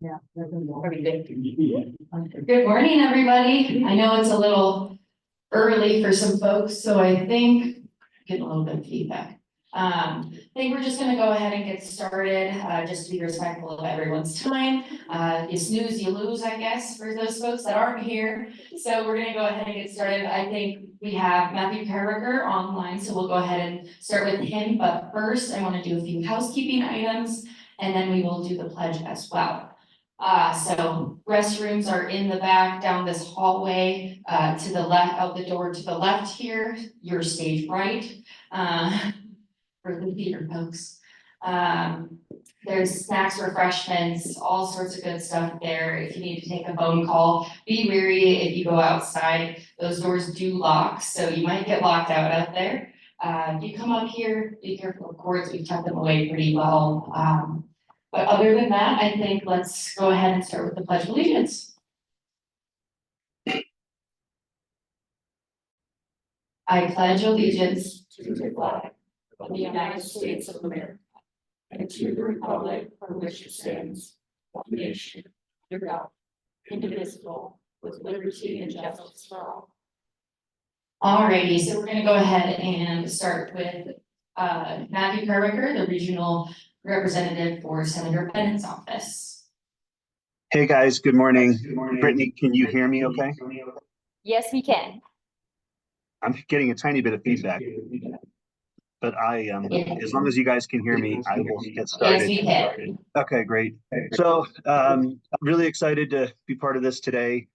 Yeah. Good morning, everybody. I know it's a little early for some folks, so I think, getting a little bit of feedback. I think we're just gonna go ahead and get started, just to be respectful of everyone's time. You snooze, you lose, I guess, for those folks that aren't here. So we're gonna go ahead and get started. I think we have Matthew Carriger online, so we'll go ahead and start with him. But first, I wanna do a few housekeeping items, and then we will do the pledge as well. So restrooms are in the back down this hallway, to the left of the door to the left here, your stage right, for the theater folks. There's snacks, refreshments, all sorts of good stuff there. If you need to take a phone call, be wary if you go outside. Those doors do lock, so you might get locked out there. You come up here, be careful of cords, we've tucked them away pretty well. But other than that, I think let's go ahead and start with the Pledge of Allegiance. I pledge allegiance to the flag of the United States of America and to the republic for which it stands, one nation, under God, indivisible, with liberty and justice for all. Alrighty, so we're gonna go ahead and start with Matthew Carriger, the regional representative for Senator Bennett's office. Hey guys, good morning. Brittany, can you hear me okay? Yes, we can. I'm getting a tiny bit of feedback, but as long as you guys can hear me, I will get started. Yes, we can. Okay, great. So really excited to be part of this today.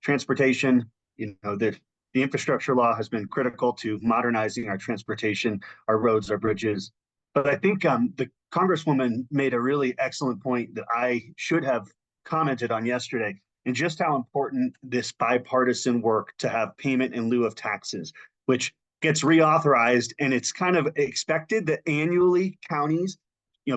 Transportation, the infrastructure law has been critical to modernizing our transportation, our roads, our bridges. But I think the Congresswoman made a really excellent point that I should have commented on yesterday, and just how important this bipartisan work to have payment in lieu of taxes, which gets reauthorized, and it's kind of expected that annually counties,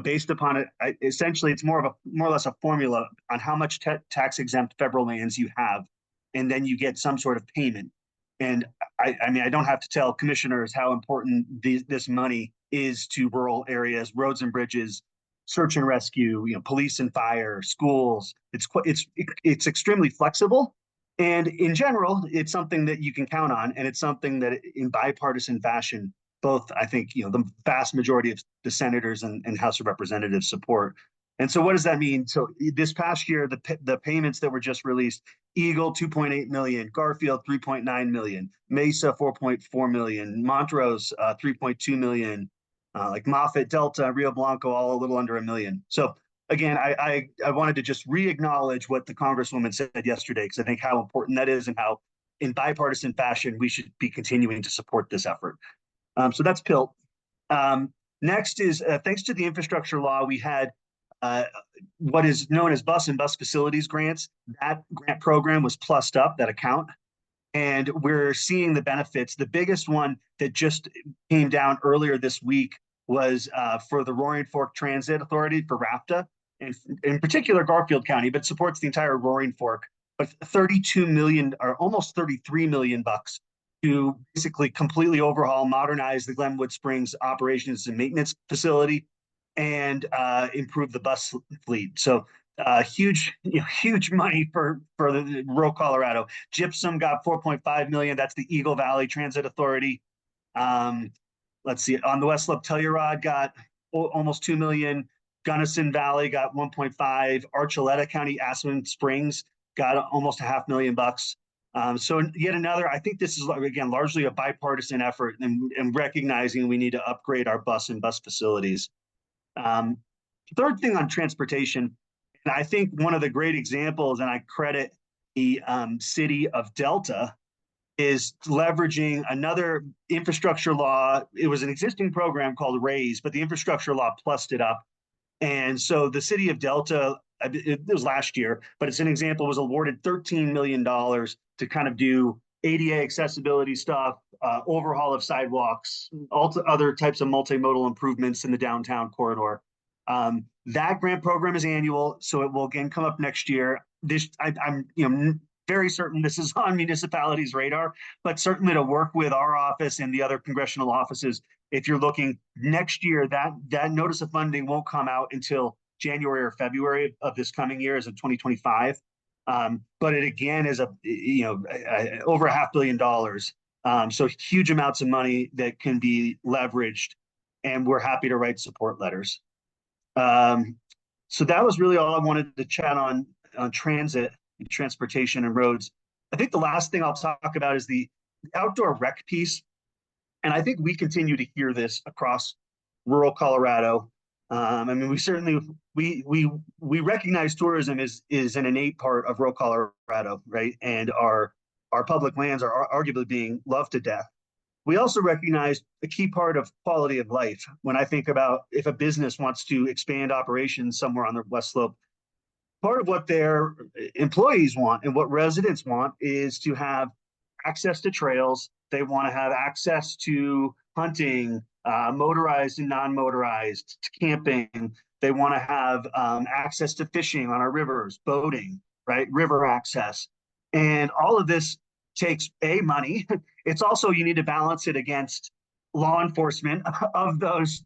based upon it, essentially it's more or less a formula on how much tax exempt federal lands you have, and then you get some sort of payment. And I mean, I don't have to tell commissioners how important this money is to rural areas, roads and bridges, search and rescue, police and fire, schools. It's extremely flexible, and in general, it's something that you can count on, and it's something that, in bipartisan fashion, both I think the vast majority of the senators and House of Representatives support. And so what does that mean? So this past year, the payments that were just released: Eagle, 2.8 million, Garfield, 3.9 million, Mesa, 4.4 million, Montrose, 3.2 million, like Moffett, Delta, Rio Blanco, all a little under $1 million. So again, I wanted to just re-acknowledge what the Congresswoman said yesterday, because I think how important that is, and how in bipartisan fashion we should be continuing to support this effort. So that's PILT. Next is, thanks to the infrastructure law, we had what is known as bus and bus facilities grants. That grant program was plussed up, that account, and we're seeing the benefits. The biggest one that just came down earlier this week was for the Roaring Fork Transit Authority, for RAFTA, and in particular Garfield County, but supports the entire Roaring Fork. But 32 million, or almost 33 million bucks, to basically completely overhaul, modernize the Glenwood Springs operations and maintenance facility, and improve the bus fleet. So huge money for the rural Colorado. Gypsum got 4.5 million. That's the Eagle Valley Transit Authority. Let's see, on the West Slope, Telluride got almost 2 million. Gunnison Valley got 1.5. Archuleta County, Aspen Springs got almost $500,000 bucks. So yet another, I think this is, again, largely a bipartisan effort, and recognizing we need to upgrade our bus and bus facilities. Third thing on transportation, and I think one of the great examples, and I credit the city of Delta, is leveraging another infrastructure law. It was an existing program called RAISE, but the infrastructure law plussed it up. And so the city of Delta, it was last year, but it's an example, was awarded $13 million to kind of do ADA accessibility stuff, overhaul of sidewalks, other types of multimodal improvements in the downtown corridor. That grant program is annual, so it will again come up next year. I'm very certain this is on municipalities' radar, but certainly to work with our office and the other congressional offices, if you're looking next year, that notice of funding won't come out until January or February of this coming year, as of 2025. But it again is over $500 million. So huge amounts of money that can be leveraged, and we're happy to write support letters. So that was really all I wanted to chat on transit and transportation and roads. I think the last thing I'll talk about is the outdoor rec piece. And I think we continue to hear this across rural Colorado. I mean, we certainly we recognize tourism is an innate part of rural Colorado, right? And our public lands are arguably being loved to death. We also recognize a key part of quality of life. When I think about if a business wants to expand operations somewhere on the West Slope, part of what their employees want and what residents want is to have access to trails. They want to have access to hunting, motorized and non-motorized, to camping. They want to have access to fishing on our rivers, boating, right? River access. And all of this takes money. It's also, you need to balance it against law enforcement of those,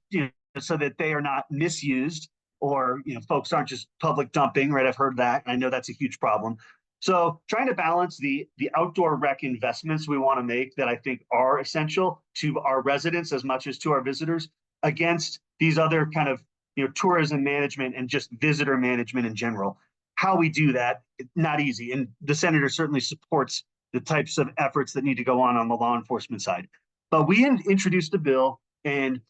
so that they are not misused, or folks aren't just public dumping, right? I've heard that. I know that's a huge problem. So trying to balance the outdoor rec investments we want to make that I think are essential to our residents as much as to our visitors, against these other kind of tourism management and just visitor management in general. How we do that, not easy. And the senator certainly supports the types of efforts that need to go on the law enforcement side. But we introduced a bill, and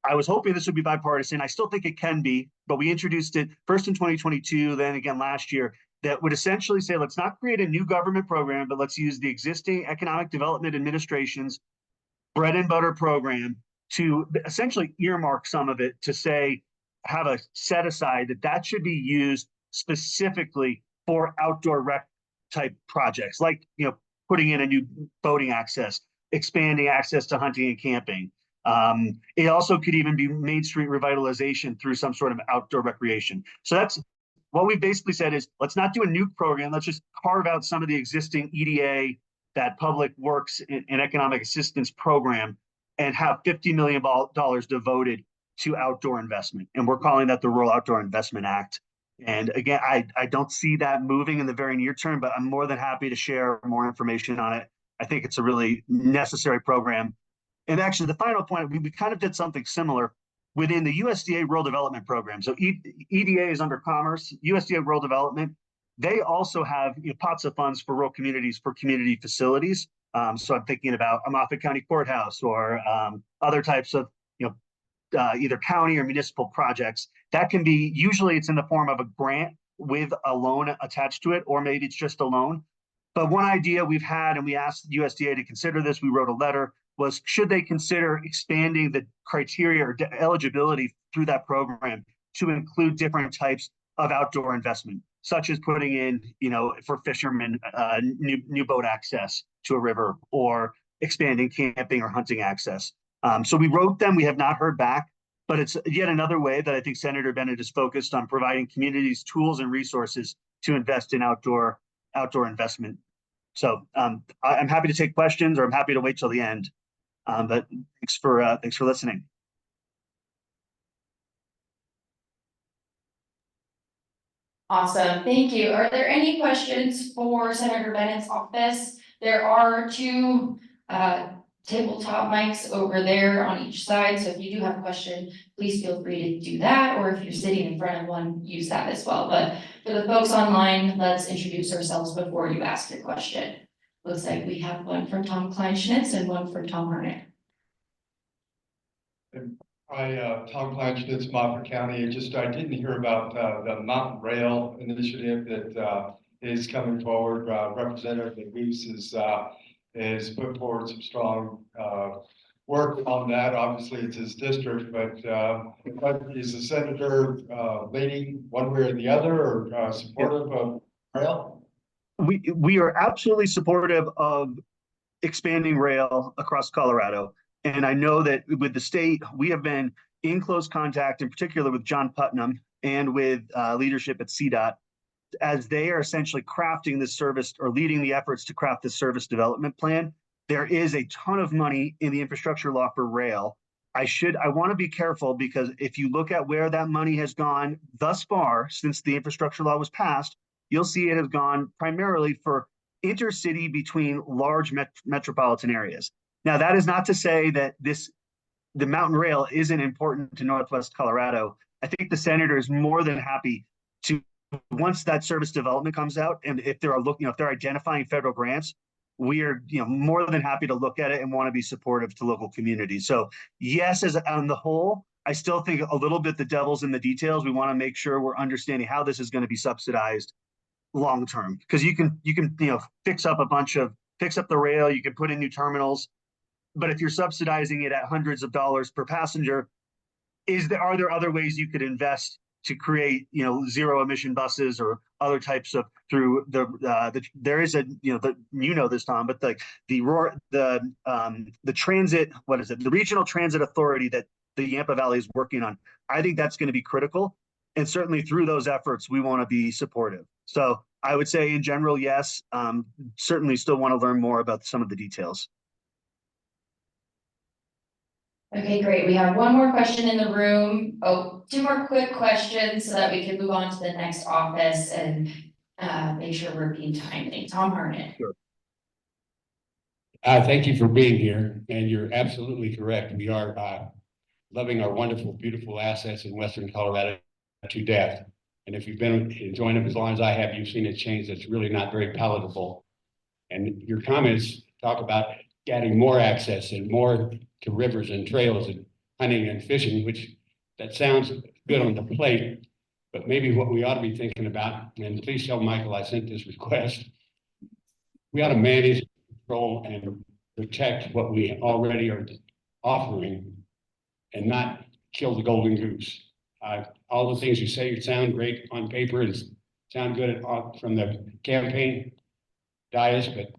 I was hoping this would be bipartisan. I still think it can be, but we introduced it first in 2022, then again last year, that would essentially say, let's not create a new government program, but let's use the existing Economic Development Administration's bread and butter program to essentially earmark some of it to say, have a set aside that should be used specifically for outdoor rec type projects, like putting in a new boating access, expanding access to hunting and camping. It also could even be Main Street revitalization through some sort of outdoor recreation. So that's what we basically said is, let's not do a new program. Let's just carve out some of the existing EDA, that Public Works and Economic Assistance program, and have $50 million devoted to outdoor investment. And we're calling that the Rural Outdoor Investment Act. And again, I don't see that moving in the very near term, but I'm more than happy to share more information on it. I think it's a really necessary program. And actually, the final point, we kind of did something similar within the USDA Rural Development Program. So EDA is under Commerce, USDA Rural Development. They also have pots of funds for rural communities, for community facilities. So I'm thinking about a Moffett County Courthouse, or other types of either county or municipal projects. That can be, usually it's in the form of a grant with a loan attached to it, or maybe it's just a loan. But one idea we've had, and we asked USDA to consider this, we wrote a letter, was should they consider expanding the criteria or eligibility through that program to include different types of outdoor investment, such as putting in, for fishermen, new boat access to a river, or expanding camping or hunting access. So we wrote them, we have not heard back, but it's yet another way that I think Senator Bennett is focused on providing communities tools and resources to invest in outdoor investment. So I'm happy to take questions, or I'm happy to wait till the end. But thanks for listening. Awesome, thank you. Are there any questions for Senator Bennett's office? There are two tabletop mics over there on each side, so if you do have a question, please feel free to do that, or if you're sitting in front of one, use that as well. But for the folks online, let's introduce ourselves before you ask your question. Looks like we have one from Tom Kleinschnitz and one from Tom Harnett. Hi, Tom Kleinschnitz, Moffett County. I didn't hear about the Mountain Rail initiative that is coming forward. Representative McGoose has put forward some strong work on that. Obviously, it's his district, but is the senator leaning one way or the other, or supportive of rail? We are absolutely supportive of expanding rail across Colorado. And I know that with the state, we have been in close contact, in particular with John Putnam and with leadership at CDOT, as they are essentially crafting this service, or leading the efforts to craft this service development plan. There is a ton of money in the infrastructure law for rail. I want to be careful because if you look at where that money has gone thus far since the infrastructure law was passed, you'll see it has gone primarily for intercity between large metropolitan areas. Now, that is not to say that the mountain rail isn't important to Northwest Colorado. I think the senator is more than happy to, once that service development comes out, and if they're looking, if they're identifying federal grants, we are, more than happy to look at it and want to be supportive to local communities. So yes, as on the whole, I still think a little bit the devil's in the details. We want to make sure we're understanding how this is going to be subsidized long term, because you can fix up the rail, you can put in new terminals, but if you're subsidizing it at hundreds of dollars per passenger, are there other ways you could invest to create zero emission buses or other types of through there is a this, Tom, but the transit, what is it, the regional transit authority that the Yampa Valley is working on. I think that's going to be critical, and certainly through those efforts we want to be supportive. So I would say in general, yes, certainly still want to learn more about some of the details. Okay, great. We have one more question in the room. Oh, two more quick questions so that we can move on to the next office and make sure we're being timely. Tom Harnett. Sure. Thank you for being here, and you're absolutely correct. We are loving our wonderful, beautiful assets in Western Colorado to death. And if you've been enjoying them as long as I have, you've seen a change that's really not very palatable. And your comments talk about adding more access and more to rivers and trails and hunting and fishing, which that sounds good on the plate, but maybe what we ought to be thinking about, and please tell Michael I sent this request, we ought to manage, control, and protect what we already are offering and not kill the golden goose. All the things you say sound great on paper and sound good from the campaign dais, but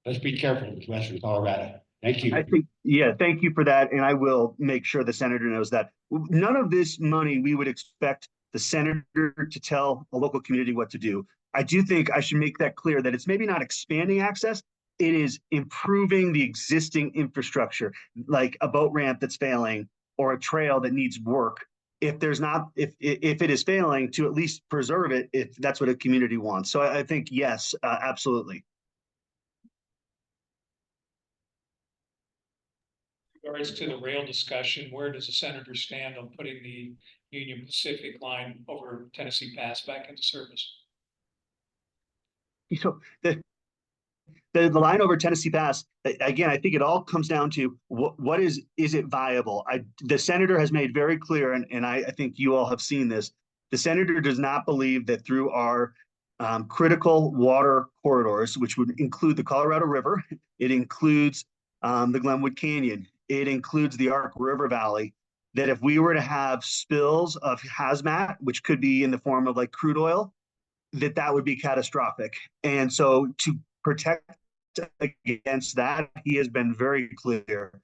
let's be careful with Western Colorado. Thank you. I think, thank you for that. And I will make sure the senator knows that none of this money we would expect the senator to tell a local community what to do. I do think I should make that clear that it's maybe not expanding access, it is improving the existing infrastructure, like a boat ramp that's failing or a trail that needs work. If it is failing, to at least preserve it if that's what a community wants. So I think, yes, absolutely. Regards to the rail discussion, where does the senator stand on putting the Union Pacific line over Tennessee Pass back into service? The line over Tennessee Pass, again, I think it all comes down to what is it viable? The senator has made very clear, and I think you all have seen this, the senator does not believe that through our critical water corridors, which would include the Colorado River, it includes the Glenwood Canyon, it includes the Ark River Valley, that if we were to have spills of hazmat, which could be in the form of like crude oil, that would be catastrophic. And so to protect against that, he has been very clear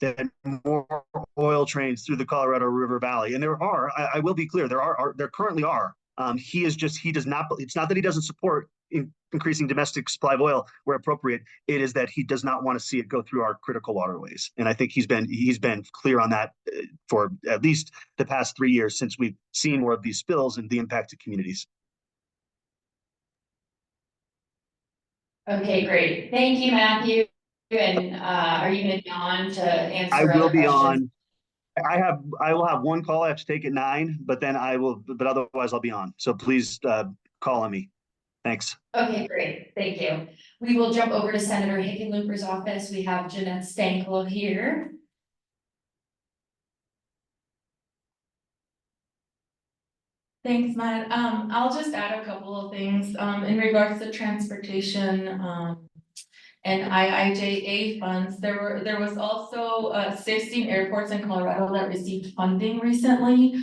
that more oil trains through the Colorado River Valley, and there are, I will be clear, there currently are. He does not, it's not that he doesn't support increasing domestic supply of oil where appropriate, it is that he does not want to see it go through our critical waterways. And I think he's been clear on that for at least the past 3 years since we've seen more of these spills and the impact to communities. Okay, great. Thank you, Matthew. And are you going to be on to answer? I will be questions? on. I will have one call I have to take at 9, but then but otherwise I'll be on. So please call on me. Thanks. Okay, great. Thank you. We will jump over to Senator Hickenlooper's office. We have Jeanette Stankel here. Thanks, Matt. I'll just add a couple of things in regards to transportation and IIJA funds. There was also 16 airports in Colorado that received funding recently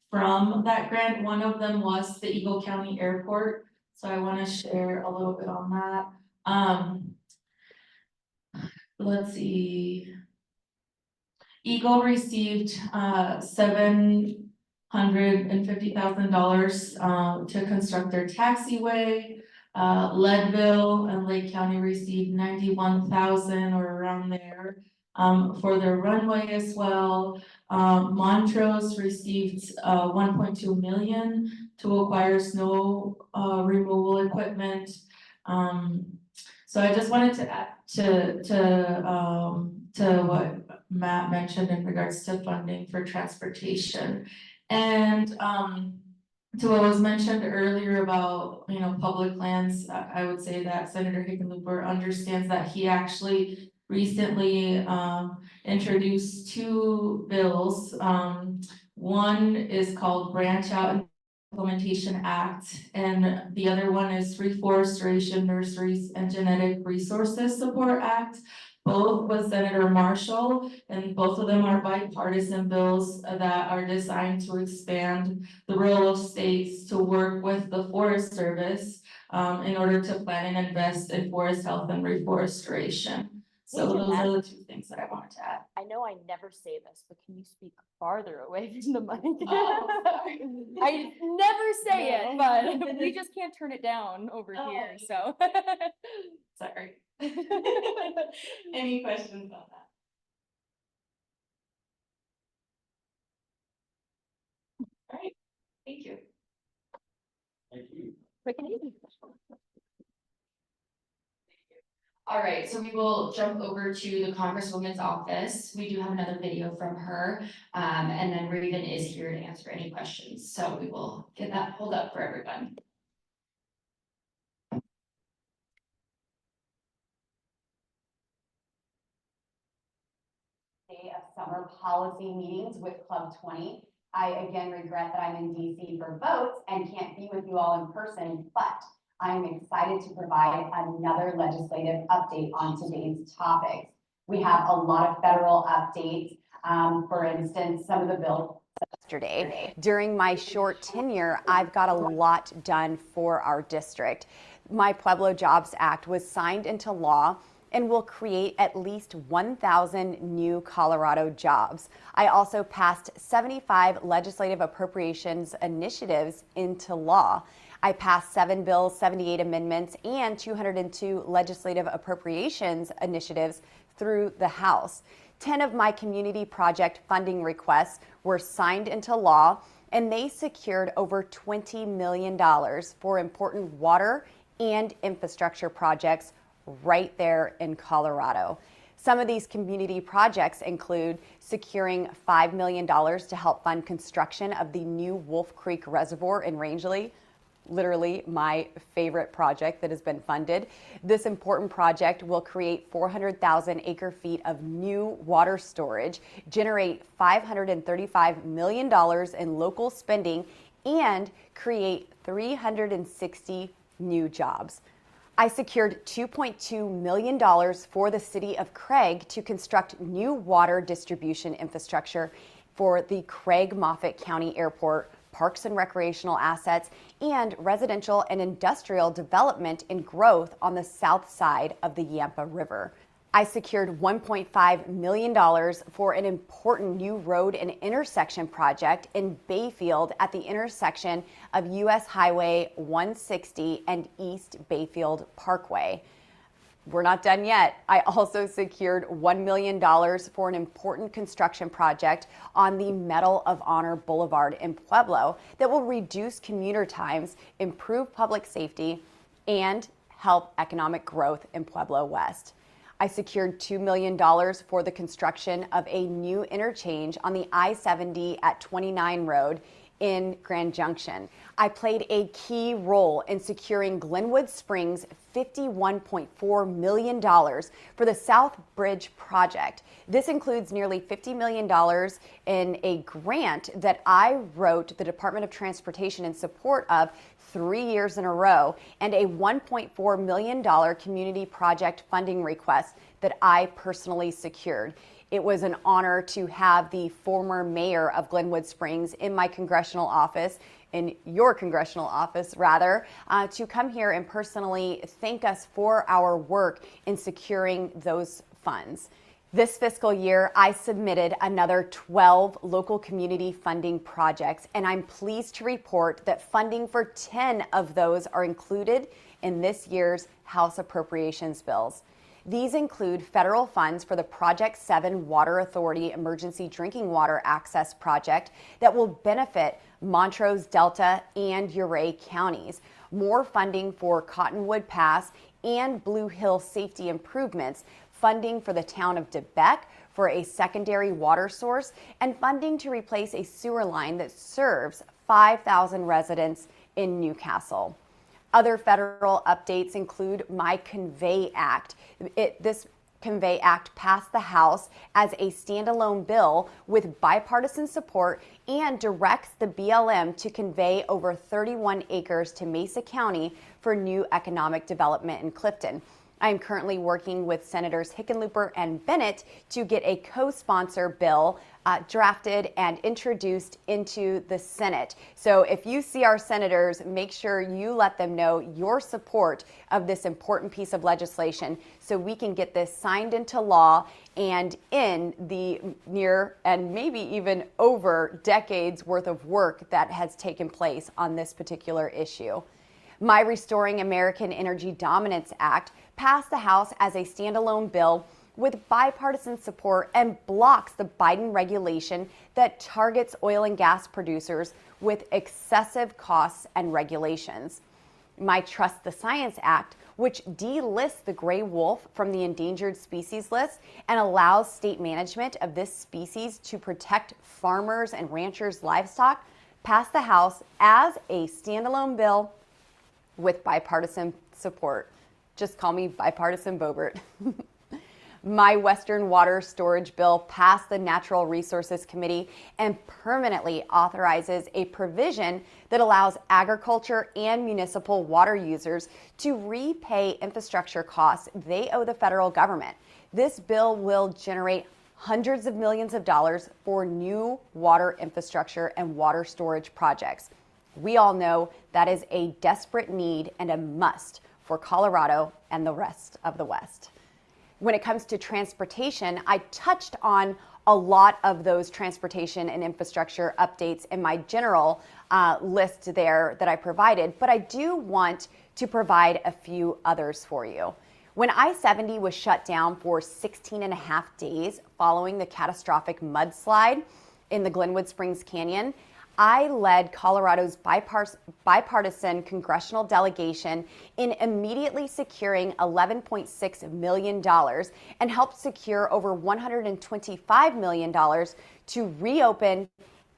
from that grant. One of them was the Eagle County Airport. So I want to share a little bit on that. Let's see. Eagle received $750,000 to construct their taxiway. Leadville and Lake County received $91,000 or around there. for their runway as well. Montrose received, 1.2 million to acquire snow, removal equipment. So I just wanted to add to what Matt mentioned in regards to funding for transportation. And, to what was mentioned earlier about, public lands, I would say that Senator Hickenlooper understands that he actually recently, introduced two bills. One is called Branch Out Implementation Act, and the other one is Reforestation Nurseries and Genetic Resources Support Act. Both with Senator Marshall, and both of them are bipartisan bills that are designed to expand the role of states to work with the Forest Service in order to plan and invest in forest health and reforestation. So Thank you, those Matt. are the two things that I wanted to add. I know I never say this, but can you speak farther away from the mic? Oh, sorry. I never say it, No. but we just can't turn it down over Oh. here, so. Sorry. Any questions on that? All right, thank you. Thank you. Quick and easy. All right, so we will jump over to the Congresswoman's office. We do have another video from her, and then Raven is here to answer any questions. So we will get that pulled up for everyone. Day of summer policy meetings with Club 20. I again regret that I'm in DC for votes and can't be with you all in person, but I'm excited to provide another legislative update on today's topics. We have a lot of federal updates. For instance, some of the bills yesterday. During my short tenure, I've got a lot done for our district. My Pueblo Jobs Act was signed into law and will create at least 1,000 new Colorado jobs. I also passed 75 legislative appropriations initiatives into law. I passed 7 bills, 78 amendments, and 202 legislative appropriations initiatives through the House. 10 of my community project funding requests were signed into law, and they secured over $20 million for important water and infrastructure projects right there in Colorado. Some of these community projects include securing $5 million to help fund construction of the new Wolf Creek Reservoir in Rangeley, literally my favorite project that has been funded. This important project will create 400,000 acre feet of new water storage, generate $535 million in local spending, and create 360 new jobs. I secured $2.2 million for the city of Craig to construct new water distribution infrastructure for the Craig-Moffett County Airport, parks and recreational assets, and residential and industrial development and growth on the south side of the Yampa River. I secured $1.5 million for an important new road and intersection project in Bayfield at the intersection of US Highway 160 and East Bayfield Parkway. We're not done yet. I also secured $1 million for an important construction project on the Medal of Honor Boulevard in Pueblo that will reduce commuter times, improve public safety, and help economic growth in Pueblo West. I secured $2 million for the construction of a new interchange on the I-70 at 29 Road in Grand Junction. I played a key role in securing Glenwood Springs' $51.4 million for the South Bridge project. This includes nearly $50 million in a grant that I wrote the Department of Transportation in support of 3 years in a row, and a $1.4 million community project funding request that I personally secured. It was an honor to have the former mayor of Glenwood Springs in my congressional office, in your congressional office rather, to come here and personally thank us for our work in securing those funds. This fiscal year, I submitted another 12 local community funding projects, and I'm pleased to report that funding for 10 of those are included in this year's House appropriations bills. These include federal funds for the Project 7 Water Authority Emergency Drinking Water Access Project that will benefit Montrose, Delta, and Ouray counties, more funding for Cottonwood Pass and Blue Hill safety improvements, funding for the town of DeBeck for a secondary water source, and funding to replace a sewer line that serves 5,000 residents in Newcastle. Other federal updates include My Convey Act. This Convey Act passed the House as a standalone bill with bipartisan support and directs the BLM to convey over 31 acres to Mesa County for new economic development in Clifton. I am currently working with Senators Hickenlooper and Bennett to get a co-sponsor bill drafted and introduced into the Senate. So if you see our senators, make sure you let them know your support of this important piece of legislation so we can get this signed into law and in the near and maybe even over decades worth of work that has taken place on this particular issue. My Restoring American Energy Dominance Act passed the House as a standalone bill with bipartisan support and blocks the Biden regulation that targets oil and gas producers with excessive costs and regulations. My Trust the Science Act, which delists the gray wolf from the endangered species list and allows state management of this species to protect farmers and ranchers' livestock, passed the House as a standalone bill with bipartisan support. Just call me Bipartisan Boebert. My Western Water Storage Bill passed the Natural Resources Committee and permanently authorizes a provision that allows agriculture and municipal water users to repay infrastructure costs they owe the federal government. This bill will generate hundreds of millions of dollars for new water infrastructure and water storage projects. We all know that is a desperate need and a must for Colorado and the rest of the West. When it comes to transportation, I touched on a lot of those transportation and infrastructure updates in my general list there that I provided, but I do want to provide a few others for you. When I-70 was shut down for 16 and a half days following the catastrophic mudslide in the Glenwood Springs Canyon, I led Colorado's bipartisan congressional delegation in immediately securing $11.6 million and helped secure over $125 million to reopen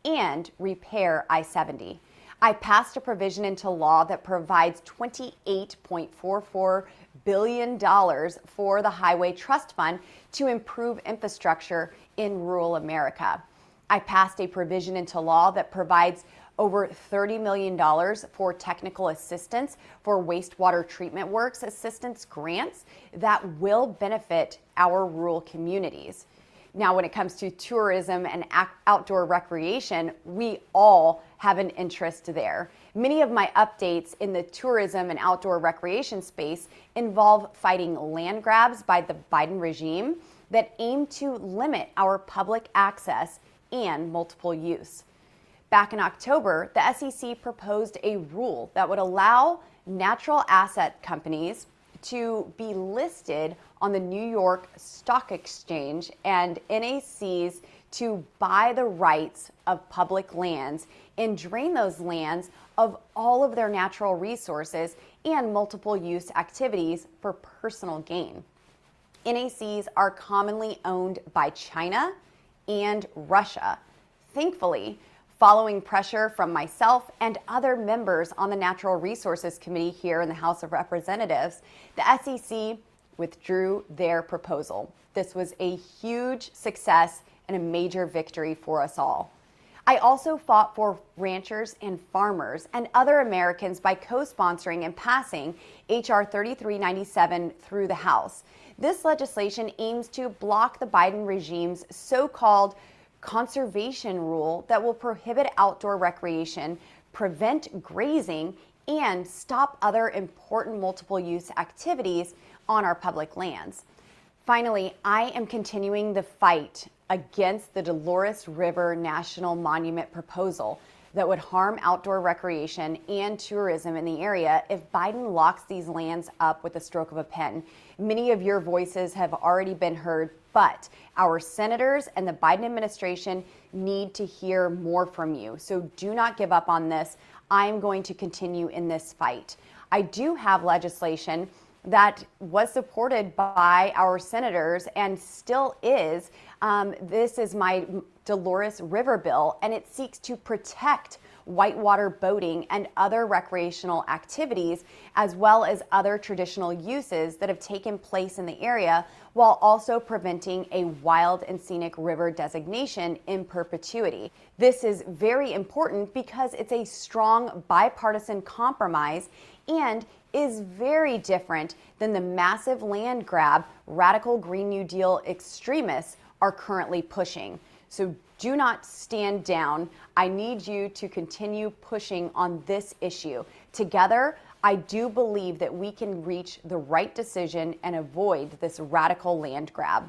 and repair I-70. I passed a provision into law that provides $28.44 billion for the Highway Trust Fund to improve infrastructure in rural America. I passed a provision into law that provides over $30 million for technical assistance for wastewater treatment works assistance grants that will benefit our rural communities. Now, when it comes to tourism and outdoor recreation, we all have an interest there. Many of my updates in the tourism and outdoor recreation space involve fighting land grabs by the Biden regime that aim to limit our public access and multiple use. Back in October, the SEC proposed a rule that would allow natural asset companies to be listed on the New York Stock Exchange and NACs to buy the rights of public lands and drain those lands of all of their natural resources and multiple use activities for personal gain. NACs are commonly owned by China and Russia. Thankfully, following pressure from myself and other members on the Natural Resources Committee here in the House of Representatives, the SEC withdrew their proposal. This was a huge success and a major victory for us all. I also fought for ranchers and farmers and other Americans by co-sponsoring and passing H.R. 3397 through the House. This legislation aims to block the Biden regime's so-called conservation rule that will prohibit outdoor recreation, prevent grazing, and stop other important multiple use activities on our public lands. Finally, I am continuing the fight against the Dolores River National Monument proposal. The that would harm outdoor recreation and tourism in the area if Biden locks these lands up with the stroke of a pen. Many of your voices have already been heard, but our senators and the Biden administration need to hear more from you. So do not give up on this. I'm going to continue in this fight. I do have legislation that was supported by our senators and still is. This is my Dolores River bill, and it seeks to protect whitewater boating and other recreational activities, as well as other traditional uses that have taken place in the area, while also preventing a wild and scenic river designation in perpetuity. This is very important because it's a strong bipartisan compromise and is very different than the massive land grab radical Green New Deal extremists are currently pushing. So do not stand down. I need you to continue pushing on this issue. Together, I do believe that we can reach the right decision and avoid this radical land grab.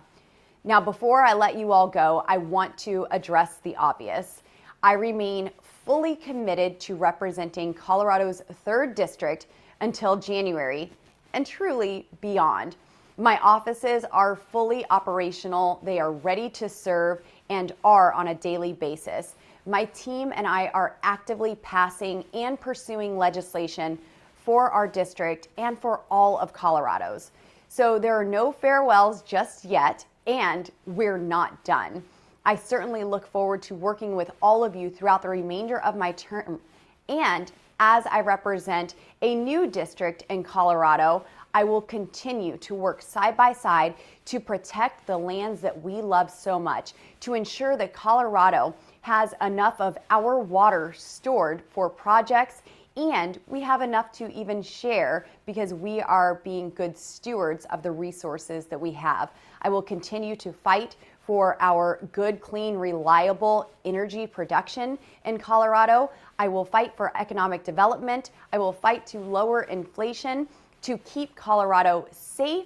Now, before I let you all go, I want to address the obvious. I remain fully committed to representing Colorado's 3rd District until January and truly beyond. My offices are fully operational. They are ready to serve and are on a daily basis. My team and I are actively passing and pursuing legislation for our district and for all of Colorado's. So there are no farewells just yet, and we're not done. I certainly look forward to working with all of you throughout the remainder of my term. And as I represent a new district in Colorado, I will continue to work side by side to protect the lands that we love so much, to ensure that Colorado has enough of our water stored for projects, and we have enough to even share because we are being good stewards of the resources that we have. I will continue to fight for our good, clean, reliable energy production in Colorado. I will fight for economic development. I will fight to lower inflation, to keep Colorado safe,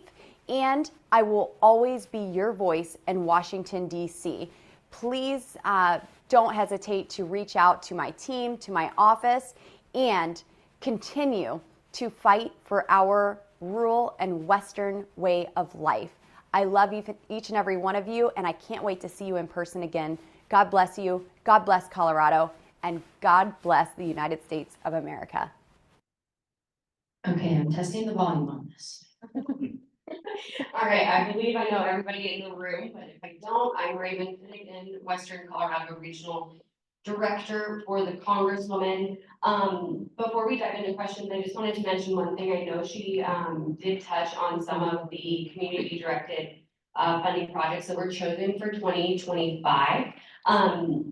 and I will always be your voice in Washington, D.C. Please don't hesitate to reach out to my team, to my office, and continue to fight for our rural and Western way of life. I love each and every one of you, and I can't wait to see you in person again. God bless you, God bless Colorado, and God bless the United States of America. Okay, I'm testing the volume on this. All right, I believe I know everybody in the room, but if I don't, I'm Raven Finnegan, Western Colorado Regional Director for the Congresswoman. Before we dive into questions, I just wanted to mention one thing. I know she did touch on some of the community directed funding projects that were chosen for 2025.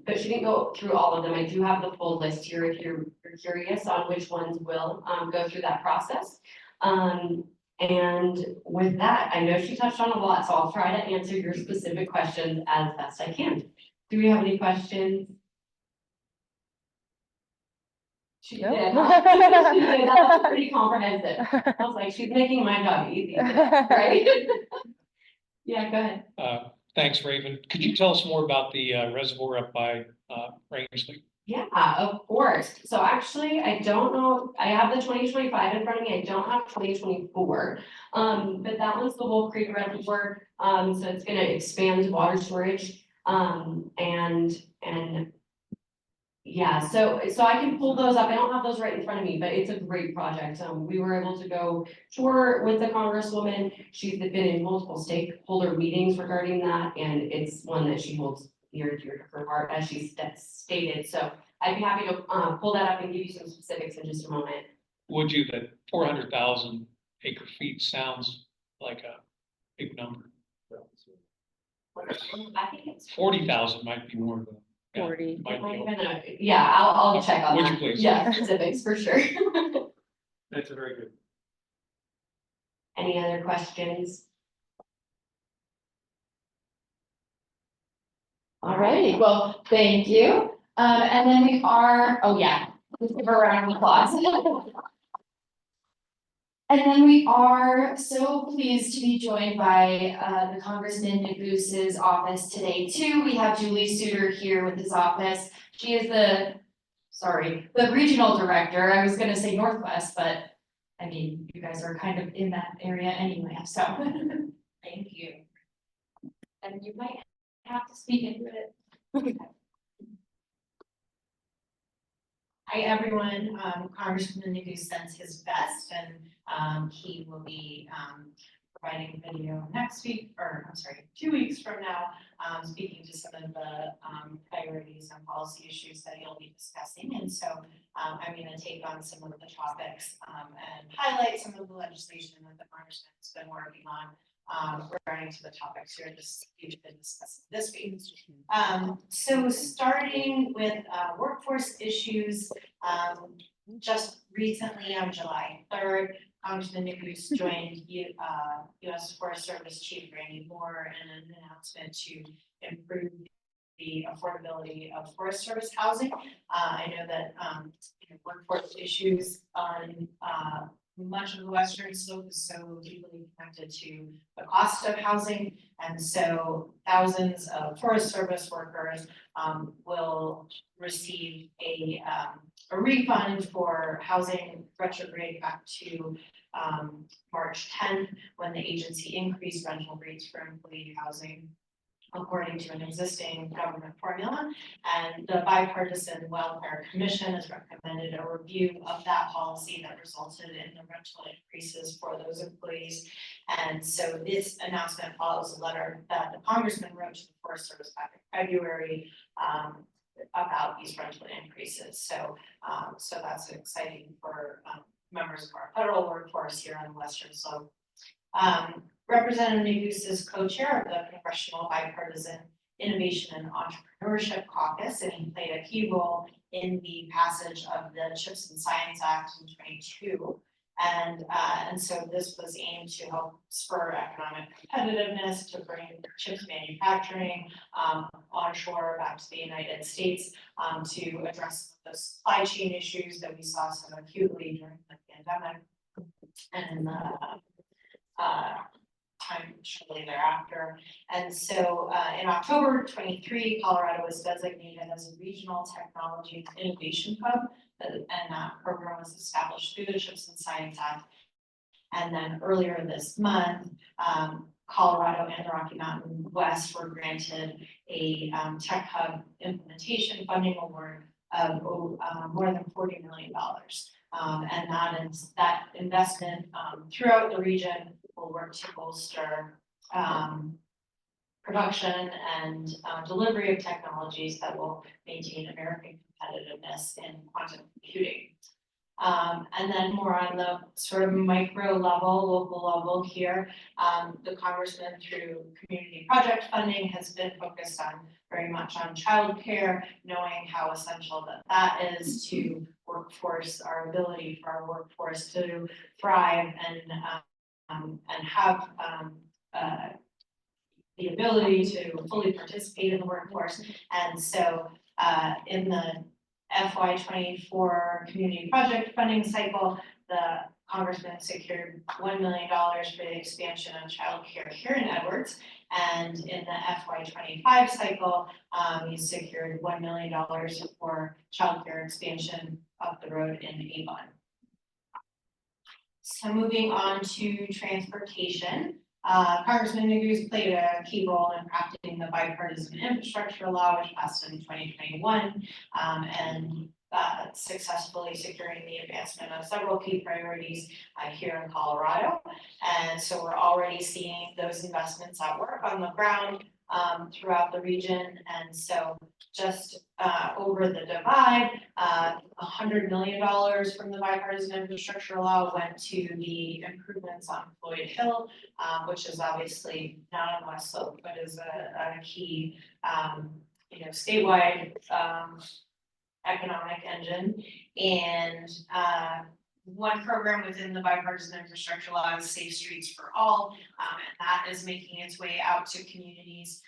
But she didn't go through all of them. I do have the full list here if you're curious on which ones will go through that process. And with that, I know she touched on a lot, so I'll try to answer your specific questions as best I can. Do we have any questions? She did. She did. That was pretty comprehensive. I was like, she's making my job easy, right? Yeah, go ahead. Thanks, Raven. Could you tell us more about the reservoir up by Rangeley? Yeah, of course. So actually, I don't know, I have the 2025 in front of me. I don't have 2024. But that one's the Wolf Creek Reservoir. So it's gonna expand water storage. And yeah, so I can pull those up. I don't have those right in front of me, but it's a great project. We were able to go tour with the Congresswoman. She's been in multiple stakeholder meetings regarding that, and it's one that she holds near and dear to her heart, as she stated. So I'd be happy to pull that up and give you some specifics in just a moment. Would you, that 400,000 acre feet sounds like a big number. I think it's 40,000 might be more than. Yeah, 40. might be Not over. even yeah, I'll check on Would that. you please? Yeah, specifics for sure. That's a very good. Any other questions? All righty, well, thank you. And then we are, oh yeah, let's give her a round of applause. And then we are so pleased to be joined by the Congressman Negus's office today too. We have Julie Suter here with his office. She is the sorry, the regional director, I was gonna say Northwest, but I mean, you guys are kind of in that area anyway, so thank you. And you might have to speak into it. Hi, everyone. Congressman Nagu sends his best and he will be providing video next week, or I'm sorry, 2 weeks from now, speaking to some of the priorities and policy issues that he'll be discussing. And so I'm going to take on some of the topics and highlight some of the legislation that the congressman has been working on regarding to the topics here you've been discussing this week. So starting with workforce issues, just recently on July 3rd, Congressman Nagu joined U.S. Forest Service Chief Randy Moore in an announcement to improve the affordability of Forest Service housing. I know that workforce issues on much of the western slope is so deeply connected to the cost of housing, and so thousands of Forest Service workers will receive a refund for housing retrograde back to March 10th, when the agency increased rental rates for employee housing according to an existing government formula. And the Bipartisan Welfare Commission has recommended a review of that policy that resulted in the rental increases for those employees. And so this announcement follows a letter that the congressman wrote to the Forest Service back in February about these rental increases. So that's exciting for members of our federal workforce here on the Western Slope. Representative Negus is co-chair of the Congressional Bipartisan Innovation and Entrepreneurship Caucus, and he played a key role in the passage of the CHIPS and Science Act in 2022. And so this was aimed to help spur economic competitiveness, to bring chips manufacturing onshore back to the United States, to address the supply chain issues that we saw so acutely during the pandemic and in the time shortly thereafter. And so in October 23, Colorado was designated as a regional technology innovation hub, and that program was established through the CHIPS and Science Act. And then earlier this month, Colorado and the Rocky Mountain West were granted a tech hub implementation funding award of more than $40 million. And that investment throughout the region will work to bolster production and delivery of technologies that will maintain American competitiveness in quantum computing. And then more on the sort of micro level, local level here, the congressman through community project funding has been focused on very much on childcare, knowing how essential that is to workforce, our ability for our workforce to thrive and have the ability to fully participate in the workforce. And so in the FY24 community project funding cycle, the congressman secured $1 million for the expansion of childcare here in Edwards. And in the FY25 cycle, he secured $1 million for childcare expansion up the road in Avon. So moving on to transportation, Congressman Negus played a key role in crafting the bipartisan infrastructure law, which passed in 2021, and successfully securing the advancement of several key priorities here in Colorado. And so we're already seeing those investments at work on the ground throughout the region. And so just over the divide, $100 million from the bipartisan infrastructure law went to the improvements on Floyd Hill, which is obviously not on West Slope, but is a key, statewide economic engine. And one program within the bipartisan infrastructure law is Safe Streets for All, and that is making its way out to communities,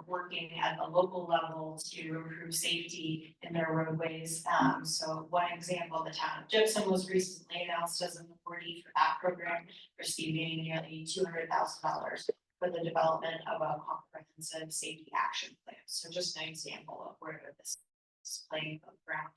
working at the local level to improve safety in their roadways. So one example, the town of Gypsum was recently announced as an awardee for that program, receiving nearly $200,000 for the development of a comprehensive safety action plan. So just an example of where this is playing on the ground.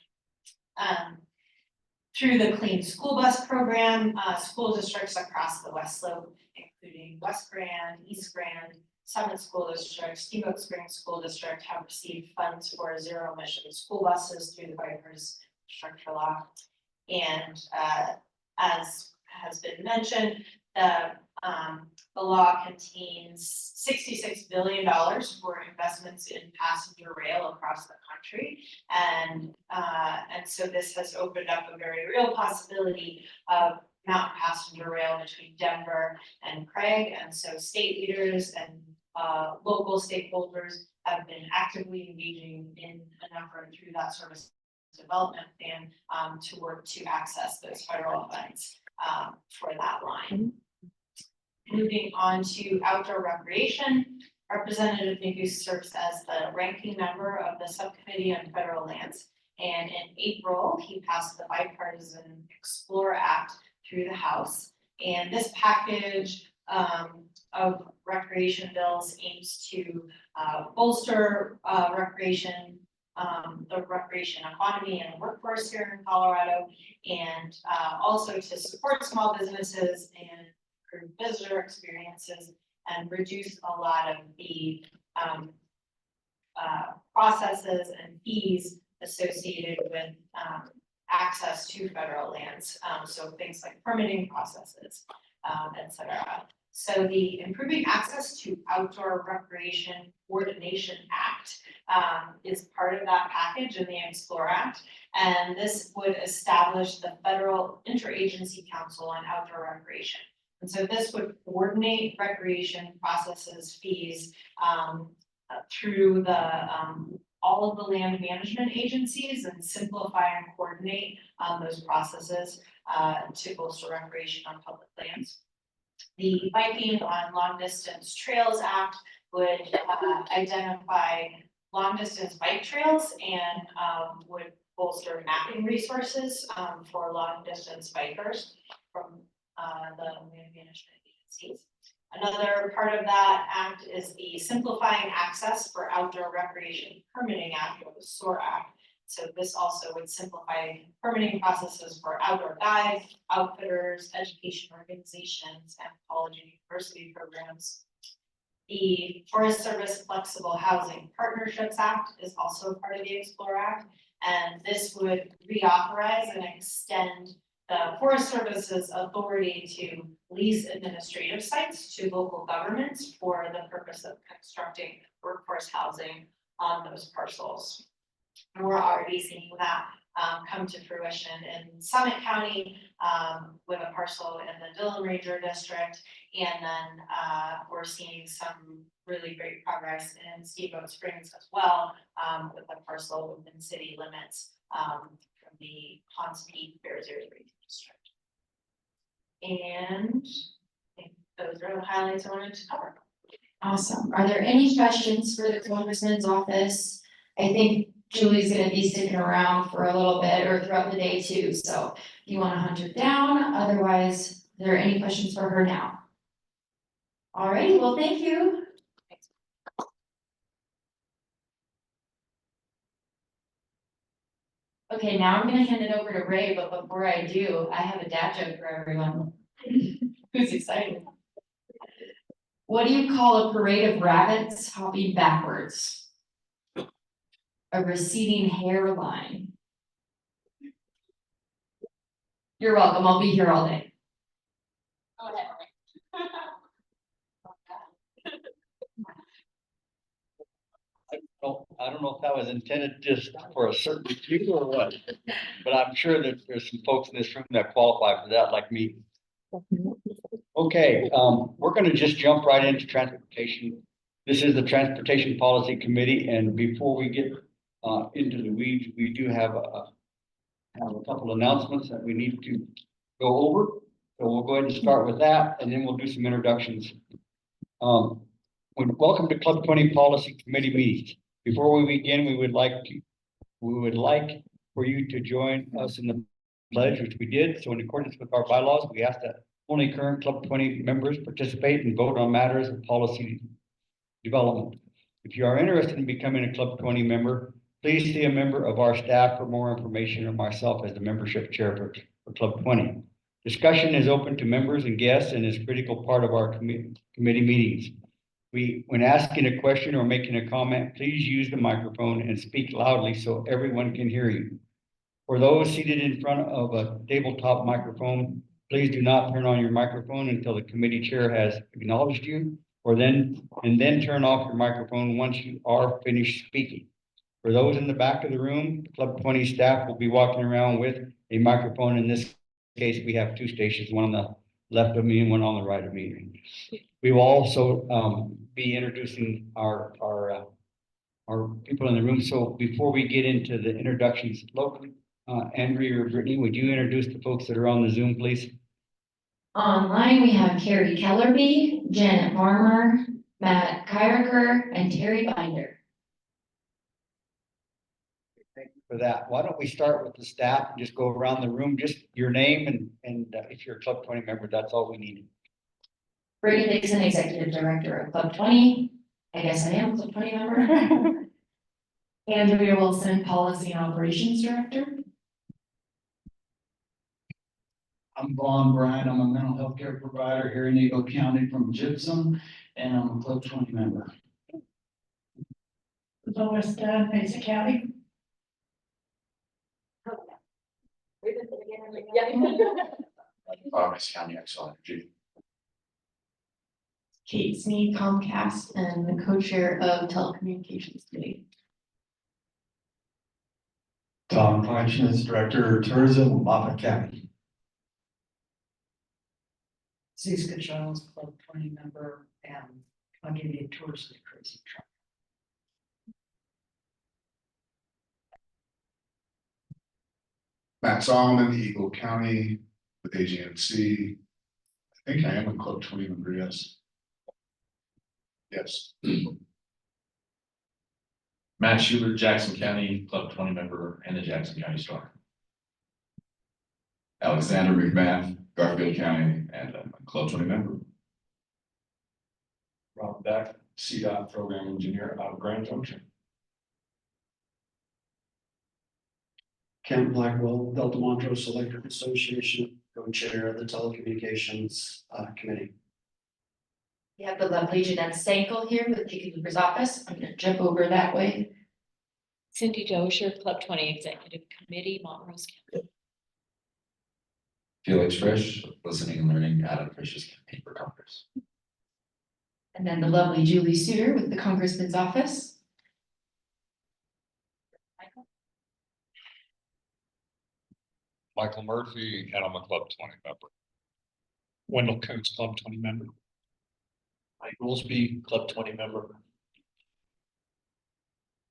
Through the Clean School Bus Program, school districts across the West Slope, including West Grand, East Grand, Summit School District, Steamboat Springs School District have received funds for zero emission school buses through the Vipers Infrastructure Law. And as has been mentioned, the law contains $66 billion for investments in passenger rail across the country. And so this has opened up a very real possibility of mountain passenger rail between Denver and Craig. And so state leaders and local stakeholders have been actively engaging in an effort through that service development plan to work to access those federal funds for that line. Moving on to outdoor recreation, Representative Niku serves as the ranking member of the Subcommittee on Federal Lands. And in April, he passed the bipartisan Explore Act through the House. And this package of recreation bills aims to bolster recreation, the recreation economy and workforce here in Colorado, and also to support small businesses and improve visitor experiences and reduce a lot of the processes and fees associated with access to federal lands. So things like permitting processes, et cetera. So the Improving Access to Outdoor Recreation Coordination Act is part of that package in the Explore Act. And this would establish the Federal Interagency Council on Outdoor Recreation. And so this would coordinate recreation processes, fees through the all of the land management agencies and simplify and coordinate those processes to bolster recreation on public lands. The Biking on Long Distance Trails Act would identify long distance bike trails and would bolster mapping resources for long distance bikers from the land management agencies. Another part of that act is the Simplifying Access for Outdoor Recreation Permitting Act, or the SOAR Act. So this also would simplify permitting processes for outdoor guides, outfitters, education organizations, and college and university programs. The Forest Service Flexible Housing Partnerships Act is also part of the Explore Act, and this would reauthorize and extend the Forest Service's authority to lease administrative sites to local governments for the purpose of constructing workforce housing on those parcels. And we're already seeing that come to fruition in Summit County with a parcel in the Dillon Ranger District. And then we're seeing some really great progress in Steamboat Springs as well with a parcel within city limits from the Ponce Peak Bears Ears Region District. And I think those are the highlights I wanted to cover. Awesome. Are there any questions for the Congressman's office? I think Julie's gonna be sticking around for a little bit or throughout the day too, so if you wanna hunt her down, otherwise, are there any questions for her now? All right, well, thank you. Okay, now I'm gonna hand it over to Ray, but before I do, I have a dad joke for everyone. Who's excited? What do you call a parade of rabbits hopping backwards? A receding hairline. You're welcome, I'll be here all day. I don't know if that was intended just for a certain few or what, but I'm sure that there's some folks in this room that qualify for that, like me. Okay, we're gonna just jump right into transportation. This is the Transportation Policy Committee, and before we get into the weeds, we do have a couple announcements that we need to go over. So we'll go ahead and start with that, and then we'll do some introductions. Welcome to Club 20 Policy Committee meetings. Before we begin, we would like for you to join us in the pledge, which we did. So in accordance with our bylaws, we ask that only current Club 20 members participate and vote on matters of policy development. If you are interested in becoming a Club 20 member, please see a member of our staff for more information, or myself as the membership chair for Club 20. Discussion is open to members and guests and is a critical part of our committee meetings. When asking a question or making a comment, please use the microphone and speak loudly so everyone can hear you. For those seated in front of a tabletop microphone, please do not turn on your microphone until the committee chair has acknowledged you, and then turn off your microphone once you are finished speaking. For those in the back of the room, Club 20 staff will be walking around with a microphone. In this case, we have two stations, one on the left of me and one on the right of me. We will also be introducing our people in the room. So before we get into the introductions locally, Andrea or Brittany, would you introduce the folks that are on the Zoom, please? Online, we have Carrie Kellerby, Janet Farmer, Matt Kyriker, and Terry Binder. Thank you for that. Why don't we start with the staff and just go around the room, just your name and if you're a Club 20 member, that's all we need. Brittany Dixon, Executive Director of Club 20. I guess I am a Club 20 member. Andrea Wilson, Policy and Operations Director. I'm Vaughn Bryan. I'm a mental health care provider here in Eagle County from Gypsum, and I'm a Club 20 member. Lois Dunn, Mesa County. Mesa County Excellent Energy. Kate Sneed, Comcast, and the co-chair of Telecommunications Committee. Tom Kleinschmidt, Director of Tourism, Moffett County. Susan Jones, Club 20 member, and I'll give you a tour of the cruise truck. Matt Solomon, Eagle County with AGMC. I think I am a Club 20 member, yes. Yes. Matt Schubert, Jackson County Club 20 member and the Jackson County Star. Alexander McMath, Garfield County, and I'm a Club 20 member. Rob Beck, CDOT program engineer out of Grand Junction. Kent Blackwell, Delta Montrose Electric Association, co-chair of the Telecommunications Committee. We have the lovely Jeanette Stankel here with the Cooper's office. I'm gonna jump over that way. Cindy Dozier, Club 20 Executive Committee, Montrose County. Felix Frisch, listening and learning out of Frisch's campaign for Congress. And then the lovely Julie Suter with the Congressman's office. Michael Murphy, and I'm a Club 20 member. Wendell Coates, Club 20 member. Mike Goolsby, Club 20 member.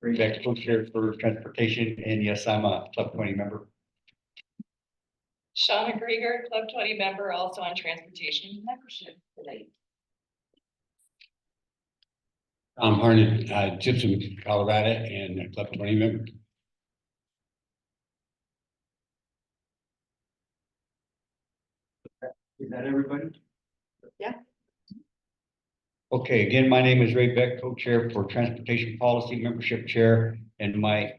Rebecca, co-chair for transportation, and yes, I'm a Club 20 member. Shauna Grieger, Club 20 member, also on transportation membership today. I'm Harned, Gypsum, Colorado, and a Club 20 member. Is that everybody? Yeah. Okay, again, my name is Ray Beck, co-chair for Transportation Policy Membership Chair, and my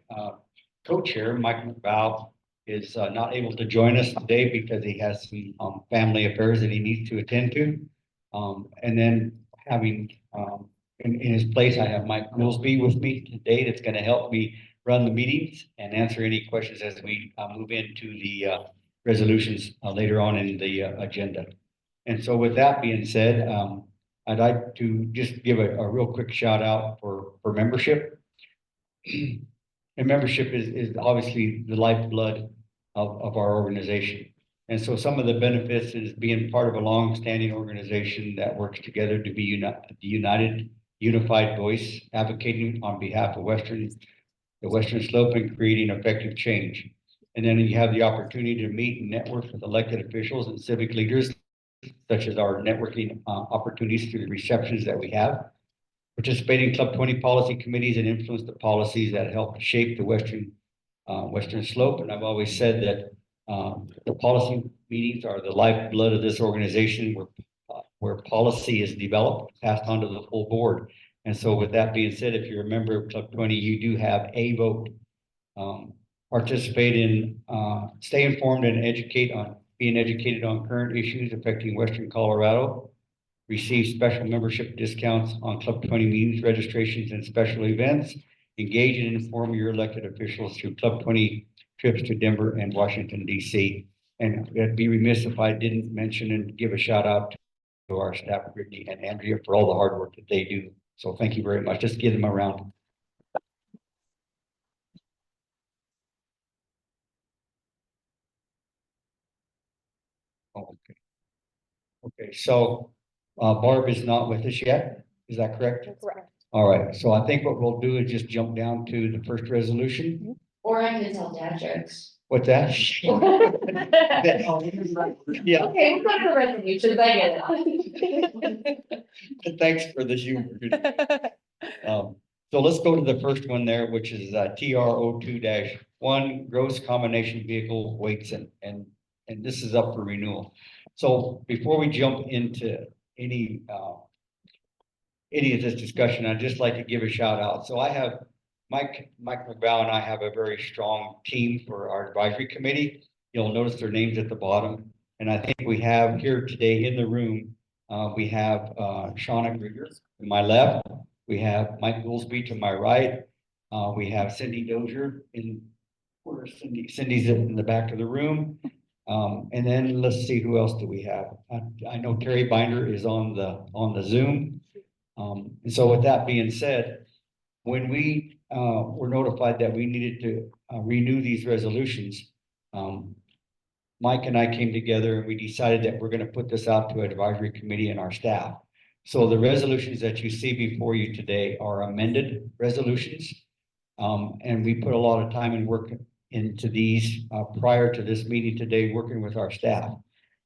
co-chair, Mike McBow, is not able to join us today because he has some family affairs that he needs to attend to. And then having in his place, I have Mike Millsby with me today that's going to help me run the meetings and answer any questions as we move into the resolutions later on in the agenda. And so with that being said, I'd like to just give a real quick shout out for membership. And membership is obviously the lifeblood of our organization. And so some of the benefits is being part of a long-standing organization that works together to be unified voice, advocating on behalf of the Western Slope and creating effective change. And then you have the opportunity to meet and network with elected officials and civic leaders, such as our networking opportunities through the receptions that we have. Participate in Club 20 policy committees and influence the policies that help shape the Western Slope. And I've always said that the policy meetings are the lifeblood of this organization, where policy is developed, passed on to the full board. And so with that being said, if you're a member of Club 20, you do have a vote participate in, stay informed and being educated on current issues affecting Western Colorado, receive special membership discounts on Club 20 meetings, registrations, and special events, engage and inform your elected officials through Club 20 trips to Denver and Washington, D.C. And I'd be remiss if I didn't mention and give a shout out to our staff, Brittany and Andrea, for all the hard work that they do. So thank you very much. Just give them a round. Oh, okay. Okay, so Barb is not with us yet. Is that correct? Correct. All right, so I think what we'll do is just jump down to the first resolution. Or I could tell dad jokes. What's that? Yeah, Okay, we've got the resolutions, I get it. thanks for the humor. So let's go to the first one there, which is TRO 2-1, gross combination vehicle weights, and this is up for renewal. So before we jump into any of this discussion, I'd just like to give a shout out. So I have Mike McBow and I have a very strong team for our advisory committee. You'll notice their names at the bottom. And I think we have here today in the room, we have Shauna Grieger to my left. We have Mike Goolsby to my right. We have Cindy Dozier where's Cindy? Cindy's in the back of the room. And then let's see, who else do we have? I know Terry Binder is on the Zoom. And so with that being said, when we were notified that we needed to renew these resolutions, Mike and I came together and we decided that we're going to put this out to advisory committee and our staff. So the resolutions that you see before you today are amended resolutions. And we put a lot of time and work into these prior to this meeting today, working with our staff.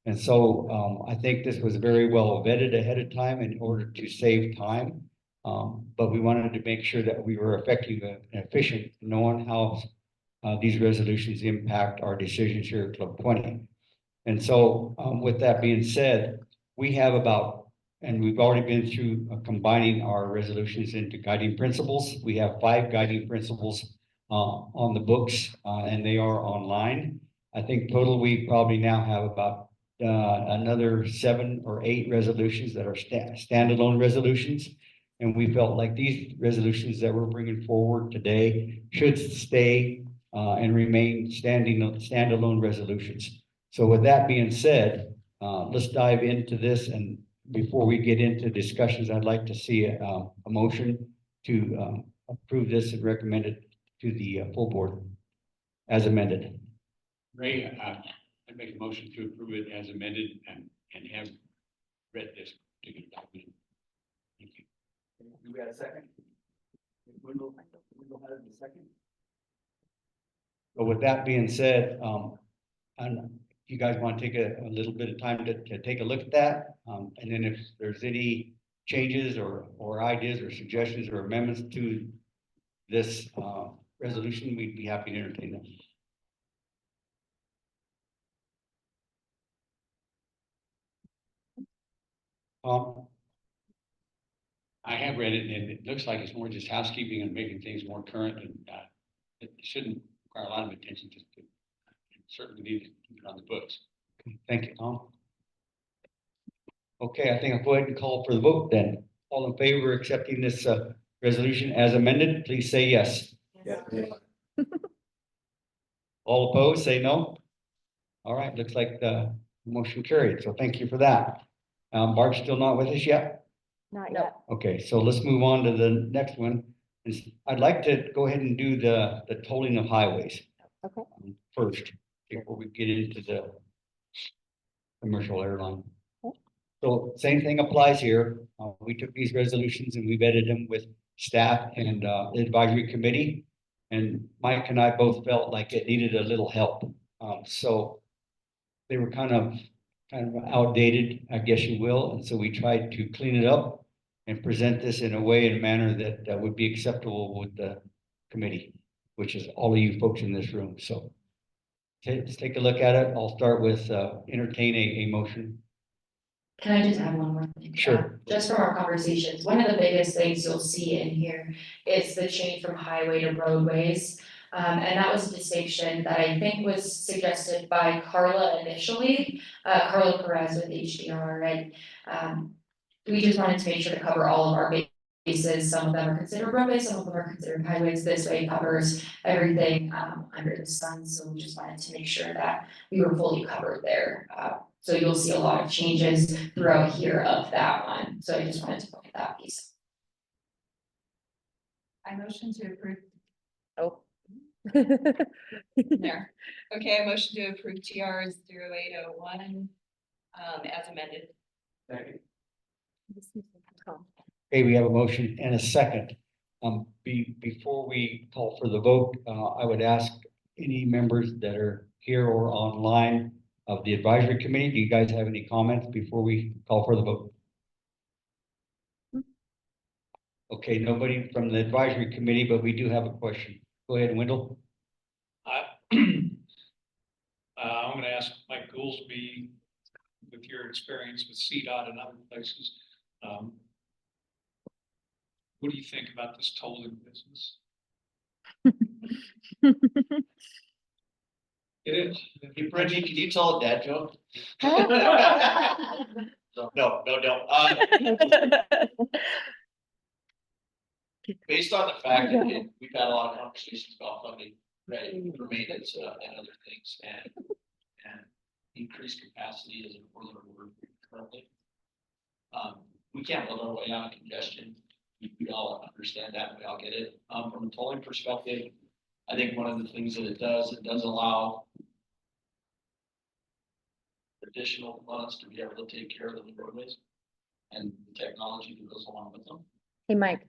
And so I think this was very well vetted ahead of time in order to save time. But we wanted to make sure that we were effective and efficient, knowing how these resolutions impact our decisions here at Club 20. And so with that being said, we have and we've already been through combining our resolutions into guiding principles. We have 5 guiding principles on the books, and they are online. I think total we probably now have about another 7 or 8 resolutions that are standalone resolutions. And we felt like these resolutions that we're bringing forward today should stay and remain standalone resolutions. So with that being said, let's dive into this. And before we get into discussions, I'd like to see a motion to approve this and recommend it to the full board as amended. Ray, I make a motion to approve it as amended and have read this particular document. Thank you. Do we have a second? Wendell has a second. So with that being said, and you guys want to take a little bit of time to take a look at that, and then if there's any changes or ideas or suggestions or amendments to this resolution, we'd be happy to entertain them. I have read it and it looks like it's more just housekeeping and making things more current, and it shouldn't require a lot of attention, just to certainly need to keep it on the books. Thank you, Tom. Okay, I think I'll go ahead and call for the vote then. All in favor of accepting this resolution as amended, please say yes. Yeah. All opposed, say no. All right, looks like the motion carried. So thank you for that. Barb's still not with us yet? Not yet. Okay, so let's move on to the next one. I'd like to go ahead and do the tolling of highways. Okay. First, before we get into the commercial airline. So same thing applies here. We took these resolutions and we vetted them with staff and the advisory committee. And Mike and I both felt like it needed a little help. So they were kind of outdated, I guess you will. And so we tried to clean it up and present this in a way and manner that would be acceptable with the committee, which is all of you folks in this room. So let's take a look at it. I'll start with entertain a motion. Can I just add one more thing? Sure. Just from our conversations, one of the biggest things you'll see in here is the change from highway to roadways. And that was a distinction that I think was suggested by Carla initially, Carla Perez with HDR, and we just wanted to make sure to cover all of our bases. Some of them are considered roadways, some of them are considered highways. This way covers everything under the sun, so we just wanted to make sure that we were fully covered there. So you'll see a lot of changes throughout here of that one, so I just wanted to point at that piece. I motion to approve. Oh. There. Okay, I motion to approve TR 0801 as amended. Okay, we have a motion and a second. Before we call for the vote, I would ask any members that are here or online of the advisory committee, do you guys have any comments before we call for the vote? Okay, nobody from the advisory committee, but we do have a question. Go ahead, Wendell. I'm gonna ask Mike Goolsby, with your experience with CDOT and other places, what do you think about this tolling business? It is. Hey, Brittany, can you tell a dad joke? No, don't. Based on the fact that we've had a lot of conversations about funding, right, for maintenance and other things, and increased capacity is a four-letter word currently. We can't build our way out of congestion. We all understand that, and we all get it. From a tolling perspective, I think one of the things that it does allow additional funds to be able to take care of the roadways and the technology that goes along with them. Hey, Mike.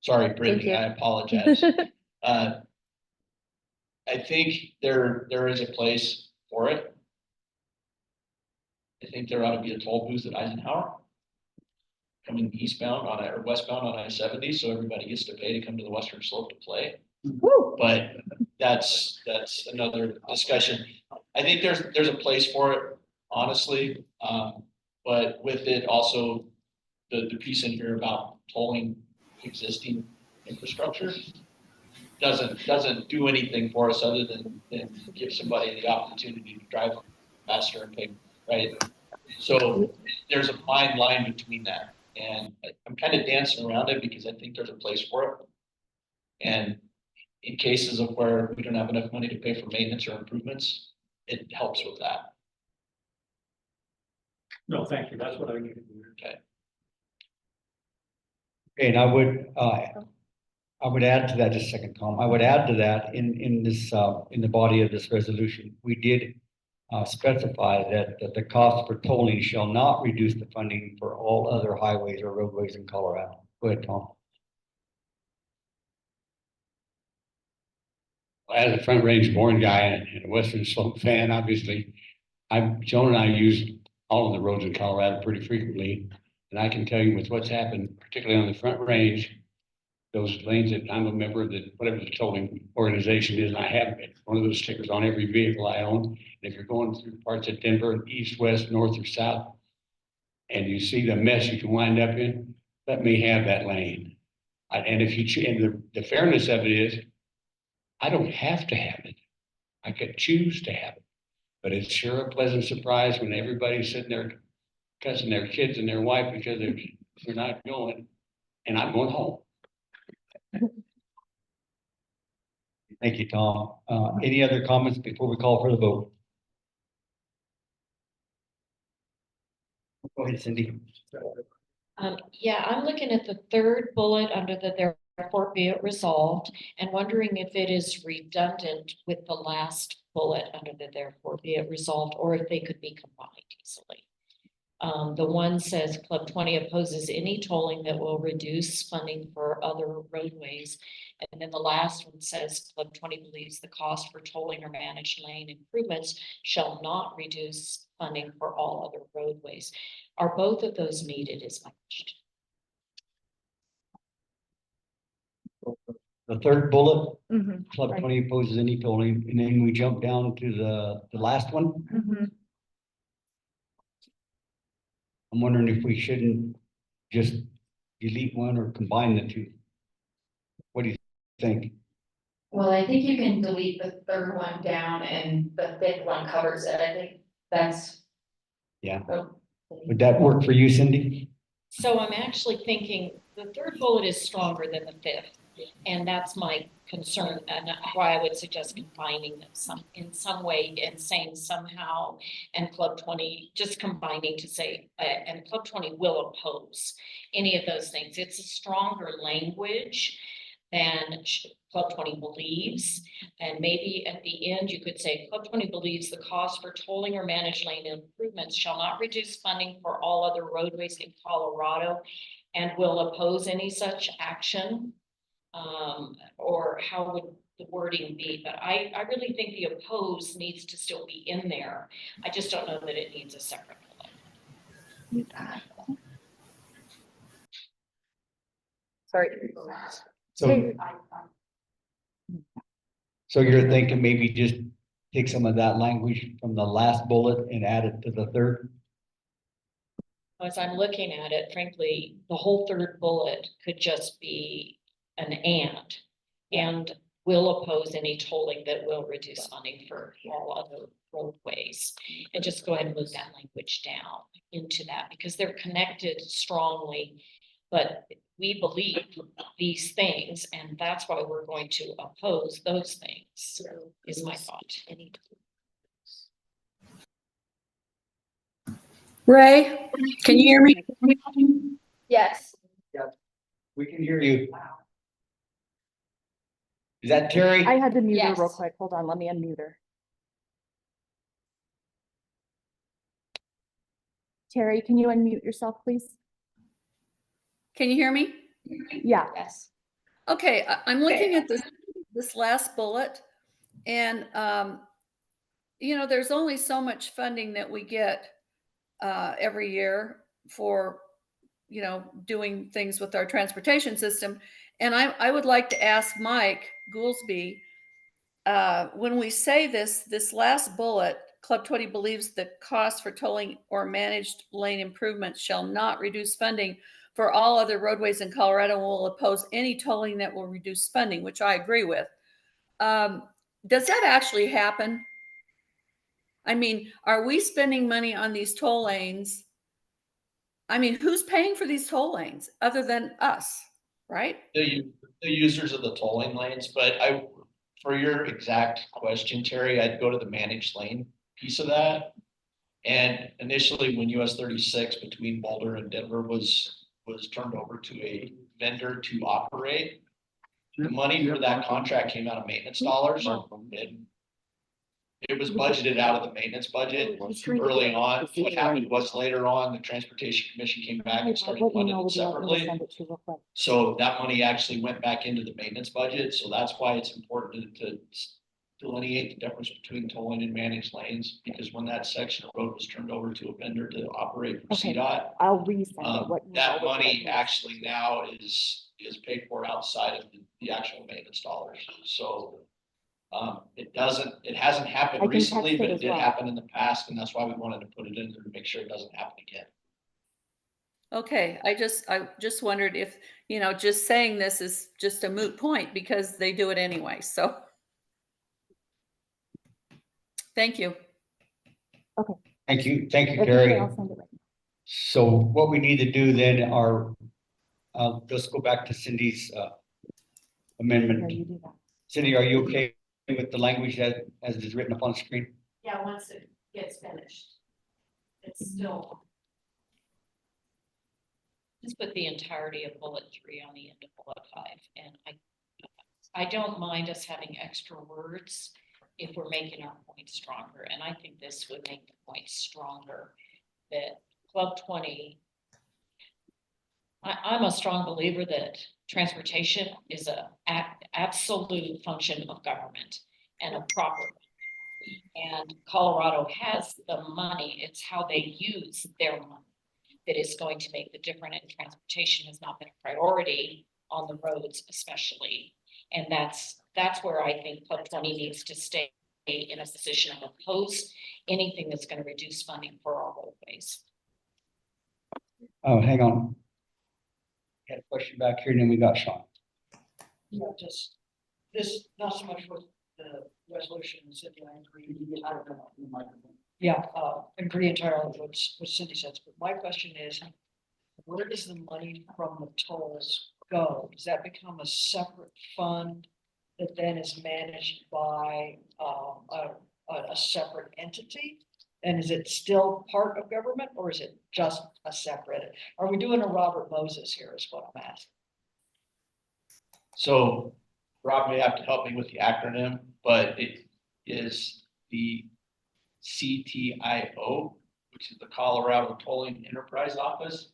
Sorry, Brittany, you. I apologize. I think there is a place for it. I think there ought to be a toll booth at Eisenhower coming eastbound on or westbound on I-70, so everybody gets to pay to come to the western slope to play. Woo. But that's another discussion. I think there's a place for it, honestly. But with it also the piece in here about tolling existing infrastructure doesn't do anything for us other than give somebody the opportunity to drive faster and pay, right? So there's a fine line between that. And I'm kind of dancing around it because I think there's a place for it. And in cases of where we don't have enough money to pay for maintenance or improvements, it helps with that. No, thank you. That's what I needed. Okay. And I would add to that, just a second, Tom. I would add to that in this, in the body of this resolution, we did specify that the cost for tolling shall not reduce the funding for all other highways or roadways in Colorado. Go ahead, Tom. As a Front Range born guy and a Western Slope fan, obviously, Joan and I use all of the roads in Colorado pretty frequently. And I can tell you with what's happened, particularly on the Front Range, those lanes that I'm a member of the, whatever the tolling organization is, and I have one of those stickers on every vehicle I own. And if you're going through parts of Denver, east, west, north, or south, and you see the mess you can wind up in, let me have that lane. And if you, and the fairness of it is, I don't have to have it. I could choose to have it. But it's sure a pleasant surprise when everybody's sitting there cussing their kids and their wife because they're not going, and I'm going home. Thank you, Tom. Any other comments before we call for the vote? Go ahead, Cindy. Yeah, I'm looking at the third bullet under the therefore be it resolved and wondering if it is redundant with the last bullet under the therefore be it resolved, or if they could be combined easily. The one says Club 20 opposes any tolling that will reduce funding for other roadways. And then the last one says Club 20 believes the cost for tolling or managed lane improvements shall not reduce funding for all other roadways. Are both of those needed is my question. The third bullet, Mhm. Club Right. 20 opposes any tolling, and then we jump down to the last one. Mhm. I'm wondering if we shouldn't just delete one or combine the two. What do you think? Well, I think you can delete the third one down and the fifth one covers it. I think that's. Yeah. Oh. Would that work for you, Cindy? So I'm actually thinking the third bullet is stronger than the fifth. And that's my concern and why I would suggest combining them in some way and saying somehow and Club 20, just combining to say, and Club 20 will oppose any of those things. It's a stronger language than Club 20 believes. And maybe at the end, you could say Club 20 believes the cost for tolling or managed lane improvements shall not reduce funding for all other roadways in Colorado and will oppose any such action. Or how would the wording be? But I really think the oppose needs to still be in there. I just don't know that it needs a separate bullet. Sorry. So you're thinking maybe just take some of that language from the last bullet and add it to the third? As I'm looking at it, frankly, the whole third bullet could just be an and will oppose any tolling that will reduce funding for all other roadways. And just go ahead and move that language down into that because they're connected strongly. But we believe these things, and that's why we're going to oppose those things, is my thought. Ray, can you hear me? Yes. We can hear you. Is that Terry? I had to mute her Yes. real quick. Hold on, let me unmute her. Terry, can you unmute yourself, please? Can you hear me? Yeah. Yes. Okay, I'm looking at this last bullet and, you know, there's only so much funding that we get every year for, you know, doing things with our transportation system. And I would like to ask Mike Goolsby, when we say this last bullet, Club 20 believes the cost for tolling or managed lane improvements shall not reduce funding for all other roadways in Colorado and will oppose any tolling that will reduce funding, which I agree with. Does that actually happen? I mean, are we spending money on these toll lanes? I mean, who's paying for these toll lanes other than us, right? The users of the tolling lanes, but for your exact question, Terry, I'd go to the managed lane piece of that. And initially, when US 36 between Boulder and Denver was turned over to a vendor to operate, the money for that contract came out of maintenance dollars. And it was budgeted out of the maintenance budget early on. What happened was later on, the Transportation Commission came back and started funding it separately. So that money actually went back into the maintenance budget. So that's why it's important to delineate the difference between tolling and managed lanes, because when that section of road was turned over to a vendor to operate from CDOT, I'll resend it. that money actually now is paid for outside of the actual maintenance dollars. So it hasn't happened recently, but it did happen in the past, and that's why we wanted to put it in there to make sure it doesn't happen again. Okay, I just wondered if, you know, just saying this is just a moot point because they do it anyway. So thank you. Okay. Thank you, Okay, Terry. I'll send it right now. So what we need to do then are, let's go back to Cindy's amendment. Here, you do that. Cindy, are you okay with the language as it is written up on the screen? Yeah, once it gets finished. It's still. Just put the entirety of bullet 3 on the end of bullet 5. And I don't mind us having extra words if we're making our point stronger. And I think this would make the point stronger that Club 20, I'm a strong believer that transportation is a absolute function of government and of property. And Colorado has the money. It's how they use their money that is going to make the difference. And transportation has not been a priority on the roads, especially. And that's where I think Club 20 needs to stay in a position of oppose anything that's going to reduce funding for our roadways. Oh, hang on. Had a question back here, and then we got Sean. Yeah, just this, not so much with the resolution, Cindy, I agree. I don't know. Yeah, agree entirely with what Cindy says, but my question is, where does the money from the tolls go? Does that become a separate fund that then is managed by, a separate entity? And is it still part of government, or is it just a separate? Are we doing a Robert Moses here is what I'm asking? So Rob may have to help me with the acronym, but it is the CTIO, which is the Colorado Tolling Enterprise Office,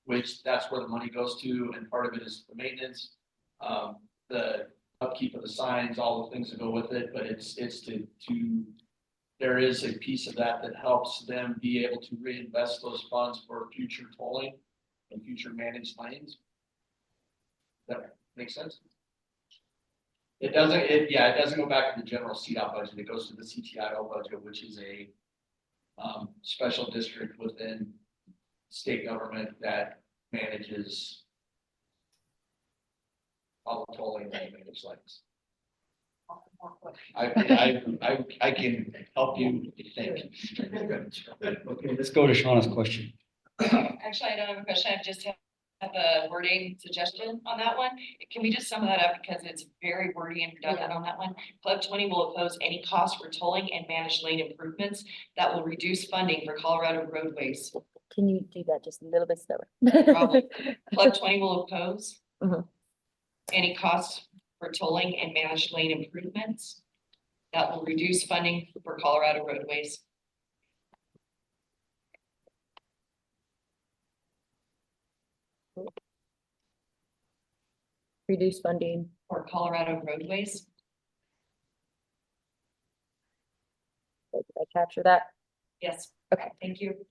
which that's where the money goes to, and part of it is the maintenance, the upkeep of the signs, all the things that go with it, but it's to there is a piece of that that helps them be able to reinvest those funds for future tolling and future managed lanes. That makes sense? It doesn't, it doesn't go back to the general CDOT budget. It goes to the CTIO budget, which is a special district within state government that manages all the tolling and managed lanes. I can help you think. Okay, let's go to Shauna's question. Actually, I don't have a question. I just have a wording suggestion on that one. Can we just sum that up because it's very wordy and redundant on that one? Club 20 will oppose any cost for tolling and managed lane improvements that will reduce funding for Colorado roadways. Can you do that just a little bit slower? Problem. Club 20 will oppose Mhm. any costs for tolling and managed lane improvements that will reduce funding for Colorado roadways. Reduce funding. For Colorado roadways. Did I capture that? Yes. Okay. Thank you.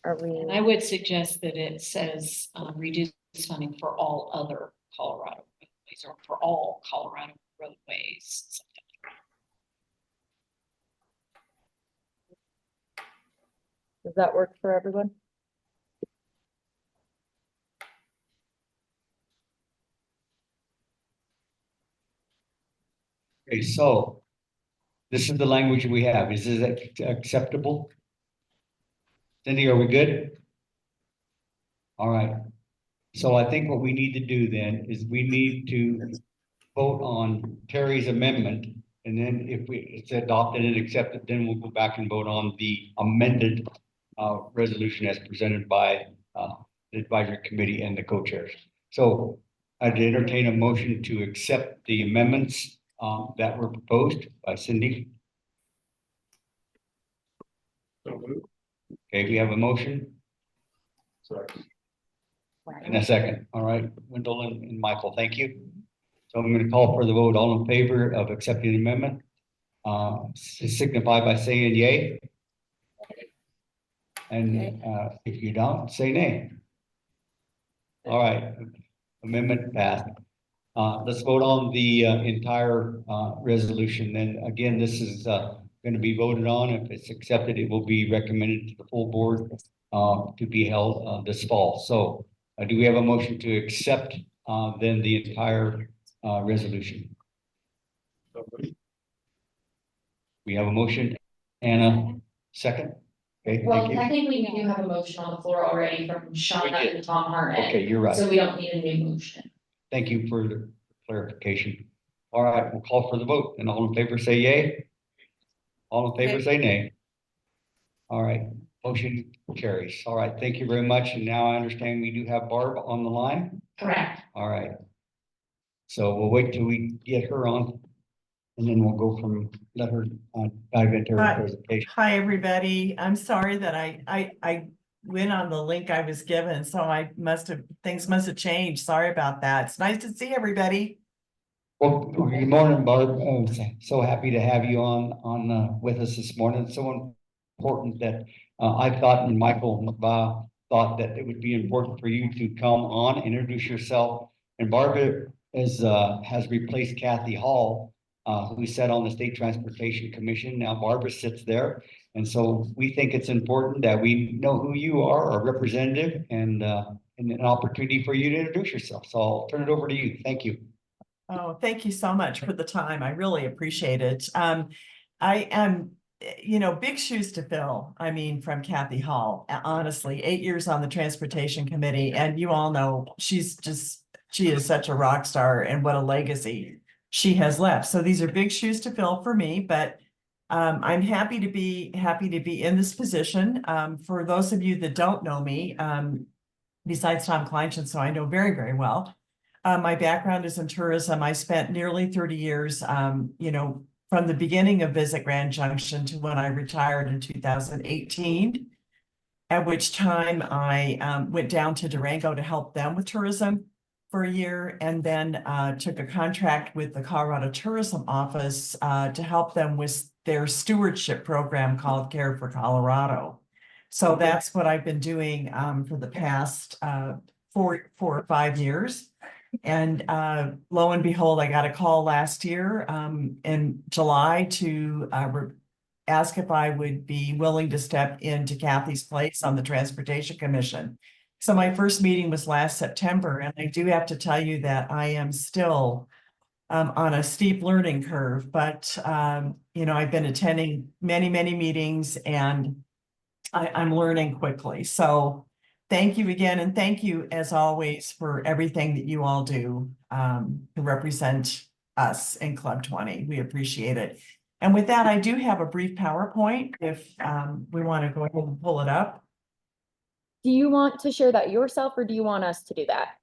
Are we? And I would suggest that it says, reduce funding for all other Colorado roadways or for all Colorado roadways. Does that work for everyone? Okay, so this is the language we have. Is this acceptable? Cindy, are we good? All right. So I think what we need to do then is we need to vote on Terry's amendment. And then if it's adopted and accepted, then we'll go back and vote on the amended resolution as presented by the advisory committee and the co-chairs. So I'd entertain a motion to accept the amendments that were proposed by Cindy. Okay, we have a motion. Sorry. In a second. All right, Wendell and Michael, thank you. So I'm going to call for the vote. All in favor of accepting the amendment, signify by saying yay. And if you don't, say nay. All right, amendment passed. Let's vote on the entire resolution. Then again, this is going to be voted on. If it's accepted, it will be recommended to the full board to be held this fall. So do we have a motion to accept then the entire resolution? We have a motion and a second. Okay, Well, thank you. technically, we do have a motion on the floor already from Shauna and Tom Hartnett. Okay, you're right. So we don't need a new motion. Thank you for the clarification. All right, we'll call for the vote, and all in favor say yay. All in favor say nay. All right, motion carries. All right, thank you very much. And now I understand we do have Barb on the line. Correct. All right. So we'll wait till we get her on, and then we'll go from, let her dive into her presentation. Hi, everybody. I'm sorry that I went on the link I was given, so things must have changed. Sorry about that. It's nice to see everybody. Well, good morning, Barb. So happy to have you on with us this morning. It's so important that I thought, and Michael thought that it would be important for you to come on, introduce yourself. And Barbara has replaced Kathy Hall, who sat on the State Transportation Commission. Now Barbara sits there. And so we think it's important that we know who you are, our representative, and an opportunity for you to introduce yourself. So I'll turn it over to you. Thank you. Oh, thank you so much for the time. I really appreciate it. I am, big shoes to fill. I mean, from Kathy Hall, honestly, 8 years on the Transportation Committee, and you all know she is such a rock star and what a legacy she has left. So these are big shoes to fill for me, but I'm happy to be in this position. For those of you that don't know me, besides Tom Kleinchen, so I know very, very well. My background is in tourism. I spent nearly 30 years, from the beginning of Visit Grand Junction to when I retired in 2018, at which time I went down to Durango to help them with tourism for a year, and then took a contract with the Colorado Tourism Office to help them with their stewardship program called Care for Colorado. So that's what I've been doing for the past 4 or 5 years. And lo and behold, I got a call last year in July to ask if I would be willing to step into Kathy's place on the Transportation Commission. So my first meeting was last September, and I do have to tell you that I am still on a steep learning curve, but I've been attending many, many meetings, and I'm learning quickly. So thank you again. And thank you as always for everything that you all do to represent us in Club 20. We appreciate it. And with that, I do have a brief PowerPoint if we want to go ahead and pull it up. Do you want to share that yourself or do you want us to do that?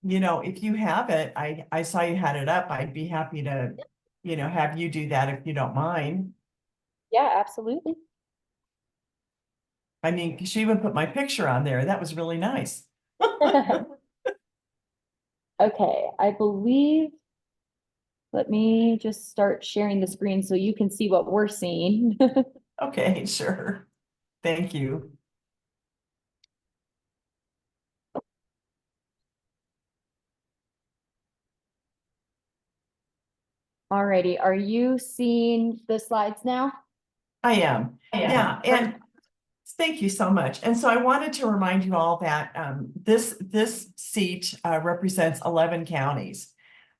If you have it, I saw you had it up. I'd be happy to, have you do that if you don't mind. Yeah, absolutely. I mean, she even put my picture on there. That was really nice. Okay, I believe, let me just start sharing the screen so you can see what we're seeing. Okay, sure. Thank you. Alrighty, are you seeing the slides now? I am. Yeah, and thank you so much. And so I wanted to remind you all that this seat represents 11 counties.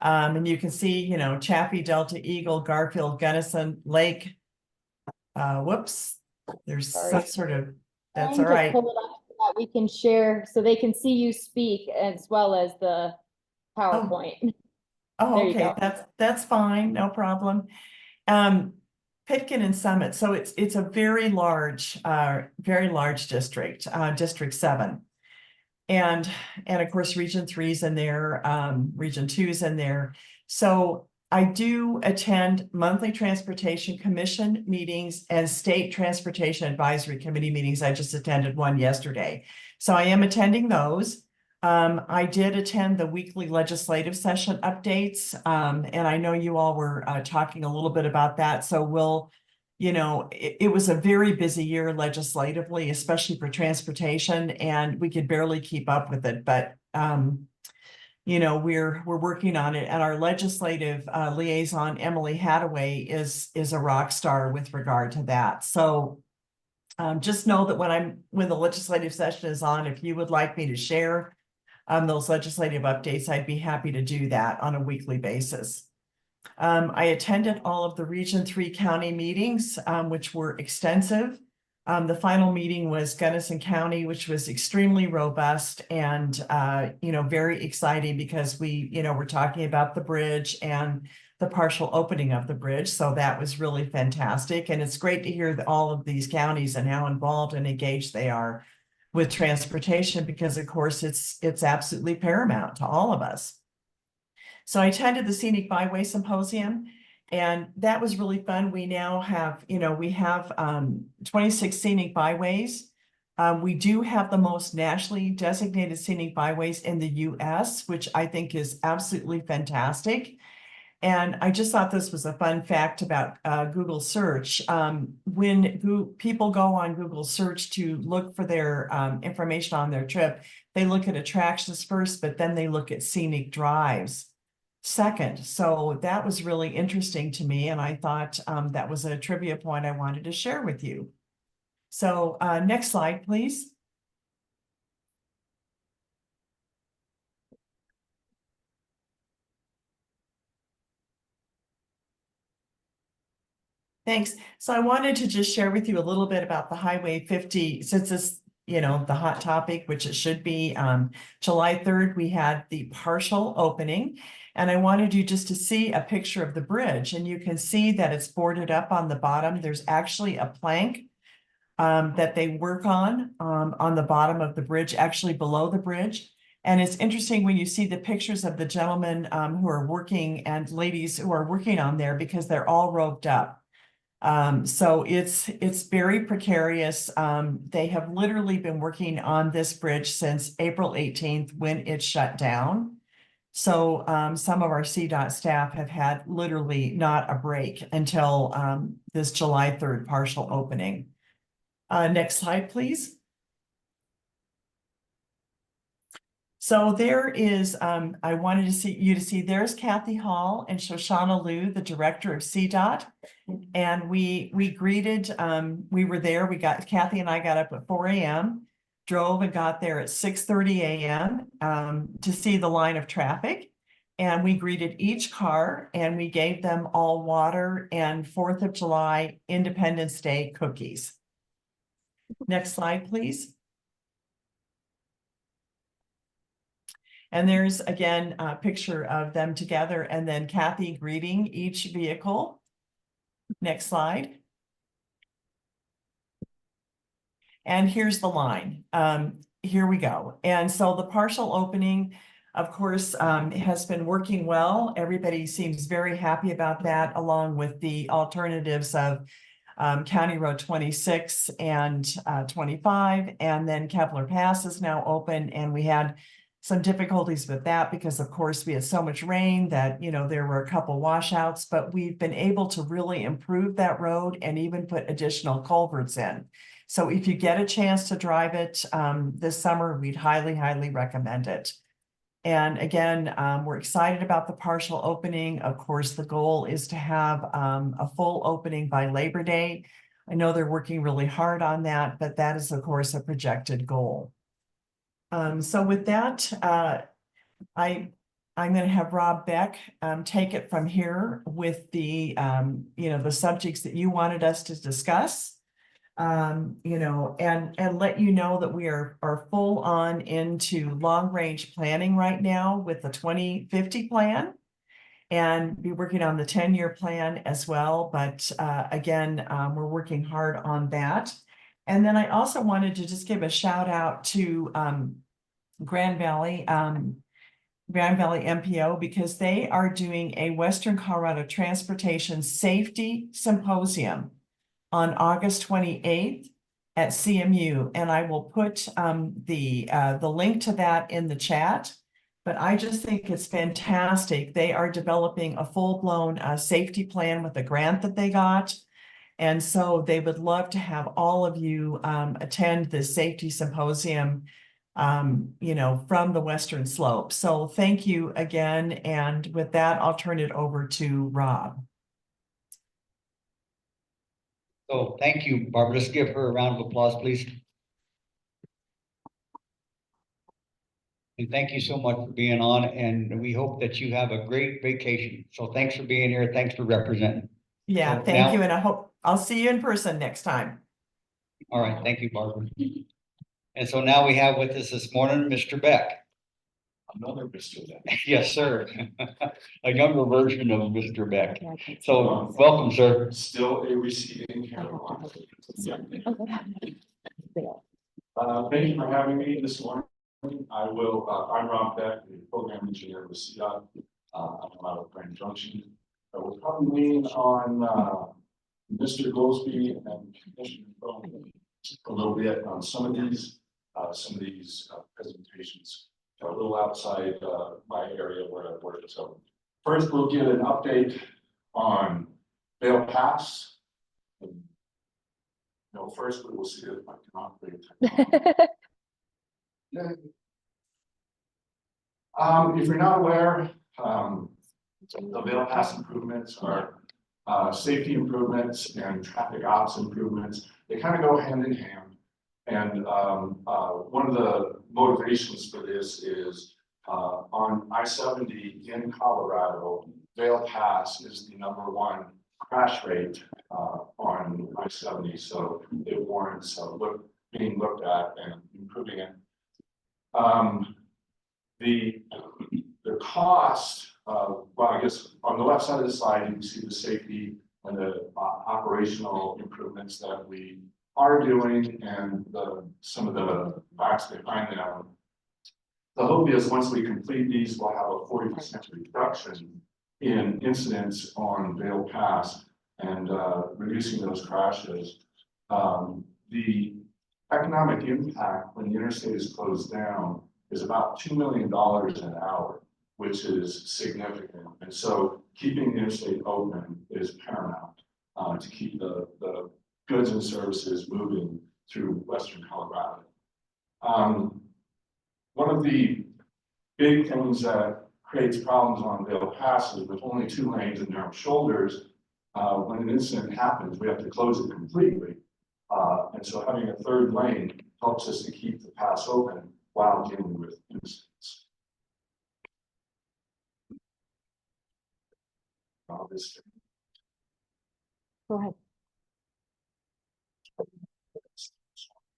And you can see, Chaffee, Delta, Eagle, Garfield, Gunnison, Lake. Whoops, there's some sort of, that's all right. Pull it up so that we can share, so they can see you speak as well as the PowerPoint. Oh, There you okay, go. that's fine, no problem. Pitkin and Summit, so it's a very large district, District 7. And of course, Region 3's in there, Region 2's in there. So I do attend monthly Transportation Commission meetings and State Transportation Advisory Committee meetings. I just attended one yesterday. So I am attending those. I did attend the weekly legislative session updates, and I know you all were talking a little bit about that. So we'll, it was a very busy year legislatively, especially for transportation, and we could barely keep up with it. But we're working on it, and our legislative liaison Emily Hadaway is a rock star with regard to that. So just know that when the legislative session is on, if you would like me to share those legislative updates, I'd be happy to do that on a weekly basis. I attended all of the Region 3 county meetings, which were extensive. The final meeting was Gunnison County, which was extremely robust and, very exciting because we're talking about the bridge and the partial opening of the bridge. So that was really fantastic. And it's great to hear that all of these counties and how involved and engaged they are with transportation, because of course it's absolutely paramount to all of us. So I attended the Scenic Byway Symposium, and that was really fun. We now have, 26 scenic byways. We do have the most nationally designated scenic byways in the US, which I think is absolutely fantastic. And I just thought this was a fun fact about Google search. When people go on Google search to look for their information on their trip, they look at attractions first, but then they look at scenic drives second. So that was really interesting to me. And I thought that was a trivia point I wanted to share with you. So next slide, please. Thanks. So I wanted to just share with you a little bit about the Highway 50, since it's, you know, the hot topic, which it should be. July 3rd, we had the partial opening. And I wanted you just to see a picture of the bridge, and you can see that it's boarded up on the bottom. There's actually a plank that they work on the bottom of the bridge, actually below the bridge. And it's interesting when you see the pictures of the gentlemen who are working and ladies who are working on there, because they're all roped up. So it's very precarious. They have literally been working on this bridge since April 18th when it shut down. So some of our CDOT staff have had literally not a break until this July 3rd partial opening. Next slide, please. So there is, I wanted you to see, there's Kathy Hall and Shoshana Liu, the director of CDOT. And we greeted, we were there, Kathy and I got up at 4 a.m., drove and got there at 6:30 a.m. To see the line of traffic. And we greeted each car and we gave them all water and 4th of July Independence Day cookies. Next slide, please. And there's again a picture of them together, and then Kathy greeting each vehicle. Next slide. And here's the line. Here we go. And so the partial opening, of course, has been working well. Everybody seems very happy about that, along with the alternatives of County Road 26 and 25, and then Kepler Pass is now open, and we had some difficulties with that because, of course, we had so much rain that, you know, there were a couple washouts, but we've been able to really improve that road and even put additional culverts in. So if you get a chance to drive it this summer, we'd highly, highly recommend it. And again, we're excited about the partial opening. Of course, the goal is to have a full opening by Labor Day. I know they're working really hard on that, but that is, of course, a projected goal. So with that, I'm going to have Rob Beck take it from here with the, you know, the subjects that you wanted us to discuss. You know, and let you know that we are full on into long range planning right now with the 2050 plan, and be working on the 10-year plan as well. But again, we're working hard on that. And then I also wanted to just give a shout out to Grand Valley MPO, because they are doing a Western Colorado Transportation Safety Symposium on August 28th at CMU, and I will put the link to that in the chat. But I just think it's fantastic. They are developing a full-blown safety plan with a grant that they got. And so they would love to have all of you attend this safety symposium, you know, from the Western Slope. So thank you again. And with that, I'll turn it over to Rob. So thank you, Barbara. Let's give her a round of applause, please. And thank you so much for being on, and we hope that you have a great vacation. So thanks for being here. Thanks for representing. Yeah, So thank you. And I hope I'll see you in person next time. All right. Thank you, Barbara. And so now we have with us this morning, Mr. Beck. Another Mr. Beck. Yes, sir. A younger version of Mr. Beck. So welcome, sir. Still a receiving hairline. Thank you for having me this morning. I'm Rob Beck, the program engineer with CDOT. I'm out of Grand Junction. We're probably leaning on Mr. Goldsby and Commissioner Bowman a little bit on some of these presentations. A little outside my area where I work. So first, we'll get an update on Vail Pass. No, first we will see if I can operate. If you're not aware, the Vail Pass improvements are safety improvements and traffic ops improvements. They kind of go hand in hand. And one of the motivations for this is on I-70 in Colorado, Vail Pass is the #1 crash rate, on I-70, so it warrants, being looked at and improving it. The cost, well, I guess on the left side of the slide, you can see the safety and the operational improvements that we are doing and some of the facts behind them. The hope is once we complete these, we'll have a 40% reduction in incidents on Vail Pass and reducing those crashes. The economic impact when the interstate is closed down is about $2 million an hour, which is significant. And so keeping the interstate open is paramount to keep the goods and services moving through Western Colorado. One of the big things that creates problems on Vail Pass is with only 2 lanes and narrow shoulders. When an incident happens, we have to close it completely. And so having a 3rd lane helps us to keep the pass open while dealing with incidents. Go ahead.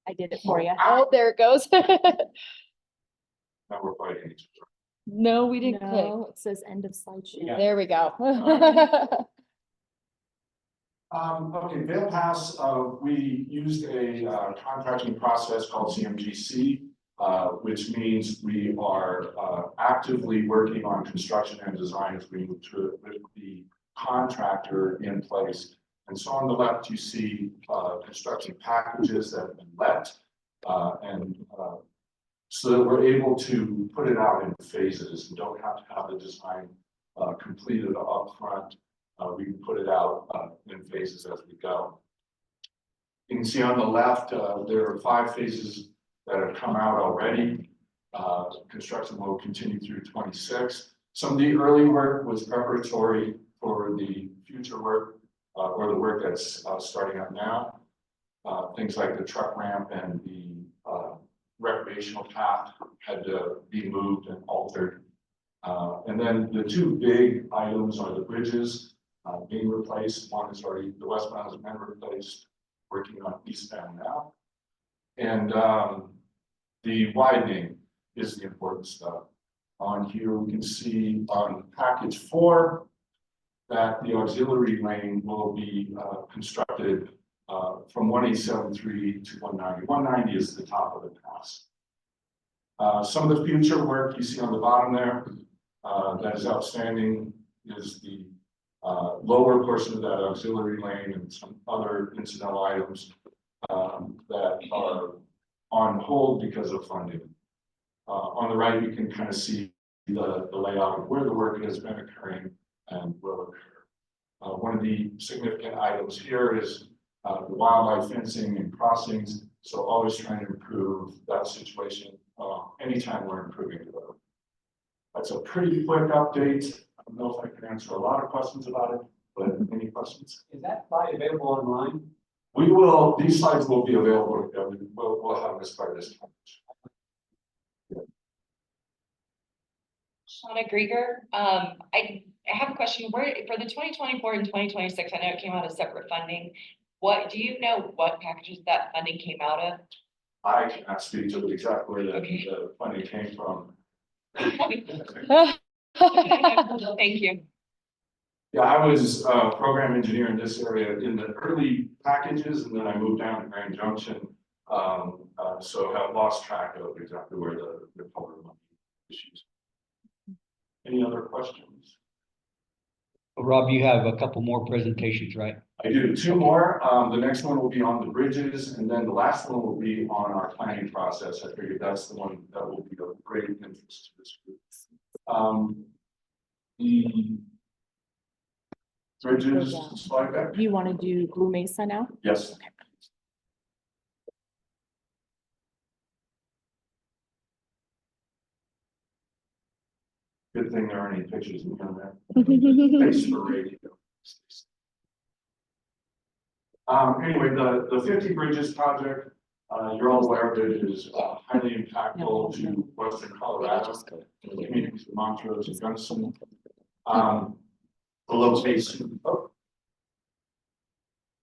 I did it for you. Oh, there it goes. Now we're fighting each other. No, we didn't click. It says end of slideshow. Yeah. There we go. Okay, Vail Pass, we used a contracting process called CMGC, which means we are actively working on construction and design agreement with the contractor in place. And so on the left, you see construction packages that have been let, so that we're able to put it out in phases and don't have to have the design completed up front. We can put it out in phases as we go. You can see on the left, there are 5 phases that have come out already. Construction will continue through 26. Some of the early work was preparatory for the future work or the work that's starting up now. Things like the truck ramp and the recreational path had to be moved and altered. And then the 2 big items are the bridges being replaced. One is already, the westbound has been replaced, working on eastbound now. And the widening is the important stuff. On here, we can see on package 4 that the auxiliary lane will be constructed from 187.3 to 190. 190 is the top of the pass. Some of the future work you see on the bottom there that is outstanding is the lower portion of that auxiliary lane and some other incidental items that are on hold because of funding. On the right, you can kind of see the layout of where the work has been occurring and will occur. One of the significant items here is the wildlife fencing and crossings. So always trying to improve that situation anytime we're improving the road. That's a pretty quick update. I don't know if I can answer a lot of questions about it, but any questions? Is that slide available online? We will, these slides will be available. We'll have them as part of this. Shauna Grieger, I have a question. Where for the 2024 and 2026, I know it came out of separate funding. What do you know what packages that funding came out of? I cannot speak to exactly where the funding came from. Thank you. Yeah, I was program engineer in this area in the early packages, and then I moved down to Grand Junction. So have lost track of exactly where the public money issues. Any other questions? Rob, you have a couple more presentations, right? I do 2 more. The next one will be on the bridges, and then the last one will be on our planning process. I figured that's the one that will be of great interest to this group. The bridges slide back. You want to do Blue Mesa now? Yes. Okay. Good thing there aren't any pictures in there. Thanks for radio. Anyway, the 50 Bridges project, you're all aware of it, is highly impactful to Western Colorado, the communities of Montrose and Gunnison. The location,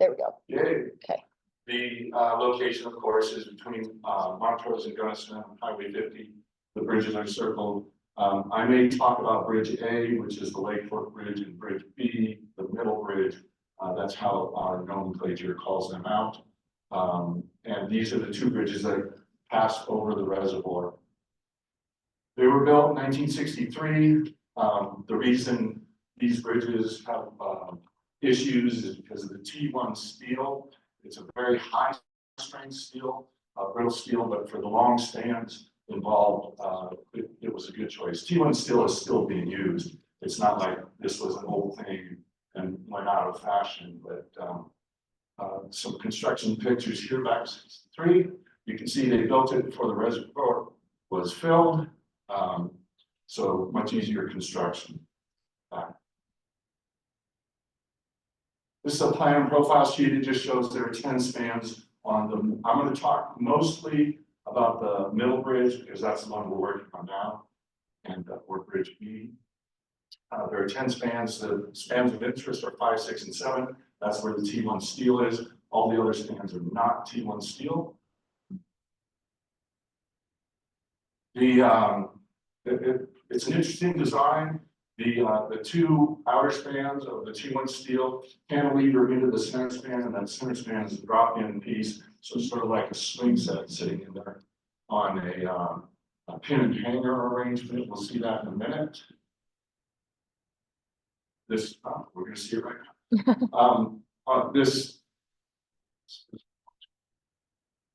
There we go. Yay. Okay. The location, of course, is between Montrose and Gunnison on Highway 50. The bridges are circled. I may talk about Bridge A, which is the Lake Fork Bridge, and Bridge B, the Middle Bridge. That's how our nomenclature calls them out. And these are the two bridges that pass over the reservoir. They were built in 1963. The reason these bridges have issues is because of the T1 steel. It's a very high strength steel, brittle steel, but for the long spans involved, it was a good choice. T1 steel is still being used. It's not like this was an old thing and went out of fashion, but some construction pictures here back in 63. You can see they built it before the reservoir was filled. So much easier construction. This is a plan and profile sheet. It just shows there are 10 spans on them. I'm going to talk mostly about the middle bridge because that's the one we're working on now, and or Bridge B. There are 10 spans. The spans of interest are 5, 6, and 7. That's where the T1 steel is. All the other spans are not T1 steel. It's an interesting design. The two outer spans of the T1 steel cantilever into the center span, and that center span is a drop-in piece. So it's sort of like a swing set sitting in there on a pin and hanger arrangement. We'll see that in a minute. This, we're going to see it right now. This.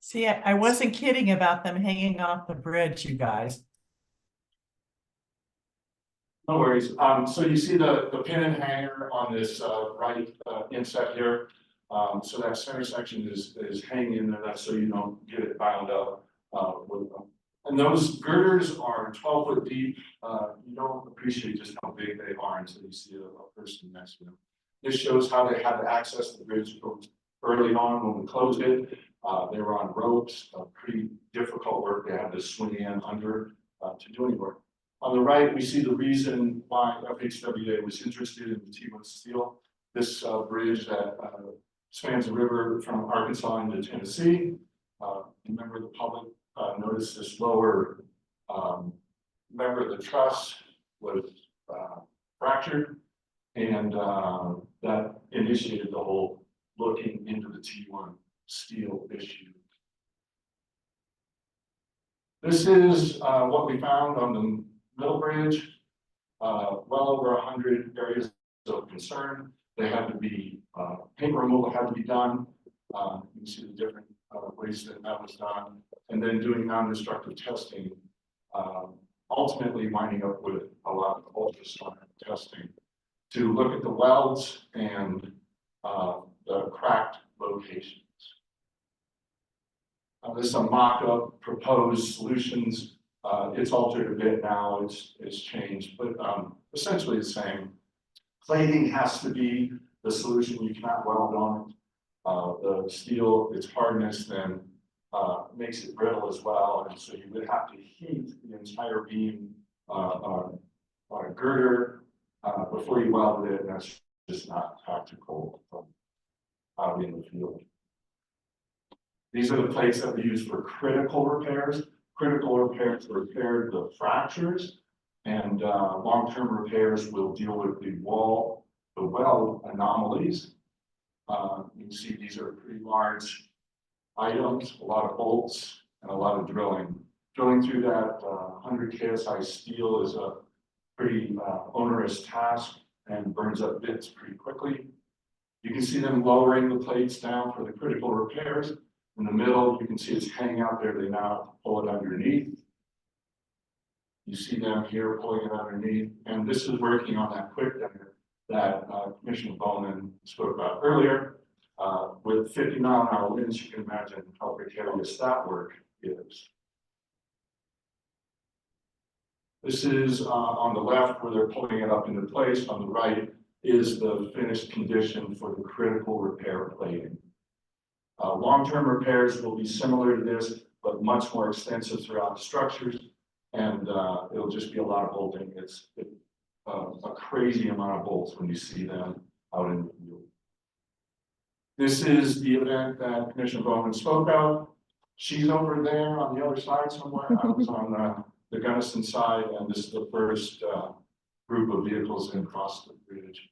See, I wasn't kidding about them hanging off the bridge, you guys. No worries. So you see the pin and hanger on this right inset here. So that center section is hanging in there. That's so you don't get it bound up with them. And those girders are 12 foot deep. You don't appreciate just how big they are until you see a person next to them. This shows how they had to access the bridge early on when we closed it. They were on ropes, pretty difficult work. They had to swing in under to do any work. On the right, we see the reason why FHWA was interested in the T1 steel. This bridge that spans the river from Arkansas into Tennessee. Remember, the public noticed this lower member of the truss was fractured, and that initiated the whole looking into the T1 steel issue. This is what we found on the middle bridge. Well over 100 areas of concern. They had to be, paint removal had to be done. You can see the different ways that was done. And then doing non-destructive testing, ultimately winding up with a lot of ultrasonic testing to look at the welds and the cracked locations. This is a mock-up proposed solutions. It's altered a bit now, it's changed, but essentially the same. Plating has to be the solution. You cannot weld on it. The steel, its hardness then makes it brittle as well, and so you would have to heat the entire beam on a girder before you welded it, and that's just not practical out in the field. These are the plates that we use for critical repairs. Critical repairs repair the fractures, and long-term repairs will deal with the weld anomalies. You can see these are pretty large items, a lot of bolts and a lot of drilling. Drilling through that 100 KSI steel is a pretty onerous task and burns up bits pretty quickly. You can see them lowering the plates down for the critical repairs. In the middle, you can see it's hanging out there. They now pull it underneath. You see them here pulling it underneath. And this is working on that quick that Commissioner Bowman spoke about earlier. With 50-mile-an-hour winds, you can imagine how precarious that work is. This is on the left where they're pulling it up into place. On the right is the finished condition for the critical repair plating. Long-term repairs will be similar to this, but much more extensive throughout the structures, and it'll just be a lot of bolting. It's a crazy amount of bolts when you see them out in the field. This is the event that Commissioner Bowman spoke of. She's over there on the other side somewhere. I was on the Gunnison side, and this is the first group of vehicles in across the bridge.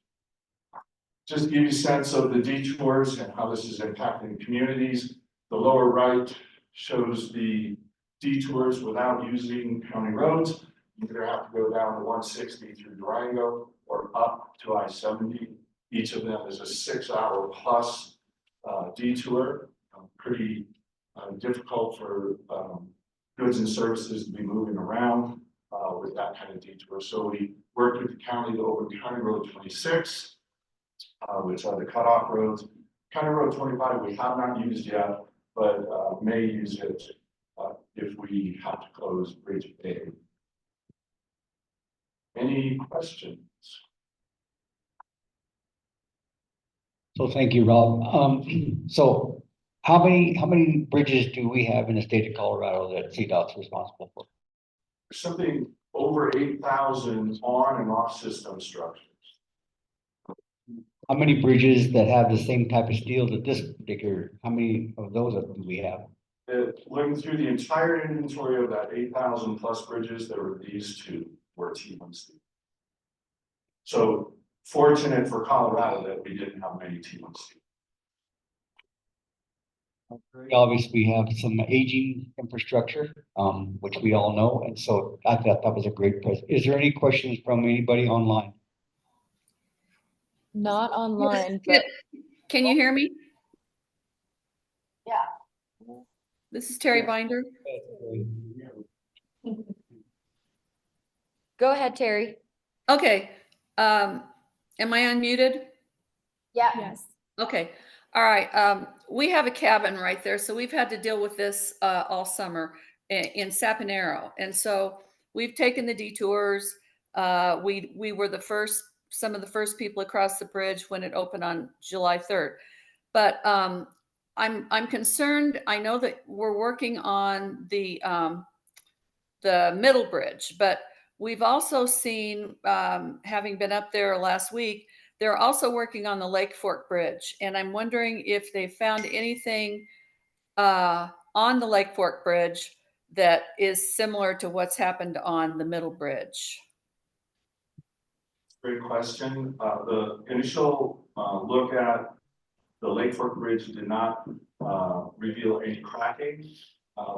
Just to give you a sense of the detours and how this is impacting communities. The lower right shows the detours without using county roads. You either have to go down to 160 through Durango or up to I-70. Each of them is a 6-hour plus detour. Pretty difficult for goods and services to be moving around with that kind of detour. So we worked with the county to open County Road 26, which are the cutoff roads. County Road 25 we have not used yet, but may use it if we have to close Bridge A. Any questions? So thank you, Rob. So how many bridges do we have in the state of Colorado that CDOT's responsible for? Something over 8,000 on and off system structures. How many bridges that have the same type of steel that this particular, how many of those do we have? Looking through the entire inventory of that 8,000 plus bridges, there were these two were T1 steel. So fortunate for Colorado that we didn't have many T1 steel. Obviously, we have some aging infrastructure, which we all know, and so I thought that was a great present. Is there any questions from anybody online? Not online, but Can you hear me? Yeah. This is Terry Binder. go ahead, Terry. Okay, am I unmuted? Yeah. Yes. Okay, all right, we have a cabin right there, so we've had to deal with this all summer in Saponero. And so we've taken the detours. We were some of the first people across the bridge when it opened on July 3rd. But I'm concerned. I know that we're working on the middle bridge, but we've also seen, having been up there last week, they're also working on the Lake Fork Bridge. And I'm wondering if they found anything on the Lake Fork Bridge that is similar to what's happened on the middle bridge. Great question. The initial look at the Lake Fork Bridge did not reveal any cracking.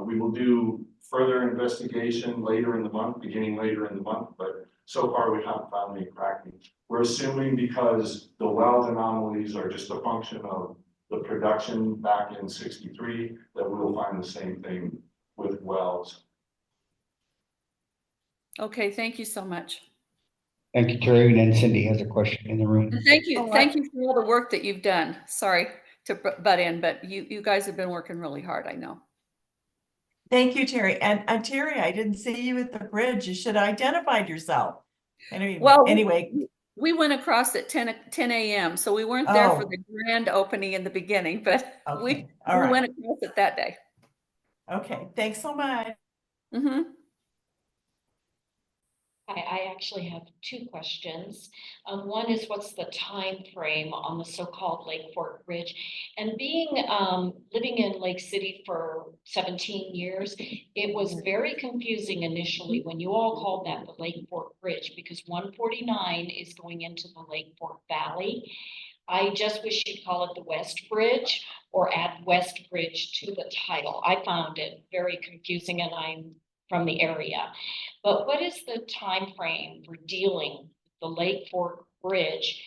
We will do further investigation later in the month, beginning later in the month, but so far we haven't found any cracking. We're assuming because the weld anomalies are just a function of the production back in '63 that we'll find the same thing with welds. Okay, thank you so much. Thank you, Terry. And then Cindy has a question in the room. And thank you for all the work that you've done. Sorry to butt in, but you guys have been working really hard, I know. Thank you, Terry. And Terry, I didn't see you at the bridge. You should have identified yourself. Anyway. We went across at 10 a.m. So we weren't there for the grand opening in the beginning, but we went across it that day. Okay, thanks so much. Mm-hmm. I actually have two questions. One is what's the time frame on the so-called Lake Fork Bridge? And being living in Lake City for 17 years, it was very confusing initially when you all called that the Lake Fork Bridge because 149 is going into the Lake Fork Valley. I just wish you'd call it the West Bridge or add West Bridge to the title. I found it very confusing and I'm from the area. But what is the time frame for dealing with the Lake Fork Bridge?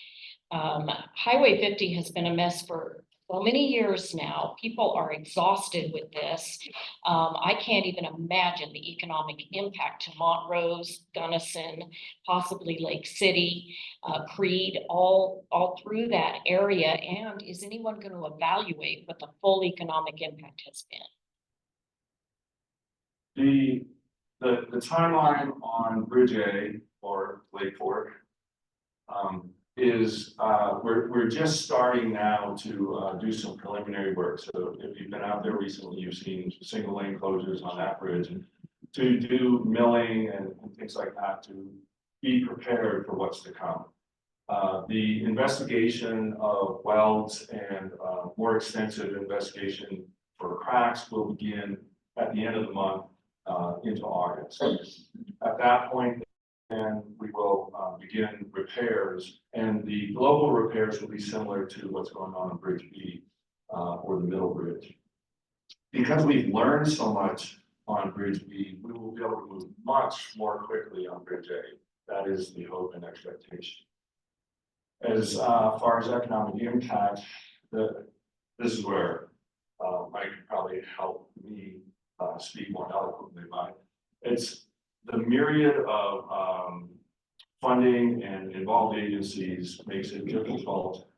Highway 50 has been a mess for so many years now. People are exhausted with this. I can't even imagine the economic impact to Montrose, Gunnison, possibly Lake City, Creed, all through that area. And is anyone going to evaluate what the full economic impact has been? The timeline on Bridge A or Lake Fork is we're just starting now to do some preliminary work. So if you've been out there recently, you've seen single lane closures on that bridge and to do milling and things like that to be prepared for what's to come. The investigation of welds and more extensive investigation for cracks will begin at the end of the month into August. At that point, then we will begin repairs, and the global repairs will be similar to what's going on Bridge B or the middle bridge. Because we've learned so much on Bridge B, we will be able to move much more quickly on Bridge A. That is the hope and expectation. As far as economic impact, this is where Mike could probably help me speak more eloquently about it. It's the myriad of funding and involved agencies makes it difficult.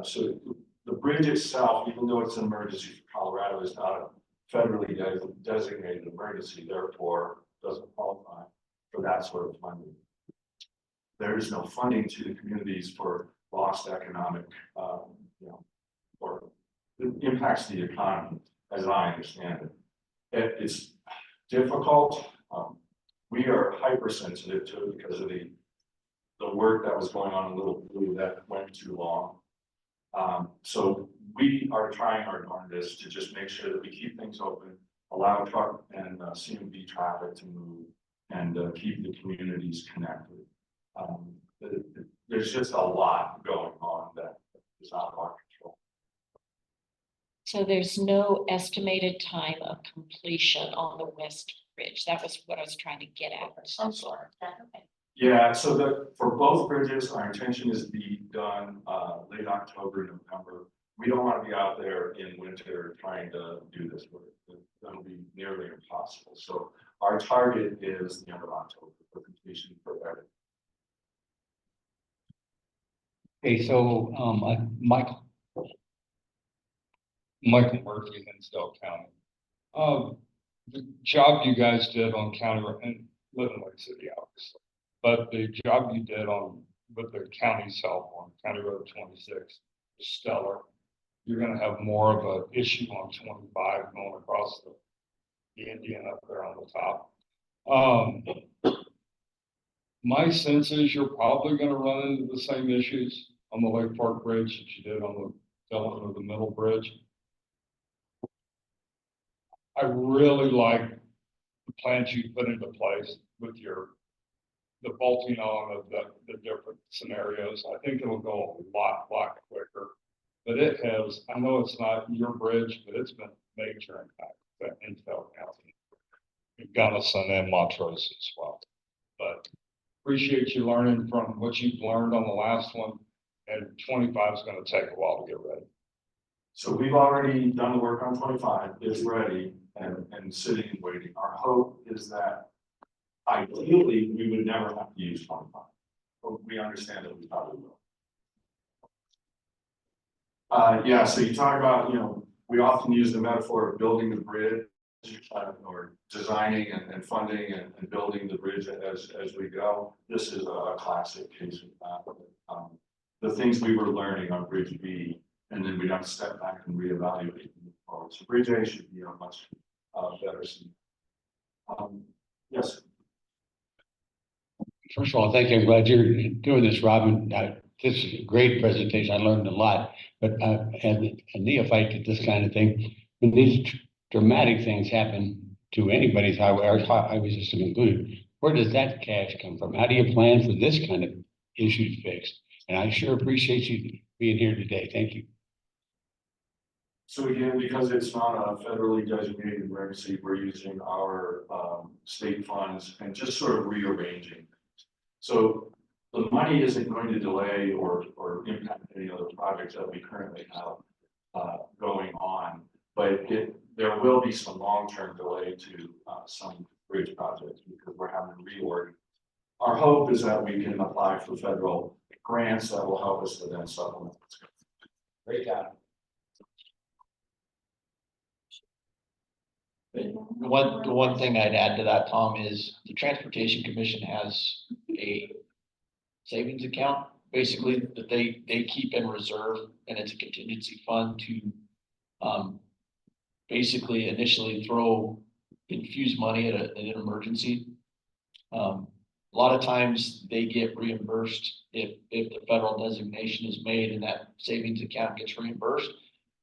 So the bridge itself, even though it's an emergency for Colorado, is not a federally designated emergency, therefore doesn't qualify for that sort of funding. There is no funding to the communities for lost economic, or it impacts the economy, as I understand it. It's difficult. We are hypersensitive to it because of the work that was going on in Little Blue that went too long. So we are trying our darndest to just make sure that we keep things open, allow truck and CMV traffic to move, and keep the communities connected. There's just a lot going on that is out of our control. So there's no estimated time of completion on the West Bridge. That was what I was trying to get at. I'm sorry. Yeah, so for both bridges, our intention is to be done late October, November. We don't want to be out there in winter trying to do this work. That'll be nearly impossible. So our target is the end of October for completion for everything. Okay, so Michael Murphy, Hinsdale County. The job you guys did on county and Living Lake City, obviously, but the job you did on with the county's help on County Road 26 is stellar. You're going to have more of an issue on 25 going across the Indian up there on the top. My sense is you're probably going to run into the same issues on the Lake Park Bridge that you did on the Dillon or the Middle Bridge. I really like the plans you put into place with the bolting on of the different scenarios. I think it'll go a lot quicker. But it has, I know it's not your bridge, but it's been major impact in Hinsdale County, Gunnison and Montrose as well. But appreciate you learning from what you've learned on the last one, and 25 is going to take a while to get ready. So we've already done the work on 25, it's ready and sitting and waiting. Our hope is that ideally we would never have to use 25, but we understand that we probably will. Yeah, so you talk about, we often use the metaphor of building the bridge or designing and funding and building the bridge as we go. This is a classic case of that. The things we were learning on Bridge B, and then we'd have to step back and reevaluate. So Bridge A should be a much better scene. Yes. First of all, thank you. I'm glad you're doing this, Robin. This is a great presentation. I learned a lot, but as a neophyte to this kind of thing, when these dramatic things happen to anybody's highway, our highway system included, where does that cash come from? How do you plan for this kind of issues fixed? And I sure appreciate you being here today. Thank you. So again, because it's not a federally designated emergency, we're using our state funds and just sort of rearranging. So the money isn't going to delay or impact any other projects that we currently have going on, but there will be some long-term delay to some bridge projects because we're having to reorg. Our hope is that we can apply for federal grants that will help us to then supplement. Great job. The one thing I'd add to that, Tom, is the Transportation Commission has a savings account, basically, that they keep in reserve, and it's a contingency fund to basically initially infuse money at an emergency. A lot of times they get reimbursed if the federal designation is made and that savings account gets reimbursed.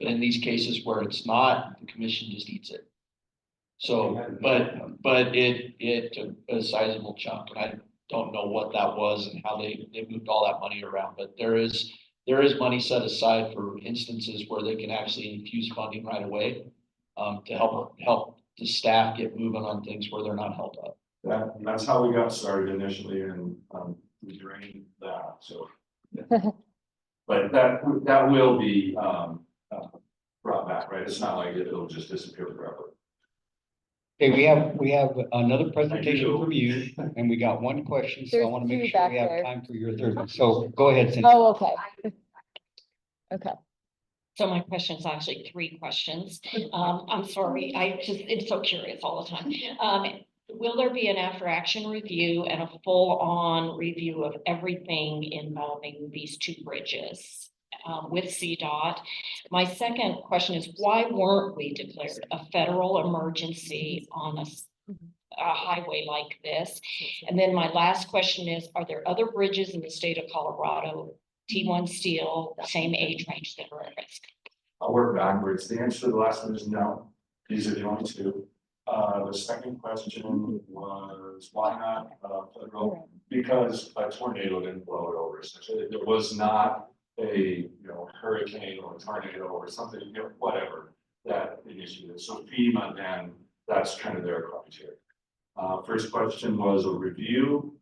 But in these cases where it's not, the commission just eats it. So, but it took a sizable chunk, and I don't know what that was and how they moved all that money around, but there is money set aside for instances where they can actually infuse funding right away, to help the staff get moving on things where they're not held up. That's how we got started initially, and we drained that, so. But that will be brought back, right? It's not like it'll just disappear forever. Okay, we have another presentation from you, and we got one question, so I There's want to make two sure back we have there. time for your third one. So go ahead, Cynthia. Oh, okay. Okay. So my question is actually 3 questions. I'm sorry, I'm so curious all the time. Will there be an after action review and a full on review of everything involving these 2 bridges with CDOT? My second question is, why weren't we declared a federal emergency on a highway like this? And then my last question is, are there other bridges in the state of Colorado, T1 steel, same age range that are at risk? I'll work backwards. The answer to the last one is no. These are the only 2. The second question was why not federal? Because a tornado didn't blow it over. Essentially, there was not a hurricane or a tornado or something, whatever that initiated. So FEMA, then that's kind of their criteria. First question was a review.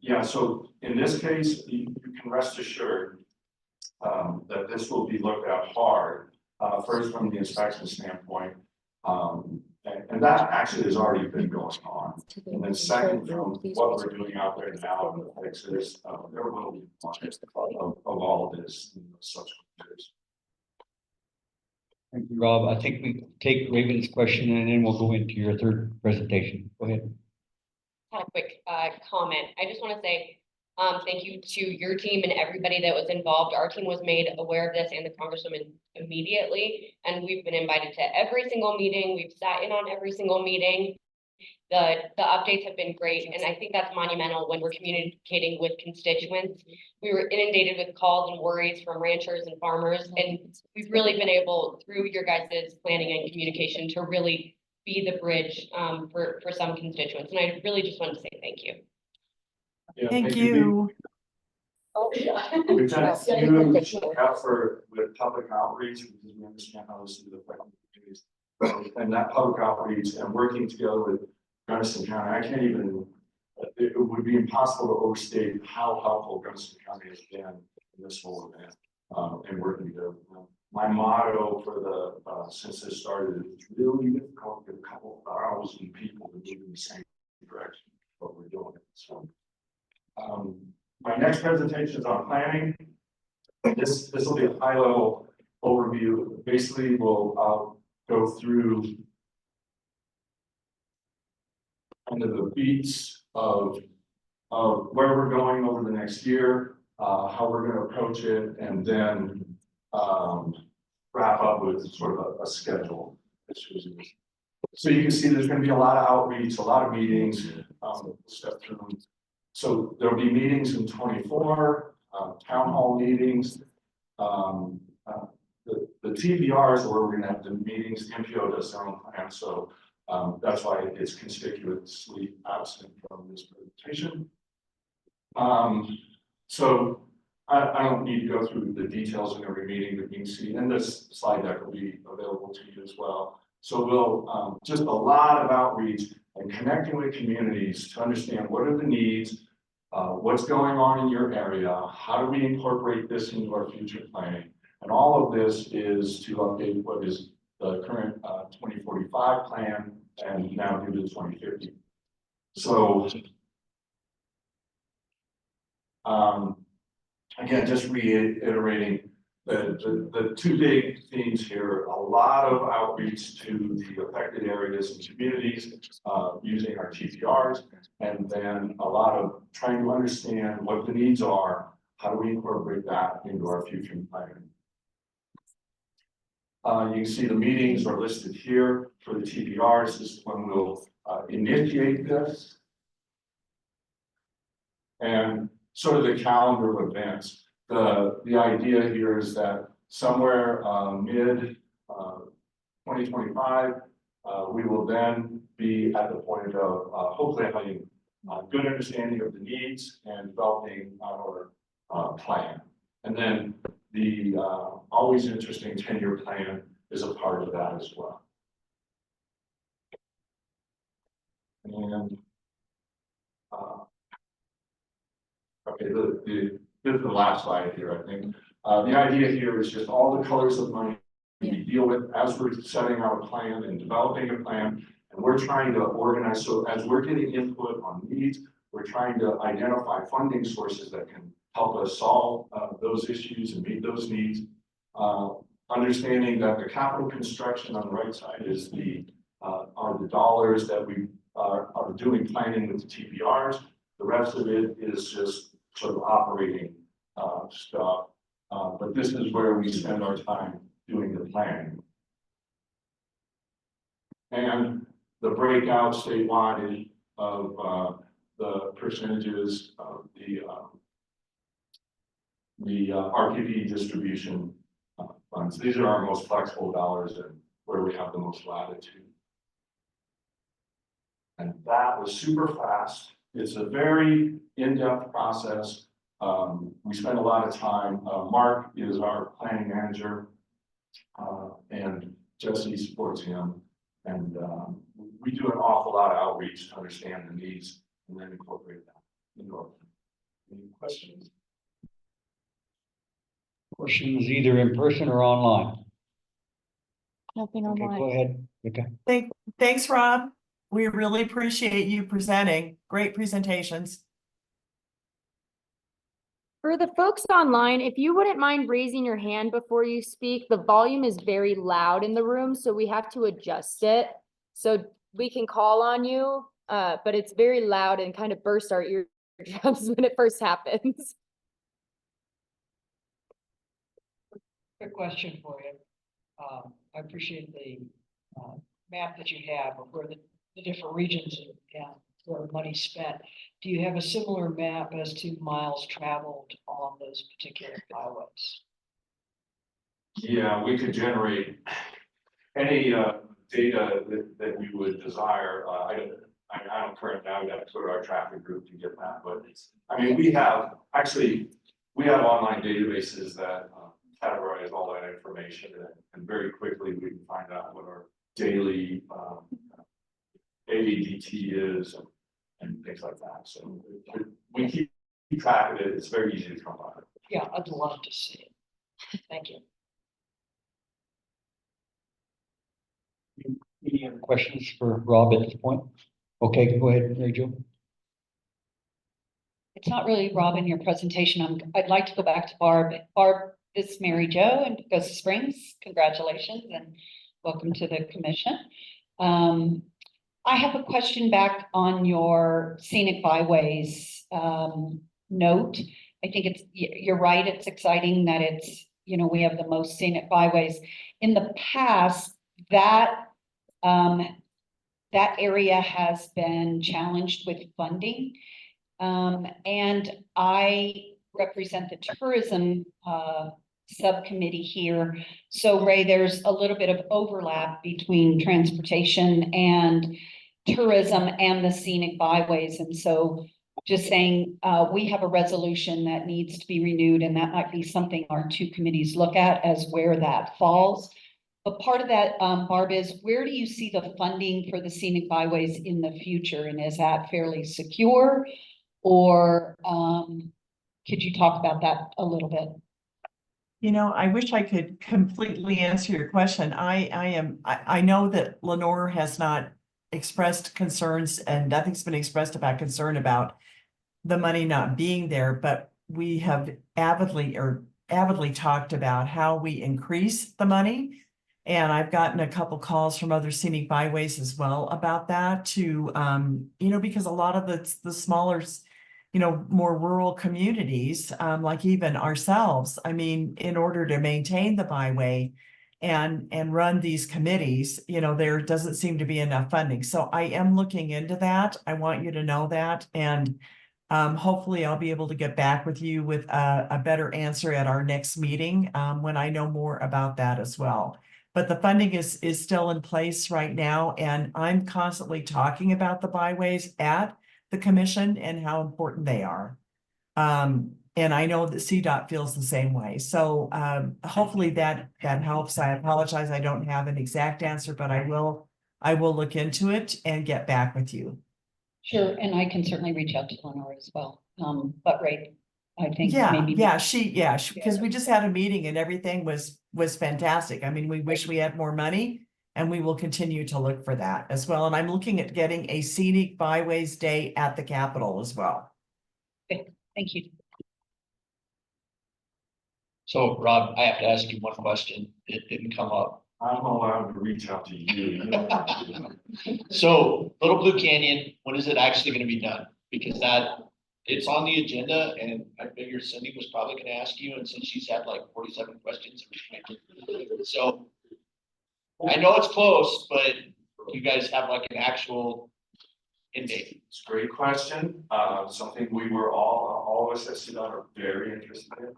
Yeah, so in this case, you can rest assured that this will be looked at hard. First, from the inspection standpoint, and that actually has already been going on. And then second, from what we're doing out there now, and the fixes, there will be much of all of this in the subsequent years. Thank you, Rob. I think we take Raven's question and then we'll go into your third presentation. Go ahead. A quick comment. I just want to say thank you to your team and everybody that was involved. Our team was made aware of this and the Congresswoman immediately, and we've been invited to every single meeting. We've sat in on every single meeting. The updates have been great, and I think that's monumental when we're communicating with constituents. We were inundated with calls and worries from ranchers and farmers, and we've really been able, through your guys' planning and communication, to really be the bridge for some constituents. And I really just wanted to say thank you. Yeah, Thank you. We've done a huge effort with public outreach because we understand how this is affecting communities. And that public outreach and working together with Gunnison County, I can't even, it would be impossible to overstate how helpful Gunnison County has been in this whole event and working together. My motto for the since this started, it's really difficult to get a couple of 1,000 people to move in the same direction, what we're doing. So my next presentation is on planning. This will be a high level overview. Basically, we'll go through kind of the beats of where we're going over the next year, how we're going to approach it, and then wrap up with sort of a schedule. So you can see there's going to be a lot of outreach, a lot of meetings, step through them. So there'll be meetings in 24, town hall meetings. The TBRs where we're going to have the meetings, the MPO does their own plan, so that's why it's conspicuously absent from this presentation. So I don't need to go through the details in every meeting, but you can see, and this slide deck will be available to you as well. So we'll just a lot of outreach and connecting with communities to understand what are the needs, what's going on in your area, how do we incorporate this into our future planning, and all of this is to update what is the current 2045 plan and now do the 2050. So again, just reiterating the 2 big themes here, a lot of outreach to the affected areas and communities using our TPRs, and then a lot of trying to understand what the needs are, how do we incorporate that into our future planning. You can see the meetings are listed here for the TPRs. This is when we'll initiate this. and sort of the calendar of events. The idea here is that somewhere mid 2025, we will then be at the point of hopefully having a good understanding of the needs and developing our plan. And then the always interesting 10-year plan is a part of that as well. And okay, this is the last slide here, I think. The idea here is just all the colors of money we deal with as we're setting our plan and developing a plan. And we're trying to organize, so as we're getting input on needs, we're trying to identify funding sources that can help us solve those issues and meet those needs. Understanding that the capital construction on the right side is are the dollars that we are doing planning with the TPRs. The rest of it is just sort of operating stuff. But this is where we spend our time doing the planning. And the breakout statewide of the percentages of the RPP distribution funds. These are our most flexible dollars and where we have the most latitude. And that was super fast. It's a very in-depth process. We spend a lot of time. Mark is our planning manager, and Jesse supports him. And we do an awful lot of outreach to understand the needs and then incorporate that into our plan. Any questions? Questions either in person or online? Nothing Okay, online. go ahead. Okay. Thanks, Rob. We really appreciate you presenting. Great presentations. For the folks online, if you wouldn't mind raising your hand before you speak, the volume is very loud in the room, so we have to adjust it. So we can call on you, but it's very loud and kind of bursts our eardrums when it first happens. Quick question for you. I appreciate the map that you have of where the different regions and where money spent. Do you have a similar map as to miles traveled on those particular highways? Yeah, we could generate any data that you would desire. I don't currently now, we have to go to our traffic group to get that, but I mean, we have online databases that categorize all that information, and very quickly we can find out what our daily AADT is and things like that. So we keep track of it. It's very easy to come by. Yeah, I'd love to see it. Thank you. Any other questions for Rob at this point? Okay, go ahead, Mary Jo. It's not really Rob in your presentation. I'd like to go back to Barb. Barb, this is Mary Jo in Ghost Springs. Congratulations and welcome to the commission. I have a question back on your scenic byways note. I think you're right. It's exciting that we have the most scenic byways. In the past, that area has been challenged with funding. And I represent the tourism subcommittee here. So Ray, there's a little bit of overlap between transportation and tourism and the scenic byways. And so just saying, we have a resolution that needs to be renewed, and that might be something our two committees look at as where that falls. But part of that, Barb, is where do you see the funding for the scenic byways in the future? And is that fairly secure? Or could you talk about that a little bit? I wish I could completely answer your question. I know that Lenore has not expressed concerns, and nothing's been expressed about concern about the money not being there, but we have avidly talked about how we increase the money. And I've gotten a couple calls from other scenic byways as well about that too, because a lot of the smaller, more rural communities, like even ourselves, I mean, in order to maintain the byway and run these committees, there doesn't seem to be enough funding. So I am looking into that. I want you to know that. And Hopefully I'll be able to get back with you with a better answer at our next meeting, when I know more about that as well. But the funding is still in place right now, and I'm constantly talking about the byways at the commission and how important they are. And I know that CDOT feels the same way. So hopefully that helps. I apologize, I don't have an exact answer, but I will look into it and get back with you. Sure, and I can certainly reach out to Lenore as well. But Ray, I think Yeah, maybe. because we just had a meeting and everything was fantastic. I mean, we wish we had more money, and we will continue to look for that as well. And I'm looking at getting a scenic byways day at the Capitol as well. Okay, thank you. So Rob, I have to ask you one question. It didn't come up. I'm allowed to reach out to you. You don't have to. So Little Blue Canyon, when is it actually gonna be done? Because it's on the agenda and I figured Cindy was probably gonna ask you, and since she's had like 47 questions. So I know it's close, but you guys have like an actual end date. It's a great question. Something we were all of us at CDOT are very interested in.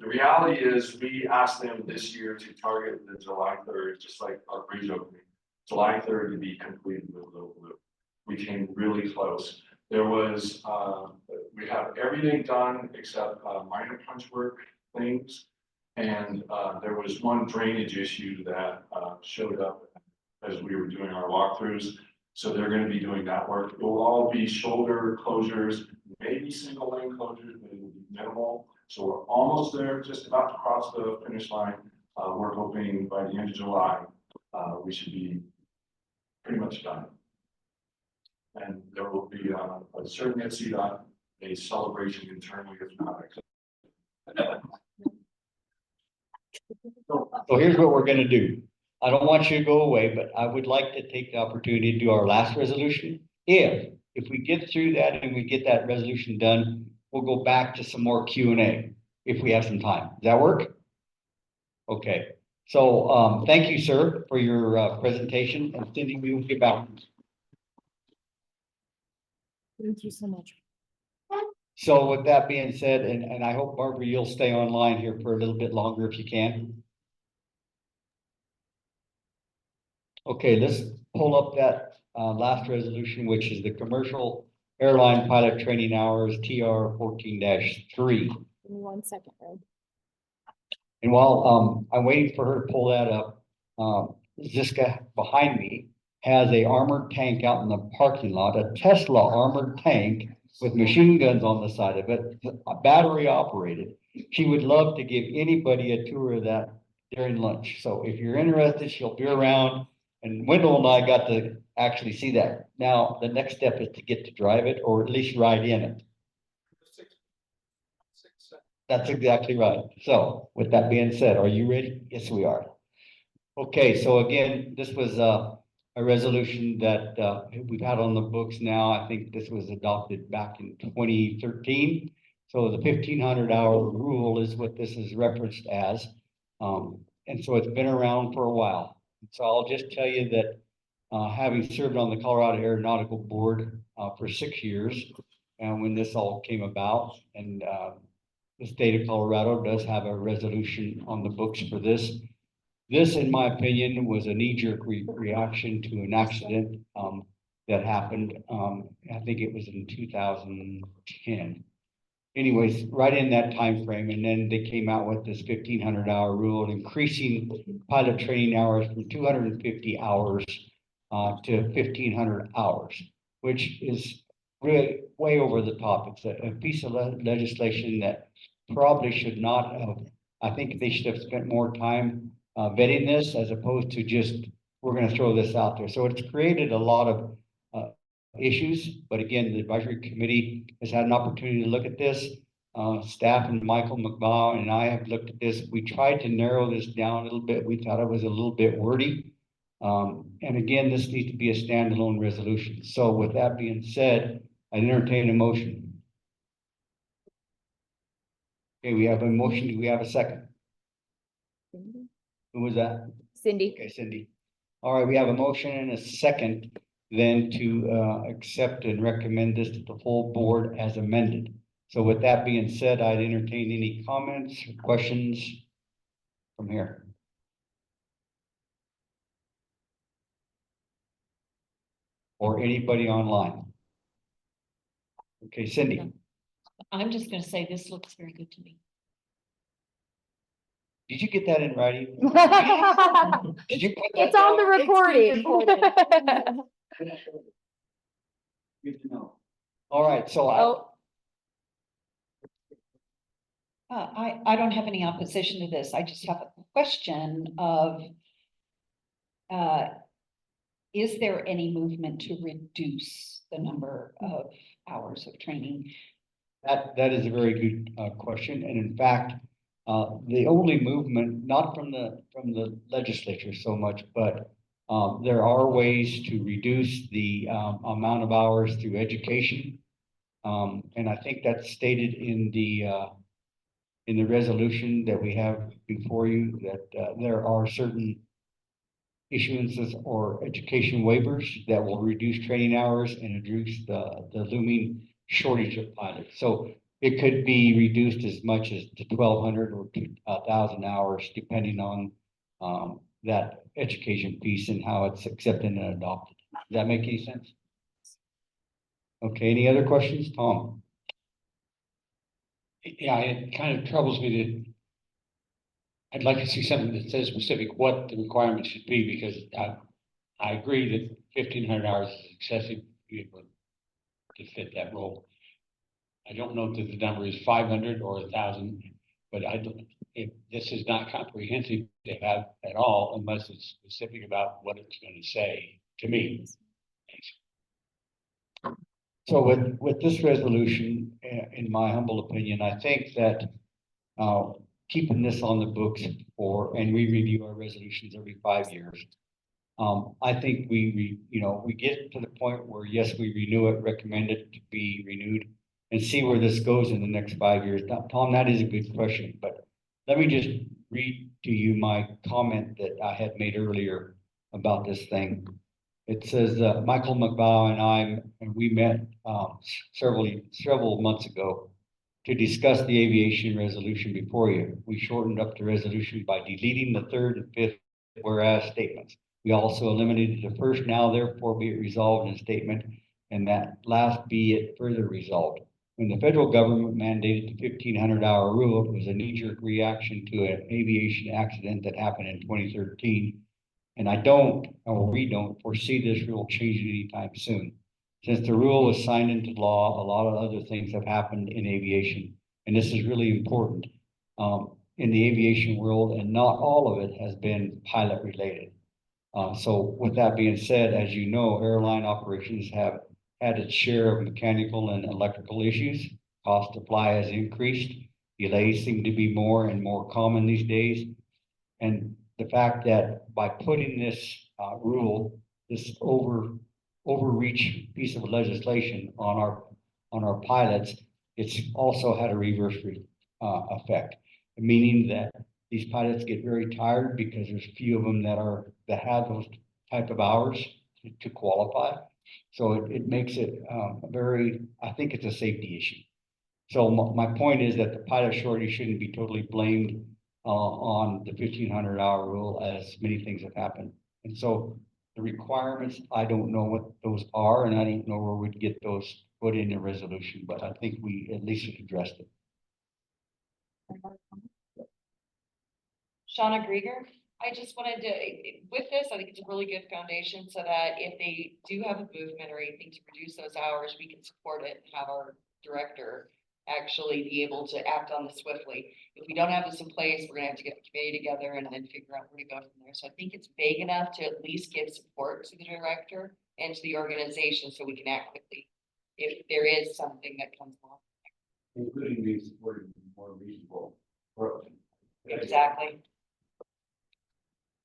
The reality is we asked them this year to target the July 3rd, just like our bridge opening, July 3rd to be completed with Little Blue. We came really close. There was, we have everything done except minor punch work things. And there was one drainage issue that showed up as we were doing our walkthroughs. So they're going to be doing that work. It will all be shoulder closures, maybe single lane closures, but it will be minimal. So we're almost there, just about to cross the finish line. We're hoping by the end of July, we should be pretty much done. And there will be, certainly at CDOT, a celebration internally, if not. So here's what we're gonna do. I don't want you to go away, but I would like to take the opportunity to do our last resolution. If we get through that and we get that resolution done, we'll go back to some more Q&A if we have some time. Does that work? Okay. So thank you, sir, for your presentation, and Cindy, we will get back. Thank you so much. So with that being said, and I hope Barbara, you'll stay online here for a little bit longer if you can. Okay, let's pull up that last resolution, which is the commercial airline pilot training hours TR 14-3. Give me 1 second, Red. And while I'm waiting for her to pull that up, Ziska behind me has a armored tank out in the parking lot, a Tesla armored tank with machine guns on the side of it, battery operated. She would love to give anybody a tour of that during lunch. So if you're interested, she'll be around. And Wendell and I got to actually see that. Now, the next step is to get to drive it or at least ride in it. That's exactly right. So with that being said, are you ready? Yes, we are. Okay, so again, this was a resolution that we've had on the books now. I think this was adopted back in 2013. So the 1,500-hour rule is what this is referenced as. And so it's been around for a while. So I'll just tell you that having served on the Colorado Aeronautical Board for 6 years, and when this all came about, and the state of Colorado does have a resolution on the books for this. This, in my opinion, was a knee-jerk reaction to an accident that happened. I think it was in 2010. Anyways, right in that time frame, and then they came out with this 1,500-hour rule, increasing pilot training hours from 250 hours to 1,500 hours, which is really way over the top. It's a piece of legislation that probably should not have. I think they should have spent more time vetting this as opposed to just, we're going to throw this out there. So it's created a lot of issues, but again, the advisory committee has had an opportunity to look at this. Staff and Michael McBaugh and I have looked at this. We tried to narrow this down a little bit. We thought it was a little bit wordy. And again, this needs to be a standalone resolution. So with that being said, I entertain a motion. Okay, we have a motion. Do we have a second? Who was that? Cindy. Okay, Cindy. All right, we have a motion and a second then to accept and recommend this to the full board as amended. So with that being said, I'd entertain any comments, or questions from here. Or anybody online. Okay, Cindy, I'm just gonna say this looks very good to me. did you get that in writing? Did you put that It's on the down? recording. Good to know. All right, so Oh, I don't have any opposition to this. I just have a question of, is there any movement to reduce the number of hours of training? that is a very good question, and in fact, the only movement, not from the legislature so much, but there are ways to reduce the amount of hours through education, and I think that's stated in the resolution that we have before you, that there are certain issuances or education waivers that will reduce training hours and reduce the looming shortage of pilots. So it could be reduced as much as to 1,200 or to 1,000 hours, depending on that education piece and how it's accepted and adopted. Does that make any sense? Okay, any other questions, Tom? Yeah, it kind of troubles me that I'd like to see something that says specific what the requirement should be, because I agree that 1,500 hours is excessive to be able to fit that role. I don't know if the number is 500 or 1,000, but if this is not comprehensive to have at all unless it's specific about what it's going to say to me. So with this resolution, in my humble opinion, I think that keeping this on the books and we review our resolutions every 5 years. I think we get to the point where, yes, we renew it, recommend it to be renewed, and see where this goes in the next 5 years. Now, Tom, that is a good question, but let me just read to you my comment that I had made earlier about this thing. It says, Michael McBow and we met several months ago to discuss the aviation resolution before you. We shortened up the resolution by deleting the third and fifth whereas statements. We also eliminated the first now therefore be it resolved in a statement, and that last be it further resolved. When the federal government mandated the 1,500-hour rule, it was a knee-jerk reaction to an aviation accident that happened in 2013. And we don't foresee this rule changing anytime soon. Since the rule was signed into law, a lot of other things have happened in aviation, and this is really important in the aviation world, and not all of it has been pilot related. So with that being said, as you know, airline operations have had its share of mechanical and electrical issues. Cost to fly has increased. Delays seem to be more and more common these days. And the fact that by putting this rule, this overreach piece of legislation on our pilots, it's also had a reverse effect, meaning that these pilots get very tired because there's few of them that have those type of hours to qualify. So it makes it I think it's a safety issue. So my point is that the pilot shortage shouldn't be totally blamed on the 1,500-hour rule, as many things have happened. And so the requirements, I don't know what those are, and I don't know where we'd get those put in a resolution, but I think we at least addressed it. Shauna Grieger, I just wanted to, with this, I think it's a really good foundation so that if they do have a movement or anything to reduce those hours, we can support it and have our director actually be able to act on this swiftly. If we don't have this in place, we're gonna have to get the committee together and then figure out where to go from there. So I think it's vague enough to at least give support to the director and to the organization so we can act quickly if there is something that comes along. Including being supported more reasonable growth. Exactly.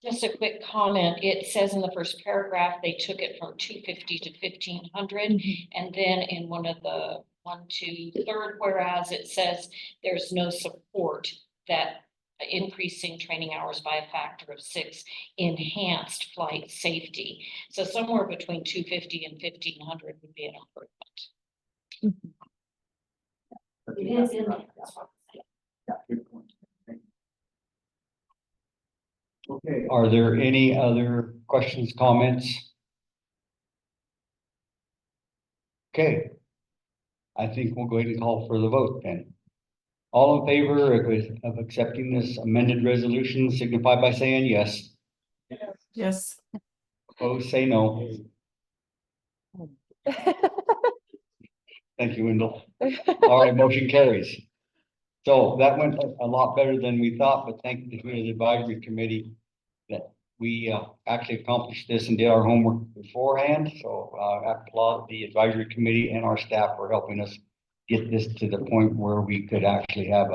Just a quick comment. It says in the first paragraph, they took it from 250 to 1,500. And then in one of the 1, 2, 3rd, whereas it says there's no support that increasing training hours by a factor of 6, enhanced flight safety. So somewhere between 250 and 1,500 would be an improvement. It is in there. Yeah, good point. Okay, are there any other questions, comments? Okay. I think we'll go ahead and call for the vote then. All in favor of accepting this amended resolution signify by saying yes. Yes. Opposed, say no. Thank you, Wendell. All right, motion carries. So that went a lot better than we thought, but thank you to the advisory committee that we actually accomplished this and did our homework beforehand. So I applaud the advisory committee and our staff for helping us get this to the point where we could actually have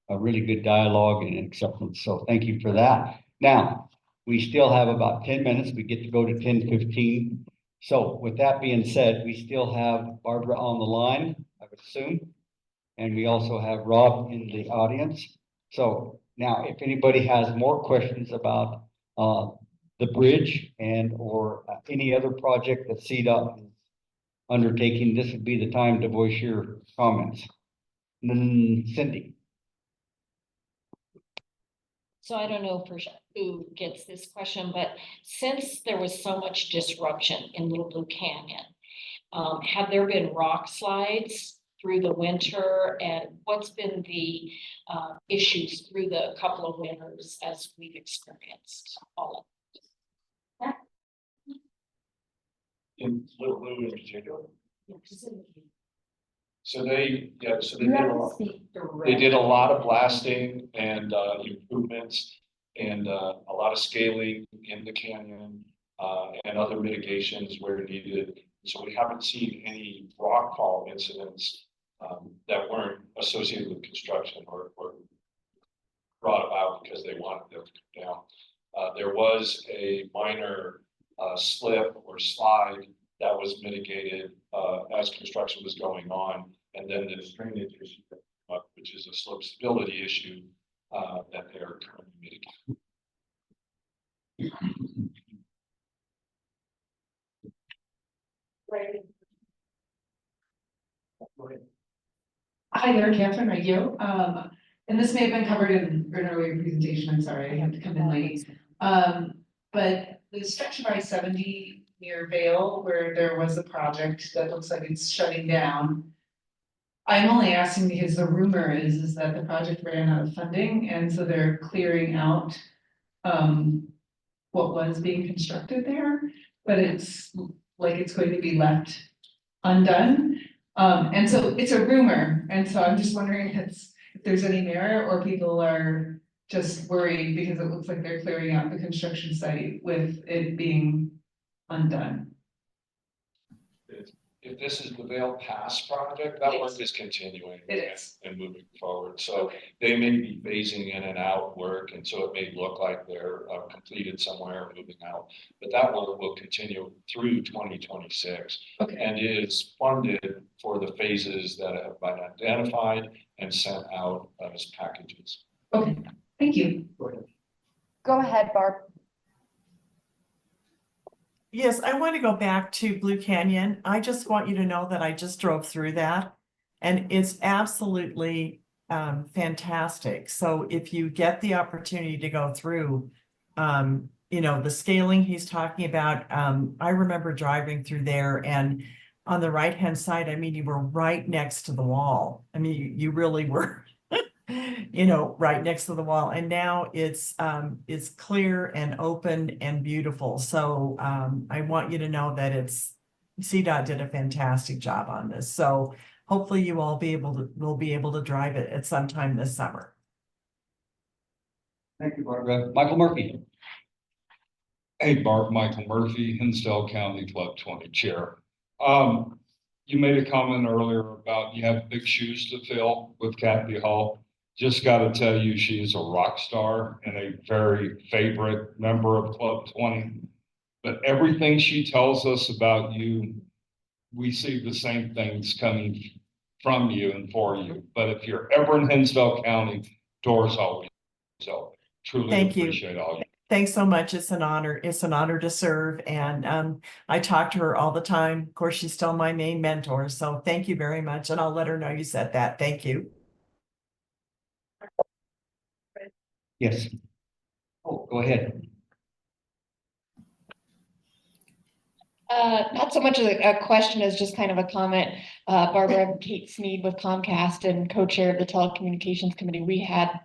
a really good dialogue and acceptance. So thank you for that. Now, we still have about 10 minutes. We get to go to 10:15. So with that being said, we still have Barbara on the line, I would assume. And we also have Rob in the audience. So now if anybody has more questions about the bridge and or any other project that CDOT is undertaking, this would be the time to voice your comments. And then Cindy. So I don't know for who gets this question, but since there was so much disruption in Little Blue Canyon, have there been rock slides through the winter, and what's been the issues through the couple of winters as we've experienced all of it? In Little Blue in particular. So they did a lot of blasting and improvements and a lot of scaling in the canyon and other mitigations where needed. So we haven't seen any rockfall incidents that weren't associated with construction or brought about because they wanted them to come down. There was a minor slip or slide that was mitigated as construction was going on. And then the drainage issue, which is a slope stability issue that they're currently mitigating. Hi there, Catherine Reggio. And this may have been covered in an earlier presentation. I'm sorry, I had to come in late. But the stretch of I-70 near Vale, where there was a project that looks like it's shutting down. I'm only asking because the rumor is that the project ran out of funding, and so they're clearing out what was being constructed there, but it's like it's going to be left undone. And so it's a rumor, and so I'm just wondering if there's any merit or people are just worried because it looks like they're clearing out the construction site with it being undone. If this is the Vale Pass project, that work is continuing and moving forward. So they may be phasing in and out work, and so it may look like they're completed somewhere and moving out. But that work will continue through 2026 and is funded for the phases that have been identified and sent out as packages. Okay, thank you. Go ahead, Barb. Yes, I want to go back to Blue Canyon. I just want you to know that I just drove through that and it's absolutely fantastic. So if you get the opportunity to go through, you know, the scaling he's talking about, I remember driving through there and on the right-hand side, I mean, you were right next to the wall. I mean, you really were. You know, right next to the wall, and now it's clear and open and beautiful. So I want you to know that CDOT did a fantastic job on this. So hopefully you all will be able to drive it at some time this summer. Thank you, Barbara. Michael Murphy. Hey, Barb, Michael Murphy, Hinsdale County Club 20 Chair. You made a comment earlier about you have big shoes to fill with Kathy Hall. Just got to tell you, she is a rock star and a very favorite member of Club 20. But everything she tells us about you, we see the same things coming from you and for you. But if you're ever in Hinsdale County, doors always So truly Thank you. appreciate all. Thanks so much. It's an honor. It's an honor to serve. And I talk to her all the time. Of course, she's still my main mentor. So thank you very much. And I'll let her know you said that. Thank you. Yes. Oh, go ahead. Not so much a question as just kind of a comment. Barbara, I'm Kate Sneed with Comcast and co-chair of the Telecommunications Committee. We had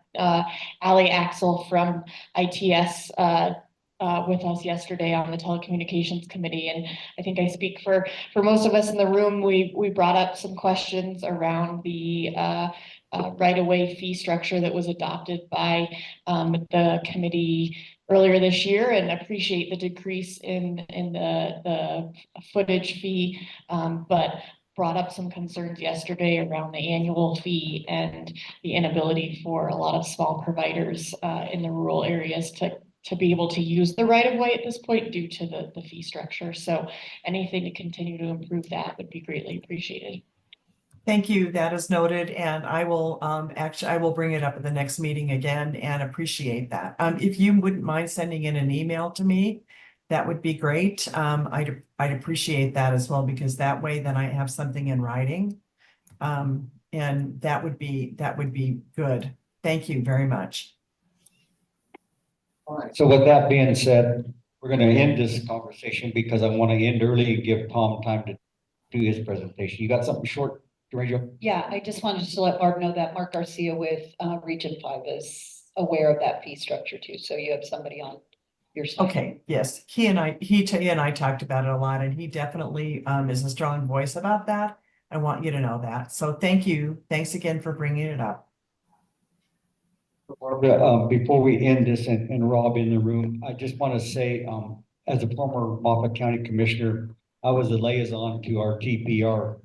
Ali Axel from ITS with us yesterday on the Telecommunications Committee. And I think I speak for most of us in the room. We brought up some questions around the right-of-way fee structure that was adopted by the committee earlier this year, and appreciate the decrease in the footage fee, but brought up some concerns yesterday around the annual fee and the inability for a lot of small providers in the rural areas to be able to use the right of way at this point due to the fee structure. So anything to continue to improve that would be greatly appreciated. Thank you. That is noted. And I will I will bring it up at the next meeting again and appreciate that. If you wouldn't mind sending in an email to me, that would be great. I'd appreciate that as well, because that way then I have something in writing. And that would be good. Thank you very much. All right. So with that being said, we're going to end this conversation because I want to end early and give Tom time to do his presentation. You got something short, Rachel? Yeah, I just wanted to let Barb know that Mark Garcia with Region 5 is aware of that fee structure too. So you have somebody on your side. Okay, yes, he and I talked about it a lot, and he definitely is a strong voice about that. I want you to know that. So thank you. Thanks again for bringing it up. Barbara, before we end this and Rob in the room, I just want to say, as a former Moffat County Commissioner, I was a liaison to our TPR,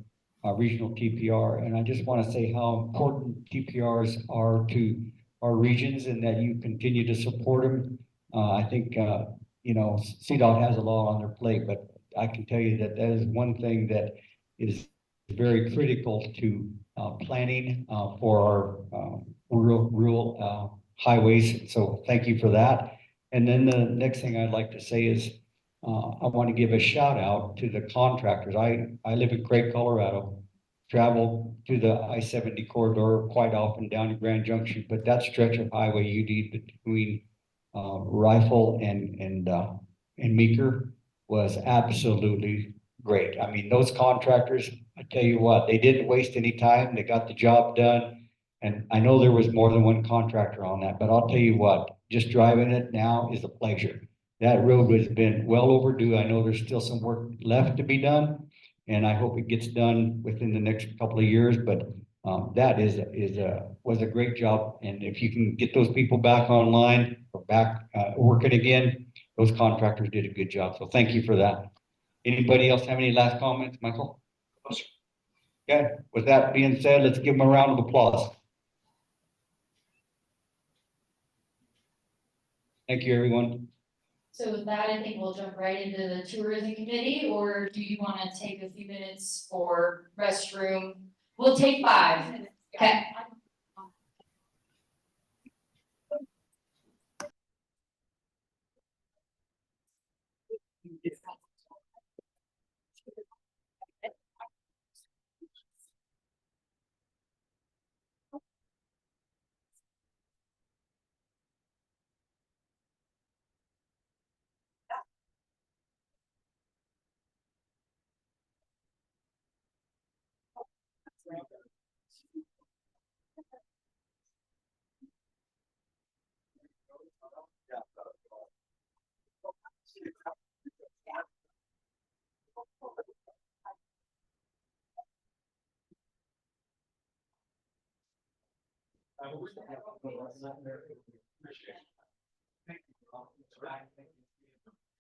regional TPR, and I just want to say how important TPRs are to our regions and that you continue to support them. I think, CDOT has a lot on their plate, but I can tell you that is one thing that is very critical to planning for our rural highways. So thank you for that. And then the next thing I'd like to say is I want to give a shout out to the contractors. I live in Craig, Colorado, travel to the I-70 corridor quite often down to Grand Junction, but that stretch of highway you need between Rifle and Meeker was absolutely great. I mean, those contractors, I tell you what, they didn't waste any time. They got the job done. And I know there was more than one contractor on that, but I'll tell you what, just driving it now is a pleasure. That road has been well overdue. I know there's still some work left to be done, and I hope it gets done within the next couple of years, but that was a great job. And if you can get those people back online or back working again, those contractors did a good job. So thank you for that. Anybody else have any last comments, Michael? Okay, with that being said, let's give them a round of applause. Thank you, everyone. So with that, I think we'll jump right into the tourism committee, or do you want to take a few minutes for restroom? We'll take 5. Okay.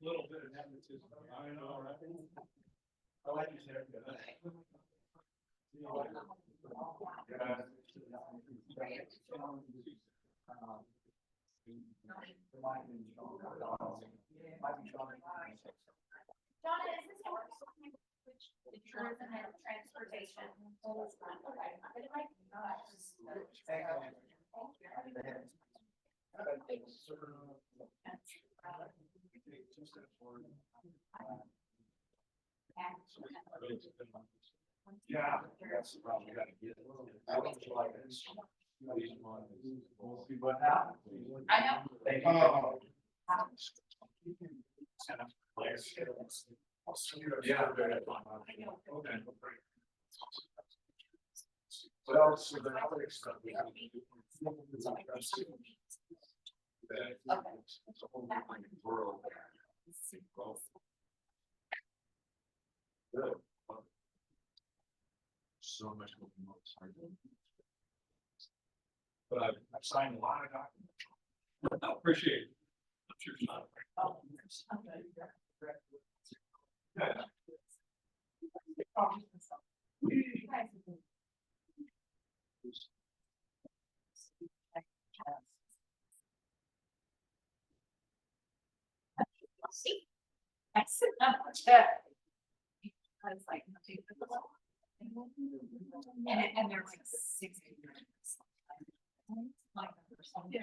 Little bit of nepotism. I know, right? I like his haircut. Donna, is this your the tourism and transportation? Okay, but it might be not. Yeah, that's the problem. We gotta get it. I don't feel like this. We'll see what happens. I know. Yeah. Okay. Well, so the other stuff we have to do. It's a whole different world. Good. So much more. But I've signed a lot of documents. I appreciate it. I'm sure it's not. Yeah. And they're like 6 years. Like, yeah.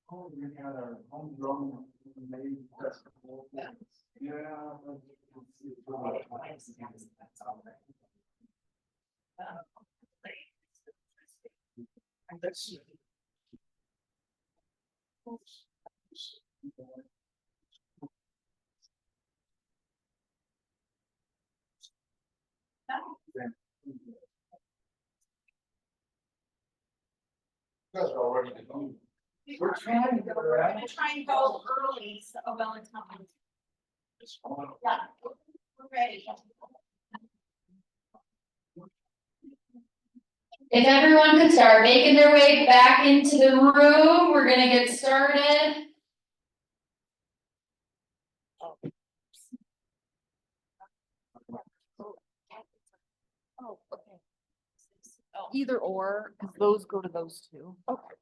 Oh, we had our homegrown made festival. Yeah. That's already. We're trying to go, We're gonna try and go early, so well, it's not. Yeah, we're ready. If everyone could start making their way back into the room, we're gonna get started. Oh, okay. Either or, because those go to those two. Okay.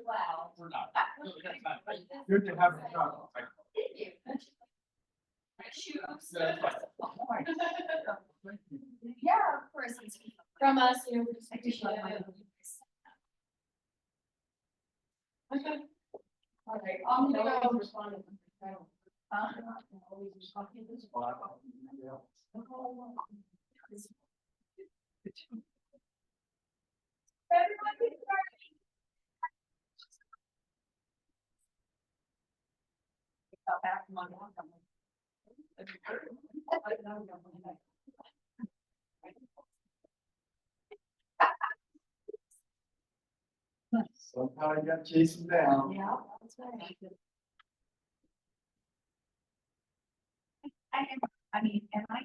Wow. We're not. Good to have a job. Yeah, of course, from us, you know, we're just like. Okay. All right, I'm gonna go respond. Somehow I got chasing down. Yeah, that's right. I mean, am I?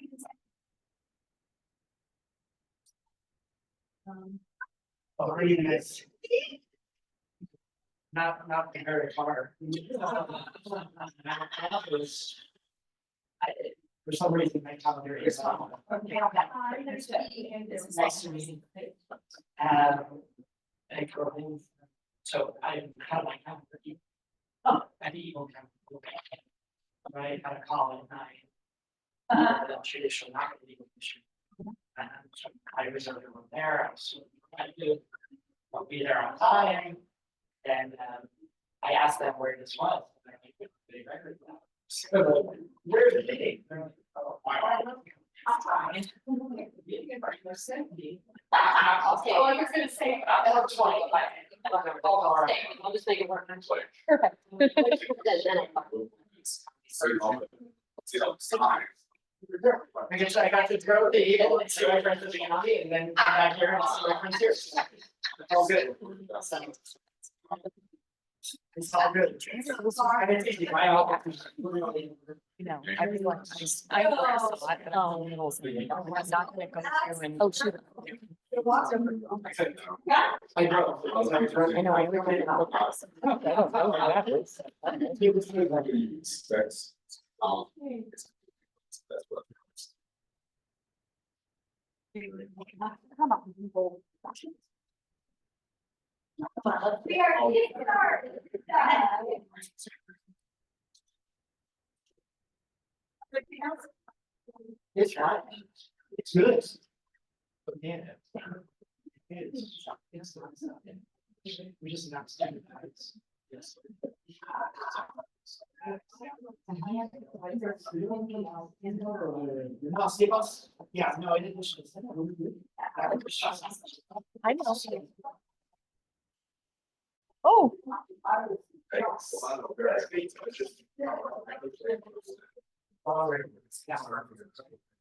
Reading this. Not very hard. For some reason, my calendar is on. It's nice to meet you. So I had my calendar. Oh, I think you don't have. Right, had a call at 9. Traditional marketing mission. So I was over there, I was trying to I'll be there on time. And I asked them where this was. And they're like, "They record that." So where's the date? They're like, "Oh, why don't I know?" Okay, well, I was gonna say, about 20. I'll just make it work. Perfect. I guess I got to throw the, see my friends at the county and then come back here and see my friends here. All good. It's all good. I didn't think my office. You know, I was like, I know I saw it, but I'm not gonna go through and. Oh, shoot. I know. I know, I remember that. I don't know how that was. We are getting started. It's right. It's good. But yeah. It's we just announced it. Yes. No, Steve, yeah, no, I didn't. I know. Oh.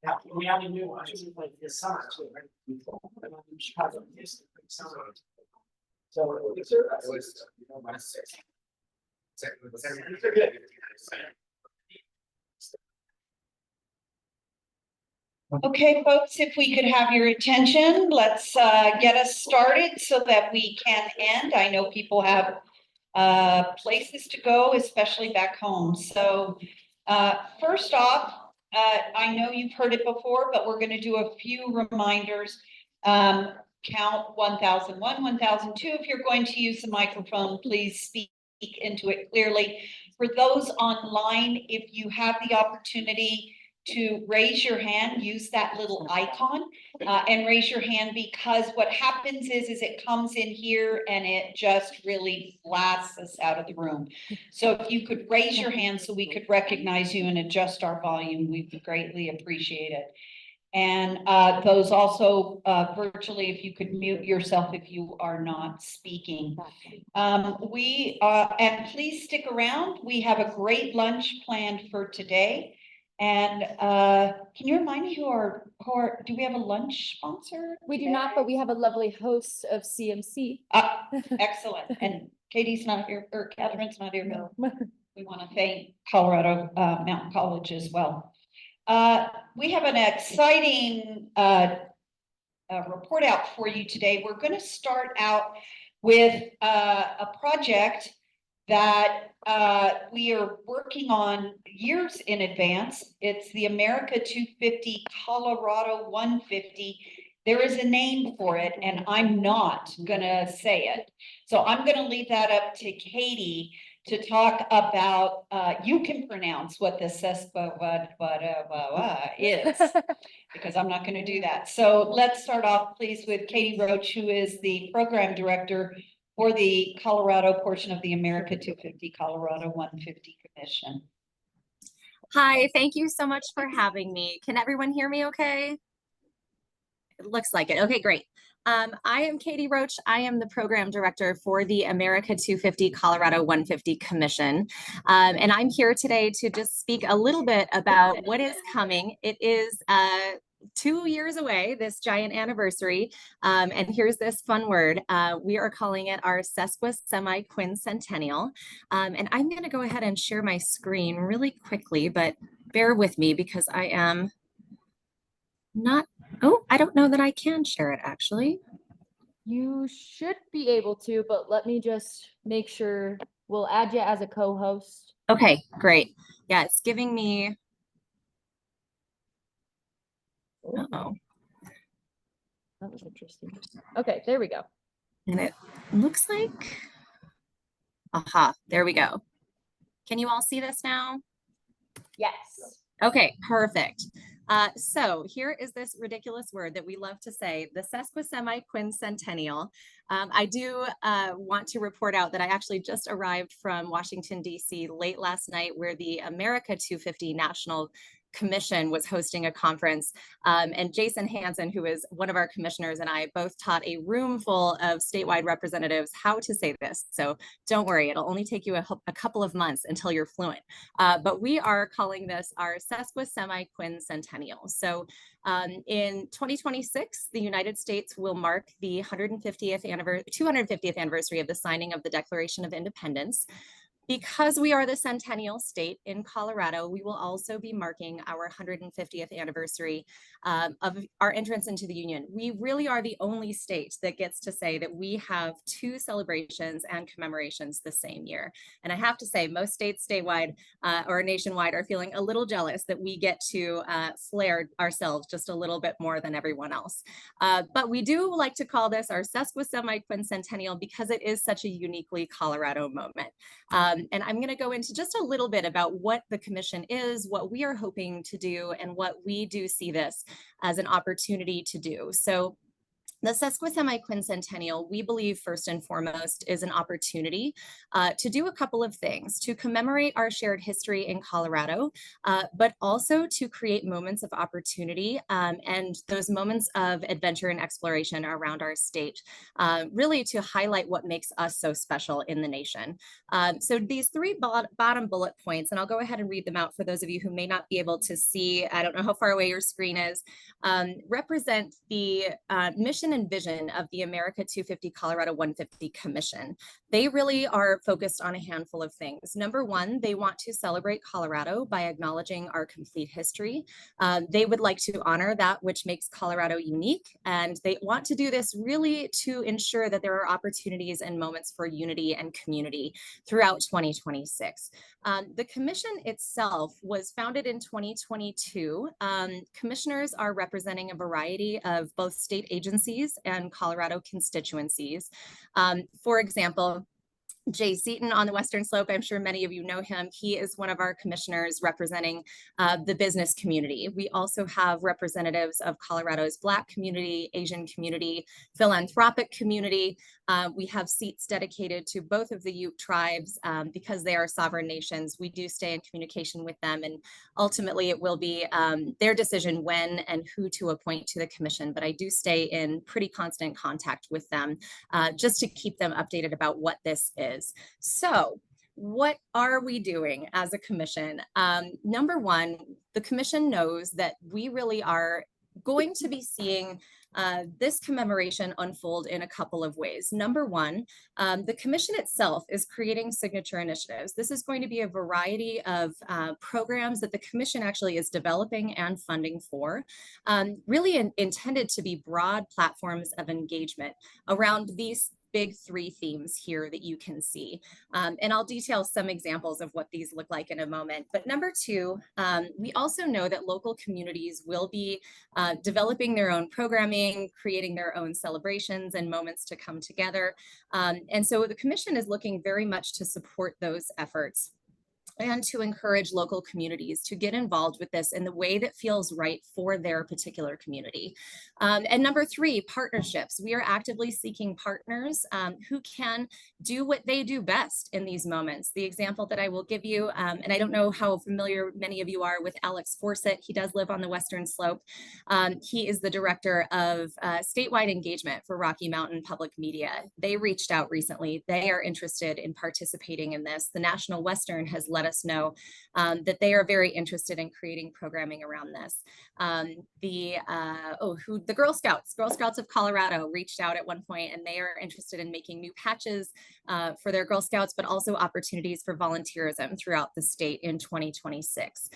Yeah, we only knew, actually, like this summer too, right? Chicago, this summer. So. They're good. Okay, folks, if we could have your attention, let's get us started so that we can end. I know people have places to go, especially back home. So first off, I know you've heard it before, but we're going to do a few reminders. Count 1001, 1002. If you're going to use the microphone, please speak into it clearly. For those online, if you have the opportunity to raise your hand, use that little icon and raise your hand, because what happens is it comes in here and it just really blasts us out of the room. So if you could raise your hand so we could recognize you and adjust our volume, we'd greatly appreciate it. And those also virtually, if you could mute yourself if you are not speaking. And please stick around. We have a great lunch planned for today. And can you remind me who do we have a lunch sponsor? We do not, but we have a lovely host of CMC. Excellent. And Katie's not here, or Catherine's not here, but we want to thank Colorado Mountain College as well. We have an exciting report out for you today. We're going to start out with a project that we are working on years in advance. It's the America 250 Colorado 150. There is a name for it, and I'm not going to say it. So I'm going to leave that up to Katie to talk about, you can pronounce what the is, because I'm not going to do that. So let's start off, please, with Katie Roach, who is the program director for the Colorado portion of the America 250 Colorado 150 Commission. Hi, thank you so much for having me. Can everyone hear me okay? It looks like it. Okay, great. I am Katie Roach. I am the program director for the America 250 Colorado 150 Commission. And I'm here today to just speak a little bit about what is coming. It is 2 years away, this giant anniversary. And here's this fun word. We are calling it our sesquicemi-quincentennial. And I'm going to go ahead and share my screen really quickly, but bear with me because I am not, oh, I don't know that I can share it actually. You should be able to, but let me just make sure. We'll add you as a co-host. Okay, great. Yeah, it's giving me, uh-oh. That was interesting. Okay, there we go. And it looks like, aha, there we go. Can you all see this now? Yes. Okay, perfect. So here is this ridiculous word that we love to say, the sesquicemi-quincentennial. I do want to report out that I actually just arrived from Washington, D.C. late last night, where the America 250 National commission was hosting a conference, and Jason Hansen, who is one of our commissioners, and I both taught a room full of statewide representatives how to say this. So don't worry, it'll only take you a couple of months until you're fluent. But we are calling this our sesquicentennial. So in 2026, the United States will mark the 250th anniversary of the signing of the Declaration of Independence. Because we are the centennial state in Colorado, we will also be marking our 150th anniversary of our entrance into the Union. We really are the only state that gets to say that we have two celebrations and commemorations the same year. And I have to say, most states statewide or nationwide are feeling a little jealous that we get to flare ourselves just a little bit more than everyone else. But we do like to call this our sesquicentennial because it is such a uniquely Colorado moment. And I'm going to go into just a little bit about what the commission is, what we are hoping to do, and what we do see this as an opportunity to do. So the sesquicentennial, we believe first and foremost, is an opportunity to do a couple of things, to commemorate our shared history in Colorado, but also to create moments of opportunity and those moments of adventure and exploration around our state, really to highlight what makes us so special in the nation. So these three bottom bullet points, and I'll go ahead and read them out for those of you who may not be able to see, I don't know how far away your screen is, represent the mission and vision of the America 250 Colorado 150 Commission. They really are focused on a handful of things. Number one, they want to celebrate Colorado by acknowledging our complete history. They would like to honor that which makes Colorado unique, and they want to do this really to ensure that there are opportunities and moments for unity and community throughout 2026. The commission itself was founded in 2022. Commissioners are representing a variety of both state agencies and Colorado constituencies. For example, Jay Seaton on the Western Slope, I'm sure many of you know him. He is one of our commissioners representing the business community. We also have representatives of Colorado's Black community, Asian community, philanthropic community. We have seats dedicated to both of the Ute tribes because they are sovereign nations. We do stay in communication with them, and ultimately it will be their decision when and who to appoint to the commission, but I do stay in pretty constant contact with them just to keep them updated about what this is. So what are we doing as a commission? Number one, the commission knows that we really are going to be seeing this commemoration unfold in a couple of ways. Number one, the commission itself is creating signature initiatives. This is going to be a variety of programs that the commission actually is developing and funding for, really intended to be broad platforms of engagement around these big three themes here that you can see. And I'll detail some examples of what these look like in a moment. But number two, we also know that local communities will be developing their own programming, creating their own celebrations and moments to come together. And so the commission is looking very much to support those efforts and to encourage local communities to get involved with this in the way that feels right for their particular community. And number three, partnerships. We are actively seeking partners who can do what they do best in these moments. The example that I will give you, and I don't know how familiar many of you are with Alex Forsett. He does live on the Western Slope. He is the director of statewide engagement for Rocky Mountain Public Media. They reached out recently. They are interested in participating in this. The National Western has let us know that they are very interested in creating programming around this. The Girl Scouts of Colorado reached out at one point, and they are interested in making new patches for their Girl Scouts, but also opportunities for volunteerism throughout the state in 2026.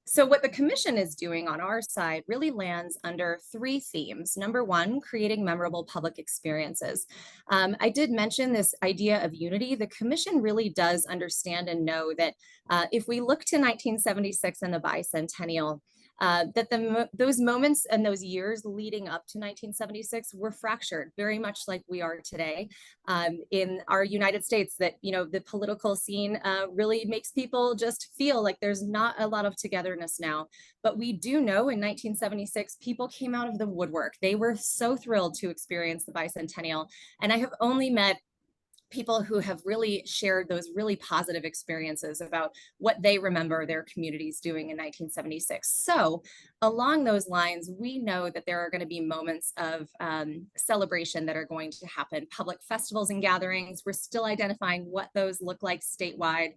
So what the commission is doing on our side really lands under three themes. Number one, creating memorable public experiences. I did mention this idea of unity. The commission really does understand and know that if we look to 1976 and the bicentennial, that those moments and those years leading up to 1976 were fractured, very much like we are today in our United States, that, you know, the political scene really makes people just feel like there's not a lot of togetherness now. But we do know in 1976, people came out of the woodwork. They were so thrilled to experience the bicentennial. And I have only met people who have really shared those really positive experiences about what they remember their communities doing in 1976. So along those lines, we know that there are going to be moments of celebration that are going to happen, public festivals and gatherings. We're still identifying what those look like statewide,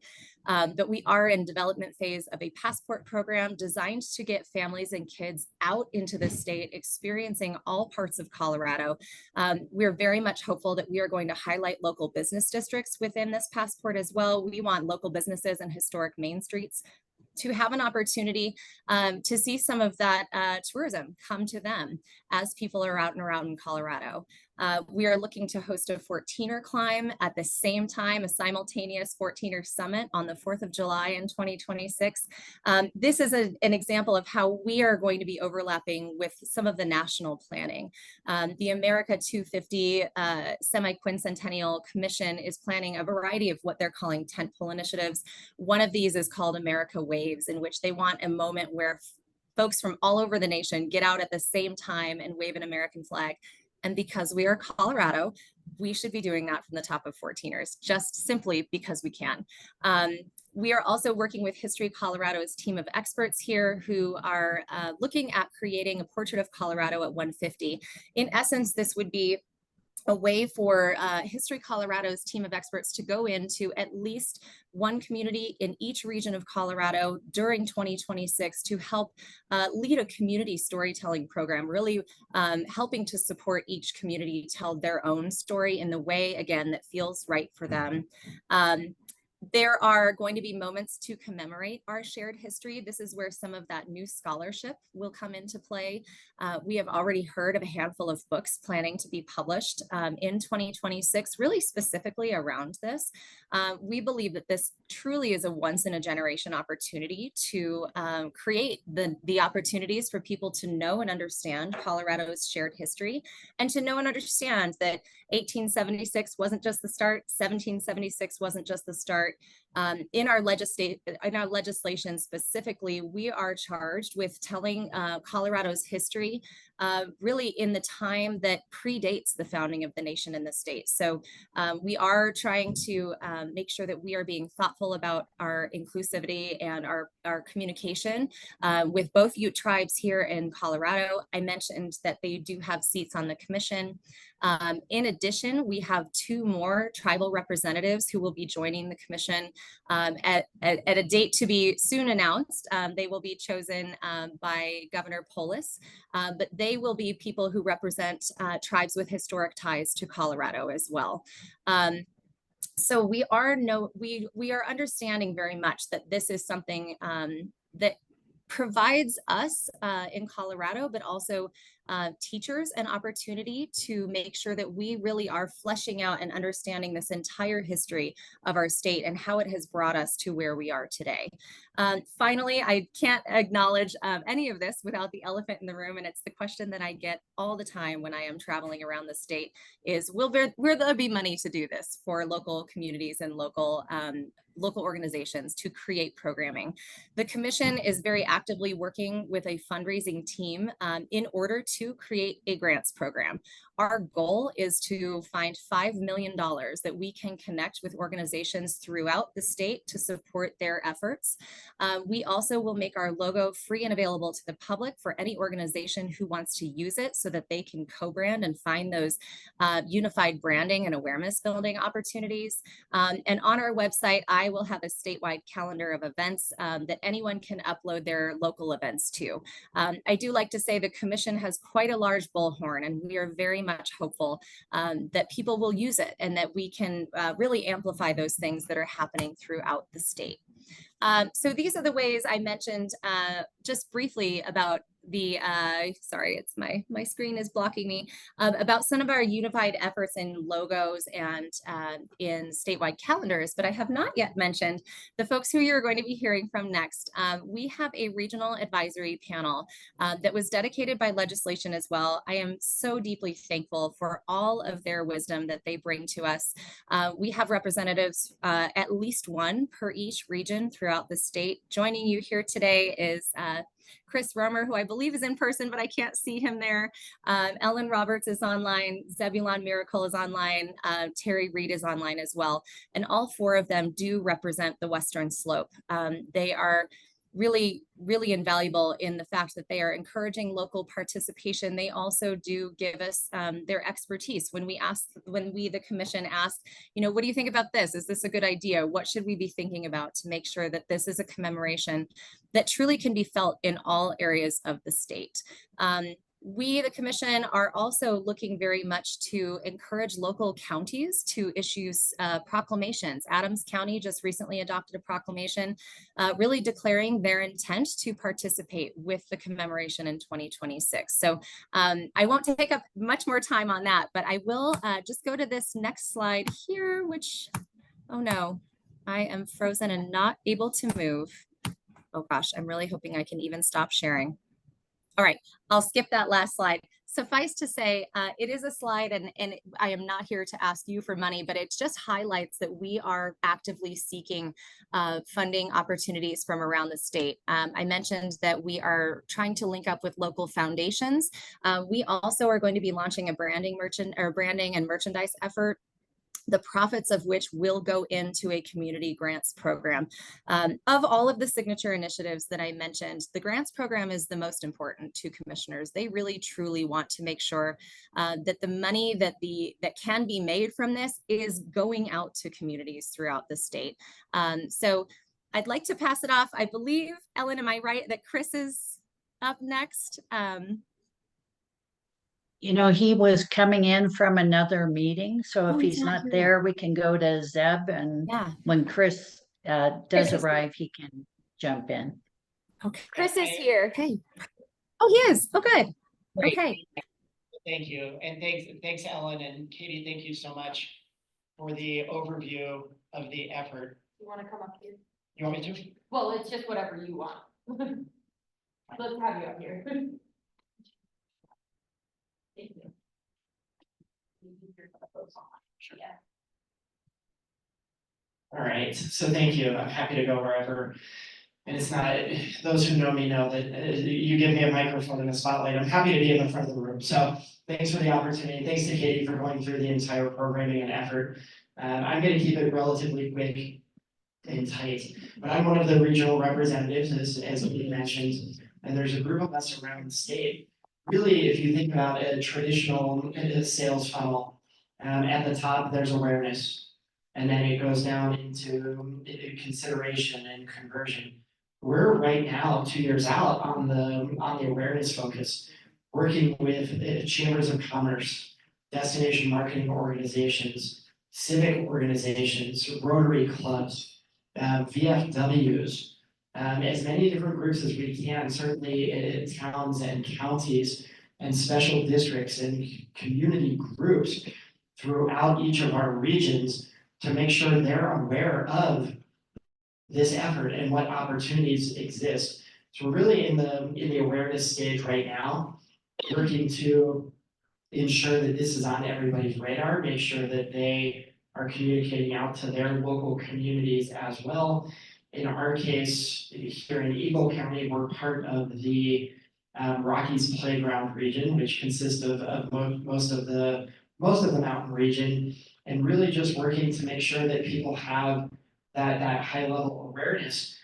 but we are in development phase of a passport program designed to get families and kids out into the state, experiencing all parts of Colorado. We're very much hopeful that we are going to highlight local business districts within this passport as well. We want local businesses and historic main streets to have an opportunity to see some of that tourism come to them as people are out and around in Colorado. We are looking to host a 14er climb at the same time, a simultaneous 14er summit on the 4th of July in 2026. This is an example of how we are going to be overlapping with some of the national planning. The America 250 Semi-Quincentennial Commission is planning a variety of what they're calling tentpole initiatives. One of these is called America Waves, in which they want a moment where folks from all over the nation get out at the same time and wave an American flag. And because we are Colorado, we should be doing that from the top of 14ers, just simply because we can. We are also working with History Colorado's team of experts here who are looking at creating a portrait of Colorado at 150. In essence, this would be a way for History Colorado's team of experts to go into at least one community in each region of Colorado during 2026 to help lead a community storytelling program, really helping to support each community tell their own story in the way, again, that feels right for them. There are going to be moments to commemorate our shared history. This is where some of that new scholarship will come into play. We have already heard of a handful of books planning to be published in 2026, really specifically around this. We believe that this truly is a once in a generation opportunity to create the opportunities for people to know and understand Colorado's shared history, and to know and understand that 1876 wasn't just the start, 1776 wasn't just the start. In our legislation specifically, we are charged with telling Colorado's history really in the time that predates the founding of the nation and the state. So we are trying to make sure that we are being thoughtful about our inclusivity and our communication with both Ute tribes here in Colorado. I mentioned that they do have seats on the commission. In addition, we have 2 more tribal representatives who will be joining the commission at a date to be soon announced. They will be chosen by Governor Polis, but they will be people who represent tribes with historic ties to Colorado as well. So we are understanding very much that this is something that provides us in Colorado, but also teachers an opportunity to make sure that we really are fleshing out and understanding this entire history of our state and how it has brought us to where we are today. Finally, I can't acknowledge any of this without the elephant in the room, and it's the question that I get all the time when I am traveling around the state is, will there be money to do this for local communities and local organizations to create programming? The commission is very actively working with a fundraising team in order to create a grants program. Our goal is to find $5 million that we can connect with organizations throughout the state to support their efforts. We also will make our logo free and available to the public for any organization who wants to use it so that they can co-brand and find those unified branding and awareness building opportunities. And on our website, I will have a statewide calendar of events that anyone can upload their local events to. I do like to say the commission has quite a large bullhorn, and we are very much hopeful that people will use it and that we can really amplify those things that are happening throughout the state. So these are the ways I mentioned just briefly about the, sorry, it's my screen is blocking me, about some of our unified efforts in logos and in statewide calendars, but I have not yet mentioned the folks who you're going to be hearing from next. We have a regional advisory panel that was dedicated by legislation as well. I am so deeply thankful for all of their wisdom that they bring to us. We have representatives, at least one per each region throughout the state. Joining you here today is Chris Romer, who I believe is in person, but I can't see him there. Ellen Roberts is online. Zebulon Miracle is online. Terry Reed is online as well. And all four of them do represent the Western Slope. They are really, really invaluable in the fact that they are encouraging local participation. They also do give us their expertise. When we, the commission, ask, you know, what do you think about this? Is this a good idea? What should we be thinking about to make sure that this is a commemoration that truly can be felt in all areas of the state? We, the commission, are also looking very much to encourage local counties to issue proclamations. Adams County just recently adopted a proclamation really declaring their intent to participate with the commemoration in 2026. So I won't take up much more time on that, but I will just go to this next slide here, which, oh no, I am frozen and not able to move. Oh gosh, I'm really hoping I can even stop sharing. All right, I'll skip that last slide. Suffice to say, it is a slide, and I am not here to ask you for money, but it just highlights that we are actively seeking funding opportunities from around the state. I mentioned that we are trying to link up with local foundations. We also are going to be launching a branding and merchandise effort, the profits of which will go into a community grants program. Of all of the signature initiatives that I mentioned, the grants program is the most important to commissioners. They really truly want to make sure that the money that can be made from this is going out to communities throughout the state. So I'd like to pass it off. I believe, Ellen, am I right that Chris is up next? You know, he was coming in from another meeting, so if he's not there, we can go to Zeb, and when Chris does arrive, he can jump in. Okay, Chris is here. Okay. Oh, he is. Oh, good. Great. Okay. Thank you, and thanks Ellen and Katie. Thank you so much for the overview of the effort. You want to come up here? You want me to? Well, it's just whatever you want. Let's have you up here. Thank you. Sure. All right, so thank you. I'm happy to go wherever. And it's not, those who know me know that you give me a microphone and a spotlight, I'm happy to be in the front of the room. So thanks for the opportunity. Thanks to Katie for going through the entire programming and effort. I'm going to keep it relatively quick and tight, but I'm one of the regional representatives, as we mentioned, and there's a group of us around the state. Really, if you think about a traditional sales funnel, at the top, there's awareness, and then it goes down into consideration and conversion. We're right now 2 years out on the awareness focus, working with chambers of commerce, destination marketing organizations, civic organizations, Rotary clubs, VFWs, as many different groups as we can, certainly in towns and counties and special districts and community groups throughout each of our regions to make sure they're aware of this effort and what opportunities exist. So we're really in the awareness stage right now, working to ensure that this is on everybody's radar, make sure that they are communicating out to their local communities as well. In our case, here in Eagle County, we're part of the Rockies Playground region, which consists of most of the mountain region, and really just working to make sure that people have that high level awareness.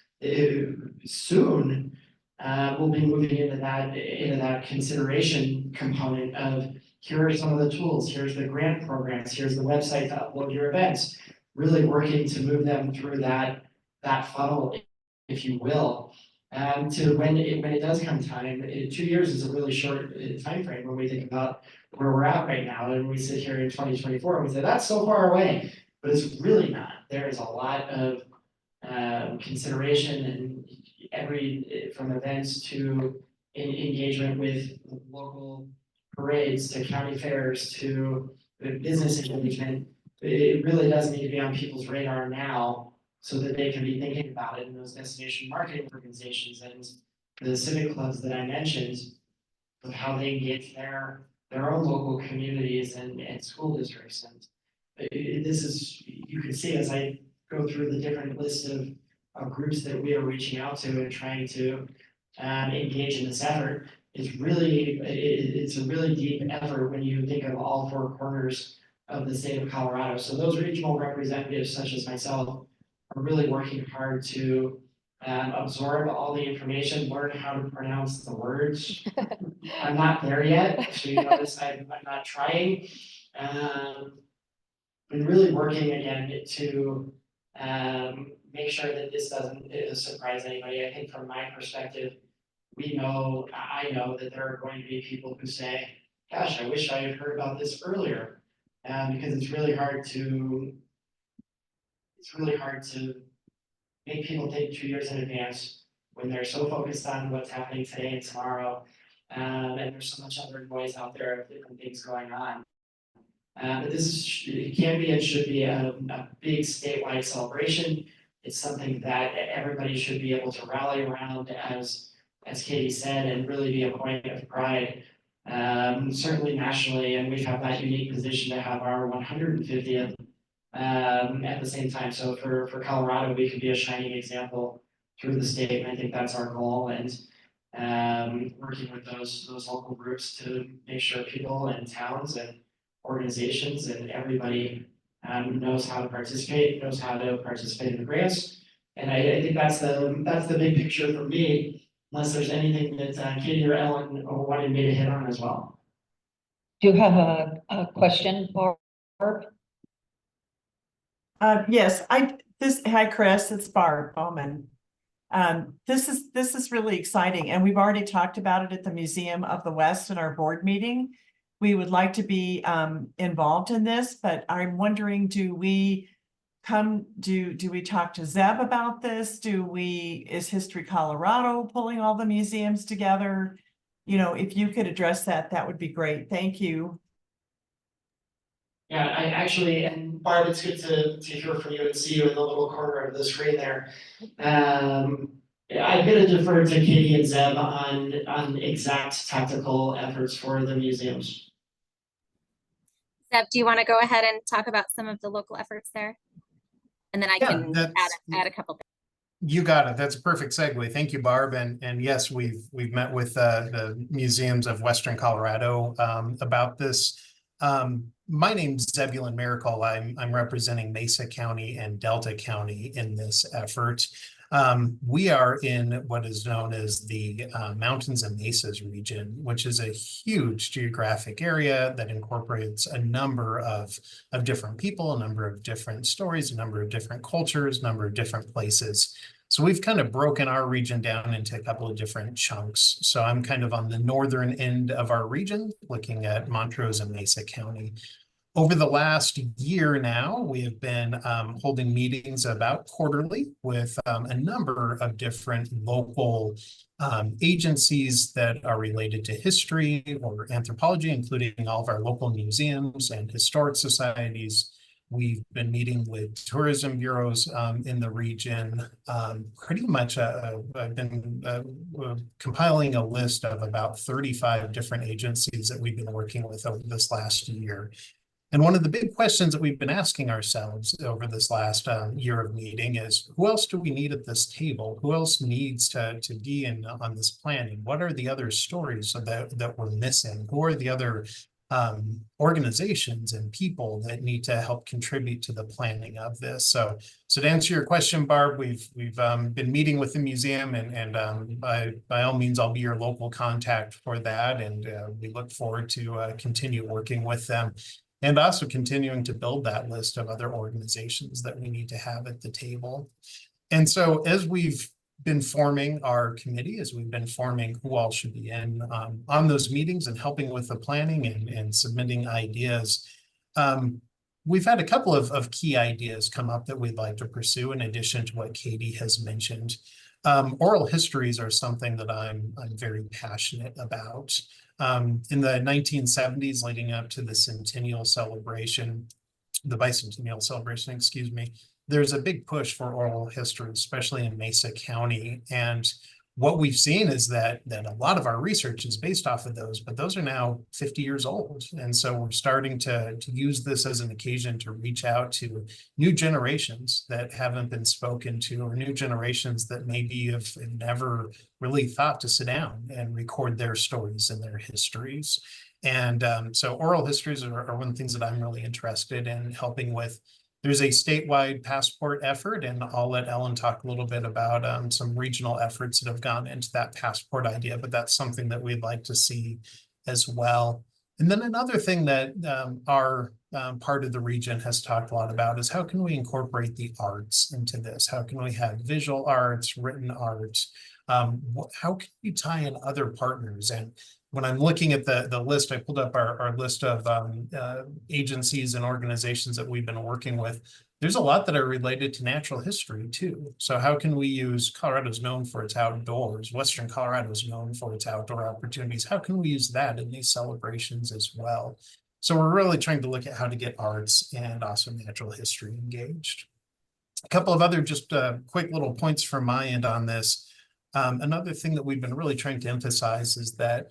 Soon, we'll be moving into that consideration component of here are some of the tools, here's the grant programs, here's the website to upload your events, really working to move them through that funnel, if you will, to when it does come time. 2 years is a really short time frame when we think about where we're at right now, and we sit here in 2024 and we say that's so far away, but it's really not. There is a lot of consideration and from events to engagement with local parades to county fairs to business engagement. It really does need to be on people's radar now so that they can be thinking about it in those destination marketing organizations and the civic clubs that I mentioned, of how they engage their own local communities and school districts. And this is, you can see as I go through the different list of groups that we are reaching out to and trying to engage in this effort is really, it's a really deep effort when you think of all four corners of the state of Colorado. So those regional representatives, such as myself, are really working hard to absorb all the information, learn how to pronounce the words. I'm not there yet, so you notice I'm not trying. Been really working again to make sure that this doesn't surprise anybody. I think from my perspective, I know that there are going to be people who say, gosh, I wish I had heard about this earlier. Because it's really hard to make people think 2 years in advance when they're so focused on what's happening today and tomorrow. And there's so much other noise out there of different things going on. But it can be and should be a big statewide celebration. It's something that everybody should be able to rally around, as Katie said, and really be a point of pride. Certainly nationally, and we have that unique position to have our 150th at the same time. So for Colorado, we could be a shining example through the state, and I think that's our goal. And working with those local groups to make sure people and towns and organizations and everybody knows how to participate in the grants. And I think that's the big picture for me, unless there's anything that Katie or Ellen wanted me to hit on as well. Do you have a question, Barb? Yes, hi, Chris, it's Barb Bowman. This is really exciting, and we've already talked about it at the Museum of the West in our board meeting. We would like to be involved in this, but I'm wondering, do we talk to Zeb about this? Is History Colorado pulling all the museums together? You know, if you could address that, that would be great. Thank you. Yeah, I actually, and Barb, it's good to hear from you and see you in the little corner of the screen there. I'm gonna defer to Katie and Zeb on exact tactical efforts for the museums. Zeb, do you want to go ahead and talk about some of the local efforts there? And then I can add a couple things. You got it. That's a perfect segue. Thank you, Barb. And yes, we've met with the museums of Western Colorado about this. My name's Zebulon Miracle. I'm representing Mesa County and Delta County in this effort. We are in what is known as the Mountains and Mesas region, which is a huge geographic area that incorporates a number of different people, a number of different stories, a number of different cultures, a number of different places. So we've kind of broken our region down into a couple of different chunks. So I'm kind of on the northern end of our region, looking at Montrose and Mesa County. Over the last year now, we have been holding meetings about quarterly with a number of different local agencies that are related to history or anthropology, including all of our local museums and historic societies. We've been meeting with tourism bureaus in the region. Pretty much, I've been compiling a list of about 35 different agencies that we've been working with over this last year. And one of the big questions that we've been asking ourselves over this last year of meeting is, who else do we need at this table? Who else needs to be on this planning? What are the other stories that we're missing? Who are the other organizations and people that need to help contribute to the planning of this? So to answer your question, Barb, we've been meeting with the museum, and by all means, I'll be your local contact for that. And we look forward to continue working with them, and also continuing to build that list of other organizations that we need to have at the table. And so as we've been forming our committee, as we've been forming who all should be in on those meetings and helping with the planning and submitting ideas, we've had a couple of key ideas come up that we'd like to pursue in addition to what Katie has mentioned. Oral histories are something that I'm very passionate about. In the 1970s, leading up to the bicentennial celebration, there's a big push for oral history, especially in Mesa County. And what we've seen is that a lot of our research is based off of those, but those are now 50 years old. And so we're starting to use this as an occasion to reach out to new generations that haven't been spoken to, or new generations that maybe have never really thought to sit down and record their stories and their histories. And so oral histories are one of the things that I'm really interested in helping with. There's a statewide passport effort, and I'll let Ellen talk a little bit about some regional efforts that have gone into that passport idea, but that's something that we'd like to see as well. And then another thing that our part of the region has talked a lot about is how can we incorporate the arts into this? How can we have visual arts, written arts? How can we tie in other partners? And when I'm looking at the list, I pulled up our list of agencies and organizations that we've been working with. There's a lot that are related to natural history too. So how can we use, Colorado's known for its outdoors. Western Colorado is known for its outdoor opportunities. How can we use that in these celebrations as well? So we're really trying to look at how to get arts and also natural history engaged. A couple of other just quick little points from my end on this. Another thing that we've been really trying to emphasize is that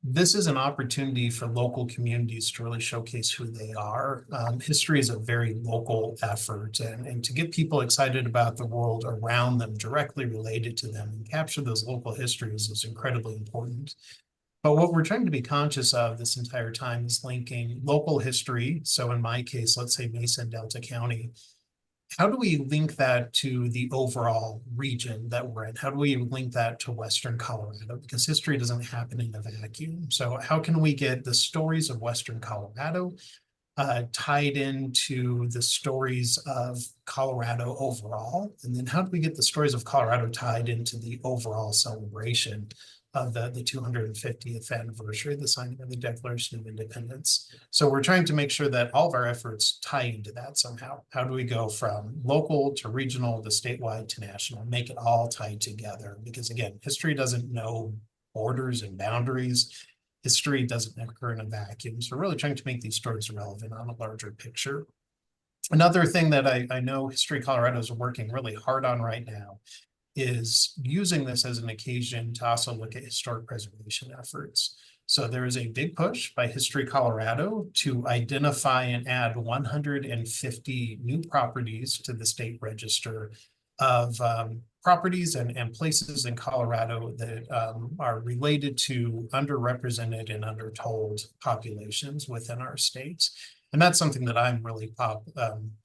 this is an opportunity for local communities to really showcase who they are. History is a very local effort, and to get people excited about the world around them, directly related to them, and capture those local histories is incredibly important. But what we're trying to be conscious of this entire time is linking local history. So in my case, let's say Mesa and Delta County. How do we link that to the overall region that we're in? How do we link that to Western Colorado? Because history doesn't happen in a vacuum. So how can we get the stories of Western Colorado tied into the stories of Colorado overall? And then how do we get the stories of Colorado tied into the overall celebration of the 250th anniversary of the signing of the Declaration of Independence? So we're trying to make sure that all of our efforts tie into that somehow. How do we go from local to regional to statewide to national, make it all tied together? Because again, history doesn't know borders and boundaries. History doesn't occur in a vacuum. So we're really trying to make these stories relevant on a larger picture. Another thing that I know History Colorado is working really hard on right now is using this as an occasion to also look at historic preservation efforts. So there is a big push by History Colorado to identify and add 150 new properties to the state register of properties and places in Colorado that are related to underrepresented and undertold populations within our states. And that's something that I'm really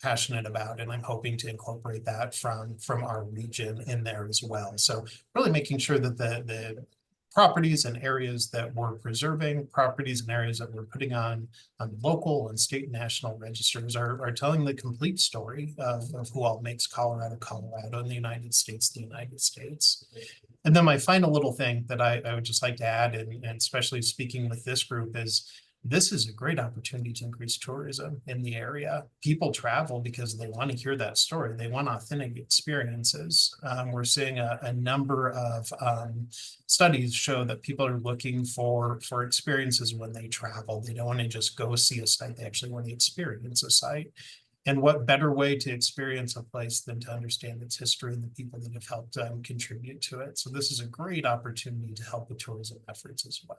passionate about, and I'm hoping to incorporate that from our region in there as well. So really making sure that the properties and areas that we're preserving, properties and areas that we're putting on local and state and national registers are telling the complete story of who all makes Colorado, Colorado, and the United States. And then my final little thing that I would just like to add, and especially speaking with this group, is this is a great opportunity to increase tourism in the area. People travel because they want to hear that story. They want authentic experiences. We're seeing a number of studies show that people are looking for experiences when they travel. They don't want to just go see a site. They actually want to experience a site. And what better way to experience a place than to understand its history and the people that have helped contribute to it. So this is a great opportunity to help with tourism efforts as well.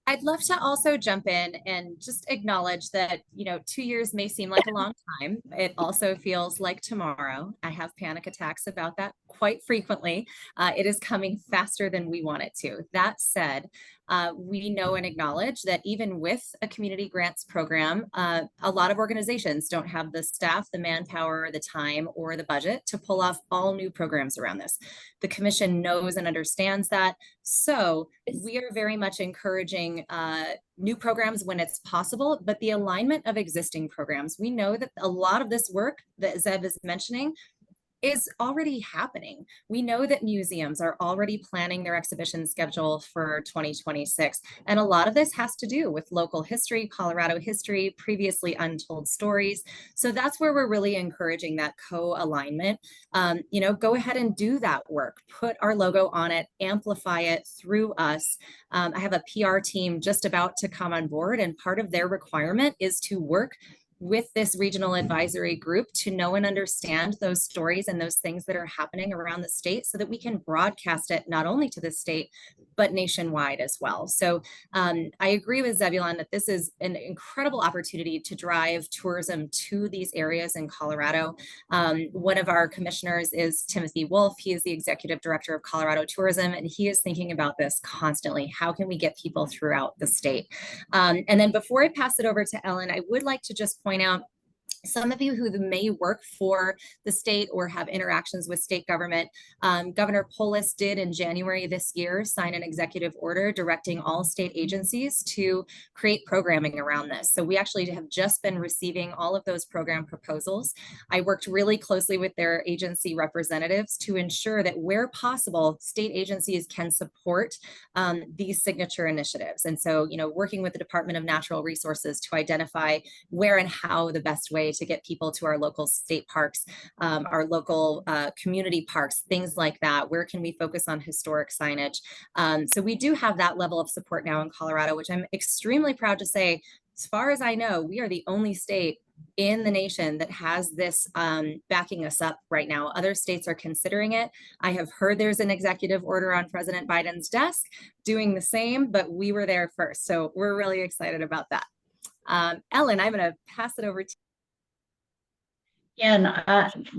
I'd love to also jump in and just acknowledge that, 2 years may seem like a long time. It also feels like tomorrow. I have panic attacks about that quite frequently. It is coming faster than we want it to. That said, we know and acknowledge that even with a community grants program, a lot of organizations don't have the staff, the manpower, the time, or the budget to pull off all new programs around this. The commission knows and understands that. So we are very much encouraging new programs when it's possible, but the alignment of existing programs. We know that a lot of this work that Zeb is mentioning is already happening. We know that museums are already planning their exhibition schedule for 2026. And a lot of this has to do with local history, Colorado history, previously untold stories. So that's where we're really encouraging that co-alignment. Go ahead and do that work, put our logo on it, amplify it through us. I have a PR team just about to come on board, and part of their requirement is to work with this regional advisory group to know and understand those stories and those things that are happening around the state so that we can broadcast it not only to the state, but nationwide as well. So I agree with Zebulon that this is an incredible opportunity to drive tourism to these areas in Colorado. One of our commissioners is Timothy Wolf. He is the executive director of Colorado Tourism, and he is thinking about this constantly. How can we get people throughout the state? And then before I pass it over to Ellen, I would like to just point out some of you who may work for the state or have interactions with state government. Governor Polis did in January this year sign an executive order directing all state agencies to create programming around this. So we actually have just been receiving all of those program proposals. I worked really closely with their agency representatives to ensure that where possible, state agencies can support these signature initiatives. And so, you know, working with the Department of Natural Resources to identify where and how the best way to get people to our local state parks, our local community parks, things like that. Where can we focus on historic signage? So we do have that level of support now in Colorado, which I'm extremely proud to say, as far as I know, we are the only state in the nation that has this backing us up right now. Other states are considering it. I have heard there's an executive order on President Biden's desk doing the same, but we were there first. So we're really excited about that. Ellen, I'm going to pass it over to you. And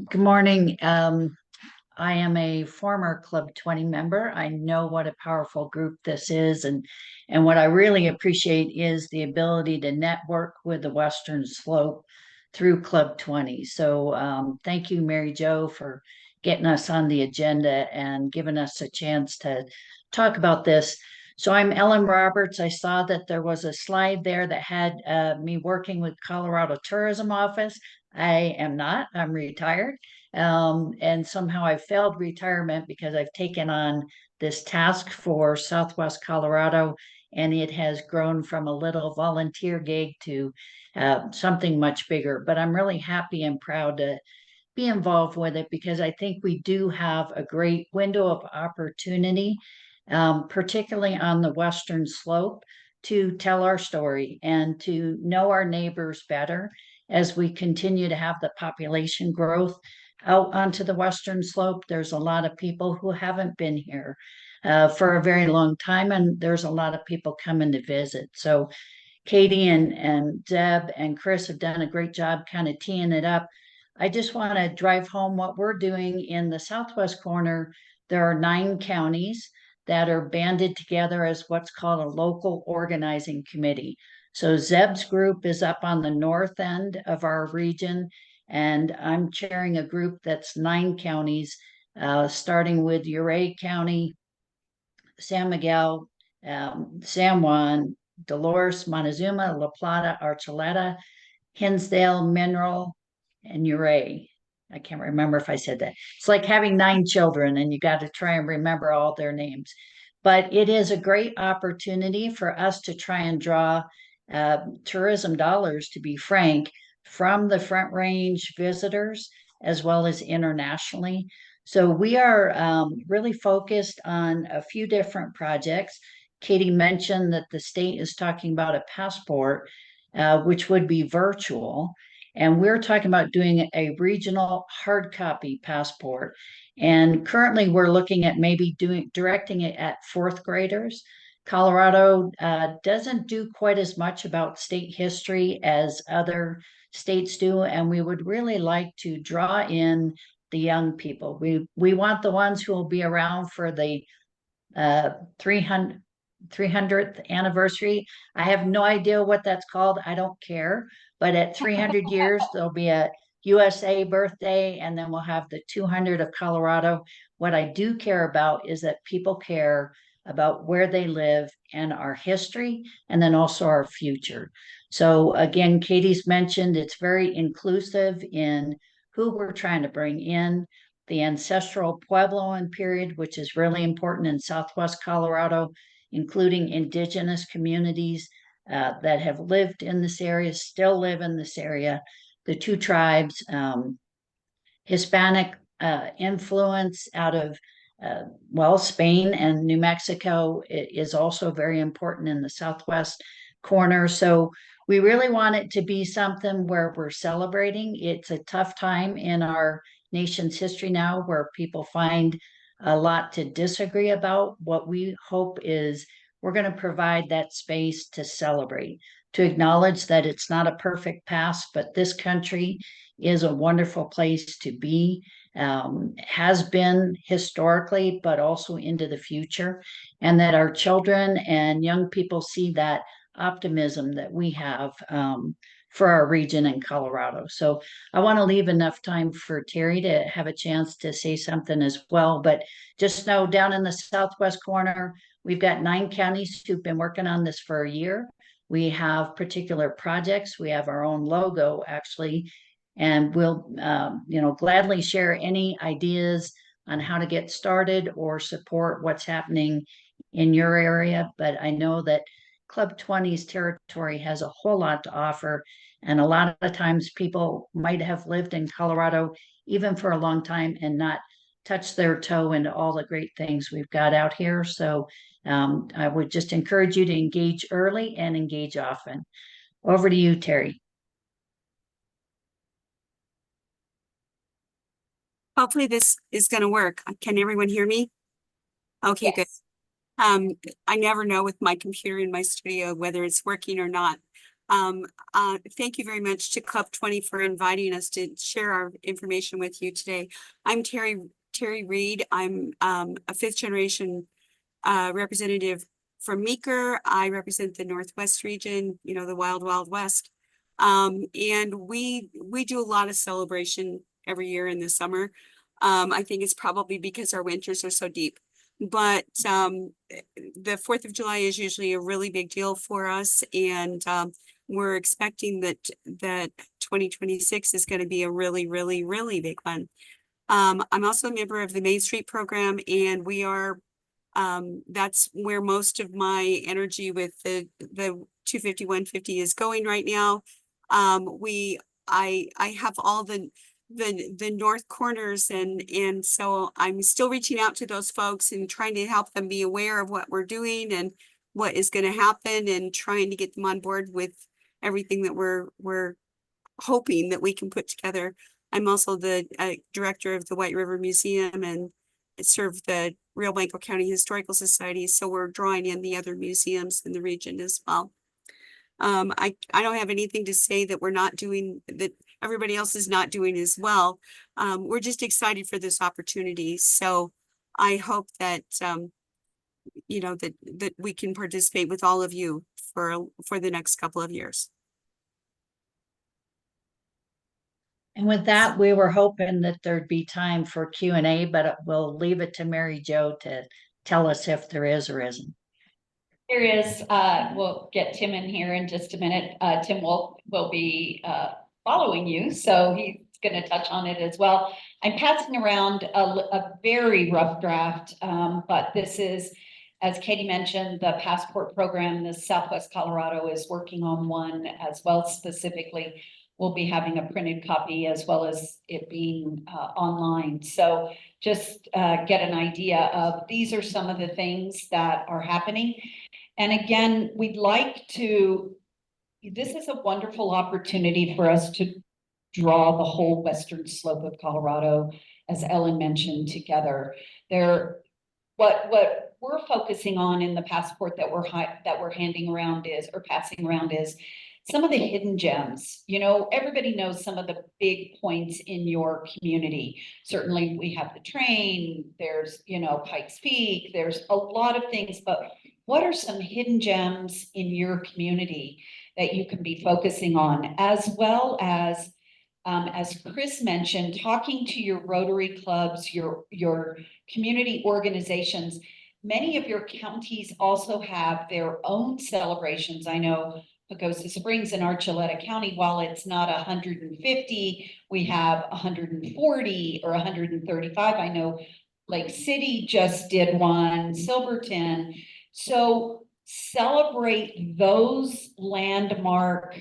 good morning. I am a former Club 20 member. I know what a powerful group this is, and what I really appreciate is the ability to network with the Western Slope through Club 20. So thank you, Mary Jo, for getting us on the agenda and giving us a chance to talk about this. So I'm Ellen Roberts. I saw that there was a slide there that had me working with Colorado Tourism Office. I am not, I'm retired. And somehow I failed retirement because I've taken on this task for Southwest Colorado, and it has grown from a little volunteer gig to something much bigger. But I'm really happy and proud to be involved with it because I think we do have a great window of opportunity, particularly on the Western Slope, to tell our story and to know our neighbors better as we continue to have the population growth out onto the Western Slope. There's a lot of people who haven't been here for a very long time, and there's a lot of people coming to visit. So Katie and Deb and Chris have done a great job kind of teeing it up. I just want to drive home what we're doing in the southwest corner. There are 9 counties that are banded together as what's called a local organizing committee. So Zeb's group is up on the north end of our region, and I'm chairing a group that's 9 counties, starting with Ouray County, San Miguel, San Juan, Dolores, Montezuma, La Plata, Archuleta, Hinsdale, Mineral, and Ouray. I can't remember if I said that. It's like having 9 children and you got to try and remember all their names. But it is a great opportunity for us to try and draw tourism dollars, to be frank, from the Front Range visitors as well as internationally. So we are really focused on a few different projects. Katie mentioned that the state is talking about a passport, which would be virtual. And we're talking about doing a regional hard copy passport. And currently we're looking at maybe directing it at 4th graders. Colorado doesn't do quite as much about state history as other states do. And we would really like to draw in the young people. We want the ones who will be around for the 300th anniversary. I have no idea what that's called. I don't care. But at 300 years, there'll be a USA birthday, and then we'll have the 200 of Colorado. What I do care about is that people care about where they live and our history, and then also our future. So again, Katie's mentioned it's very inclusive in who we're trying to bring in. The ancestral Puebloan period, which is really important in Southwest Colorado, including indigenous communities that have lived in this area, still live in this area. The 2 tribes, Hispanic influence out of, Spain and New Mexico is also very important in the Southwest corner. So we really want it to be something where we're celebrating. It's a tough time in our nation's history now where people find a lot to disagree about. What we hope is we're going to provide that space to celebrate, to acknowledge that it's not a perfect past, but this country is a wonderful place to be, has been historically, but also into the future, and that our children and young people see that optimism that we have for our region in Colorado. So I want to leave enough time for Terry to have a chance to say something as well. But just know down in the southwest corner, we've got 9 counties who've been working on this for a year. We have particular projects. We have our own logo actually, and we'll gladly share any ideas on how to get started or support what's happening in your area. But I know that Club 20's territory has a whole lot to offer. And a lot of times people might have lived in Colorado even for a long time and not touched their toe into all the great things we've got out here. So I would just encourage you to engage early and engage often. Over to you, Terry. Hopefully this is going to work. Can everyone hear me? Okay, good. I never know with my computer in my studio whether it's working or not. Thank you very much to Club 20 for inviting us to share our information with you today. I'm Terry Reed. I'm a 5th generation representative from Meeker. I represent the Northwest region, you know, the wild, wild West. And we do a lot of celebration every year in the summer. I think it's probably because our winters are so deep. But the 4th of July is usually a really big deal for us, and we're expecting that 2026 is going to be a really, really, really big one. I'm also a member of the Main Street program, and we are that's where most of my energy with the 250, 150 is going right now. I have all the north corners, and so I'm still reaching out to those folks and trying to help them be aware of what we're doing and what is going to happen, and trying to get them on board with everything that we're hoping that we can put together. I'm also the director of the White River Museum and serve the Rio Blanco County Historical Society, so we're drawing in the other museums in the region as well. I don't have anything to say that we're not doing, that everybody else is not doing as well. We're just excited for this opportunity. So I hope that, you know, that we can participate with all of you for the next couple of years. And with that, we were hoping that there'd be time for Q&A, but we'll leave it to Mary Jo to tell us if there is or isn't. There is, we'll get Tim in here in just a minute. Tim will be following you, so he's going to touch on it as well. I'm passing around a very rough draft, but this is, as Katie mentioned, the passport program. The Southwest Colorado is working on one as well. Specifically, we'll be having a printed copy as well as it being online. So just get an idea of these are some of the things that are happening. And again, we'd like to, this is a wonderful opportunity for us to draw the whole western slope of Colorado, as Ellen mentioned, together. What we're focusing on in the passport that we're handing around is, or passing around is, some of the hidden gems. You know, everybody knows some of the big points in your community. Certainly we have the train, there's, you know, Pikes Peak, there's a lot of things, but what are some hidden gems in your community that you can be focusing on, as well as Chris mentioned, talking to your Rotary clubs, your community organizations. Many of your counties also have their own celebrations. I know Pagosa Springs in Archuleta County, while it's not 150, we have 140 or 135. I know Lake City just did one, Silverton. So celebrate those landmark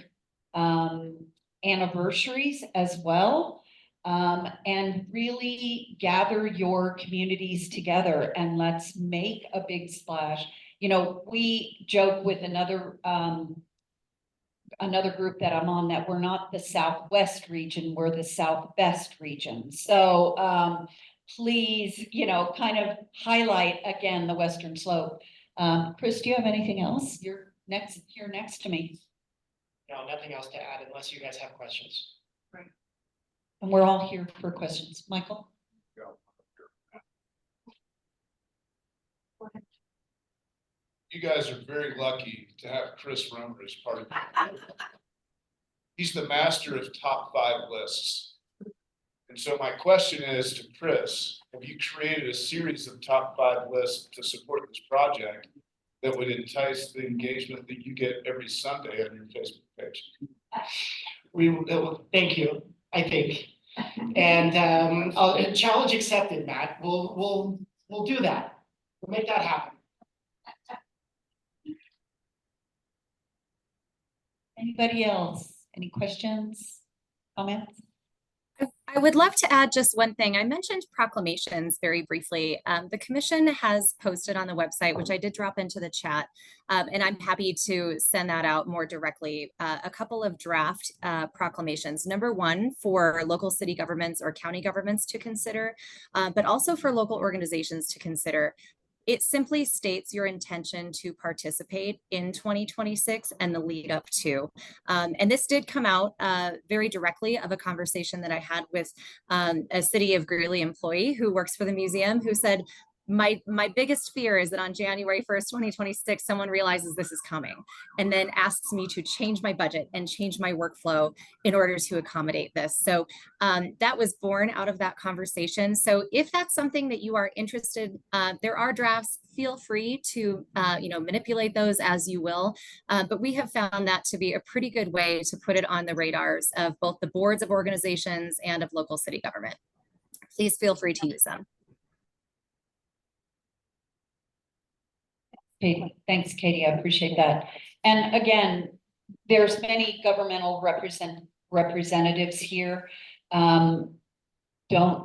anniversaries as well, and really gather your communities together and let's make a big splash. You know, we joke with another another group that I'm on, that we're not the Southwest region, we're the Southwest region. So, please, kind of highlight again the Western Slope. Chris, do you have anything else? You're next to me. No, nothing else to add unless you guys have questions. Right. And we're all here for questions. Michael? You guys are very lucky to have Chris Romer as part of your. He's the master of top 5 lists. And so my question is to Chris, have you created a series of top 5 lists to support this project that would entice the engagement that you get every Sunday on your Facebook page? Thank you, I think. And challenge accepted, Matt. We'll do that. We'll make that happen. Anybody else? Any questions, comments? I would love to add just one thing. I mentioned proclamations very briefly. The commission has posted on the website, which I did drop into the chat, and I'm happy to send that out more directly, a couple of draft proclamations. Number one, for local city governments or county governments to consider, but also for local organizations to consider. It simply states your intention to participate in 2026 and the lead up to. And this did come out very directly of a conversation that I had with a City of Greeley employee who works for the museum, who said, my biggest fear is that on January 1st, 2026, someone realizes this is coming and then asks me to change my budget and change my workflow in order to accommodate this. So that was born out of that conversation. So if that's something that you are interested, there are drafts. Feel free to manipulate those as you will. But we have found that to be a pretty good way to put it on the radars of both the boards of organizations and of local city government. Please feel free to use them. Okay, thanks, Katie. I appreciate that. And again, there's many governmental representatives here. Don't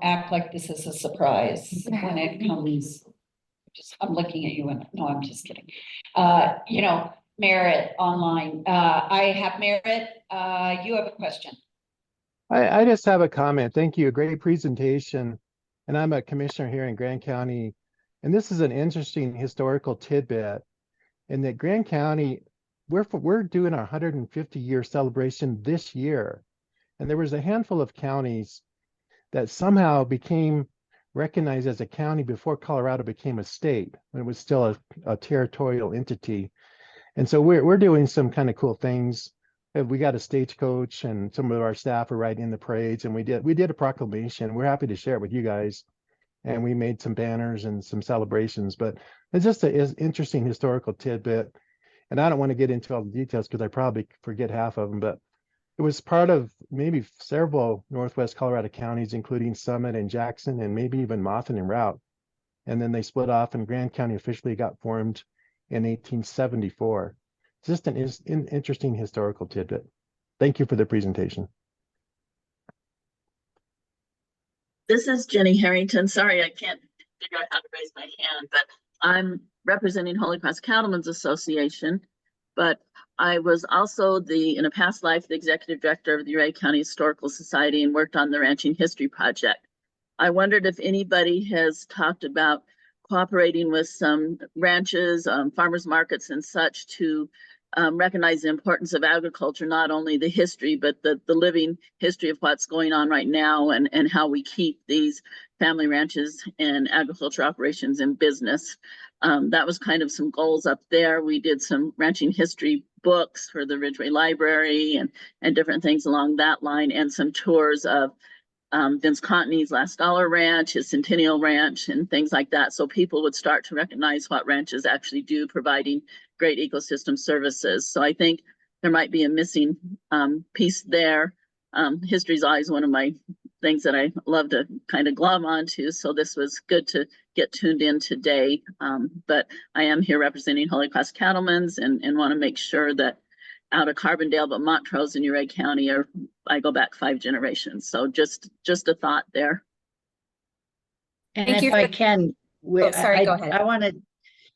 act like this is a surprise when it comes. I'm looking at you and no, I'm just kidding. Merritt online. I have Merritt. You have a question. I just have a comment. Thank you. A great presentation. And I'm a commissioner here in Grand County. And this is an interesting historical tidbit in that Grand County, we're doing our 150-year celebration this year. And there was a handful of counties that somehow became recognized as a county before Colorado became a state, when it was still a territorial entity. And so we're doing some kind of cool things. We got a stagecoach and some of our staff are riding in the parades, and we did a proclamation. We're happy to share it with you guys. And we made some banners and some celebrations, but it's just an interesting historical tidbit. And I don't want to get into all the details because I probably forget half of them, but it was part of maybe several Northwest Colorado counties, including Summit and Jackson, and maybe even Moffett and Routt. And then they split off and Grand County officially got formed in 1874. It's just an interesting historical tidbit. Thank you for the presentation. This is Jenny Harrington. Sorry, I can't figure out how to raise my hand, but I'm representing Holy Cross Cattlemen's Association. But I was also in a past life, the executive director of the Uray County Historical Society and worked on the Ranching History Project. I wondered if anybody has talked about cooperating with some ranches, farmers markets and such to recognize the importance of agriculture, not only the history, but the living history of what's going on right now and how we keep these family ranches and agriculture operations in business. That was kind of some goals up there. We did some ranching history books for the Ridgeway Library and different things along that line, and some tours of Vince Contney's Last Dollar Ranch, his Centennial Ranch, and things like that. So people would start to recognize what ranches actually do, providing great ecosystem services. So I think there might be a missing piece there. History is always one of my things that I love to kind of glom onto. So this was good to get tuned in today. But I am here representing Holy Cross Cattlemen's and want to make sure that out of Carbondale, but Montrose and Uray County I go back 5 generations. So just a thought there. And if I can, sorry, go ahead. I want to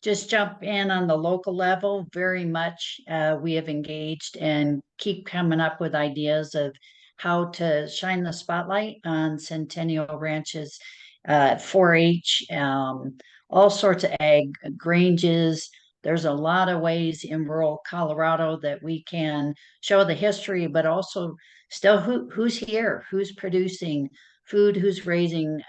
just jump in on the local level, very much we have engaged and keep coming up with ideas of how to shine the spotlight on Centennial Ranch's 4-H, all sorts of ag granges. There's a lot of ways in rural Colorado that we can show the history, but also still who's here, who's producing food, who's raising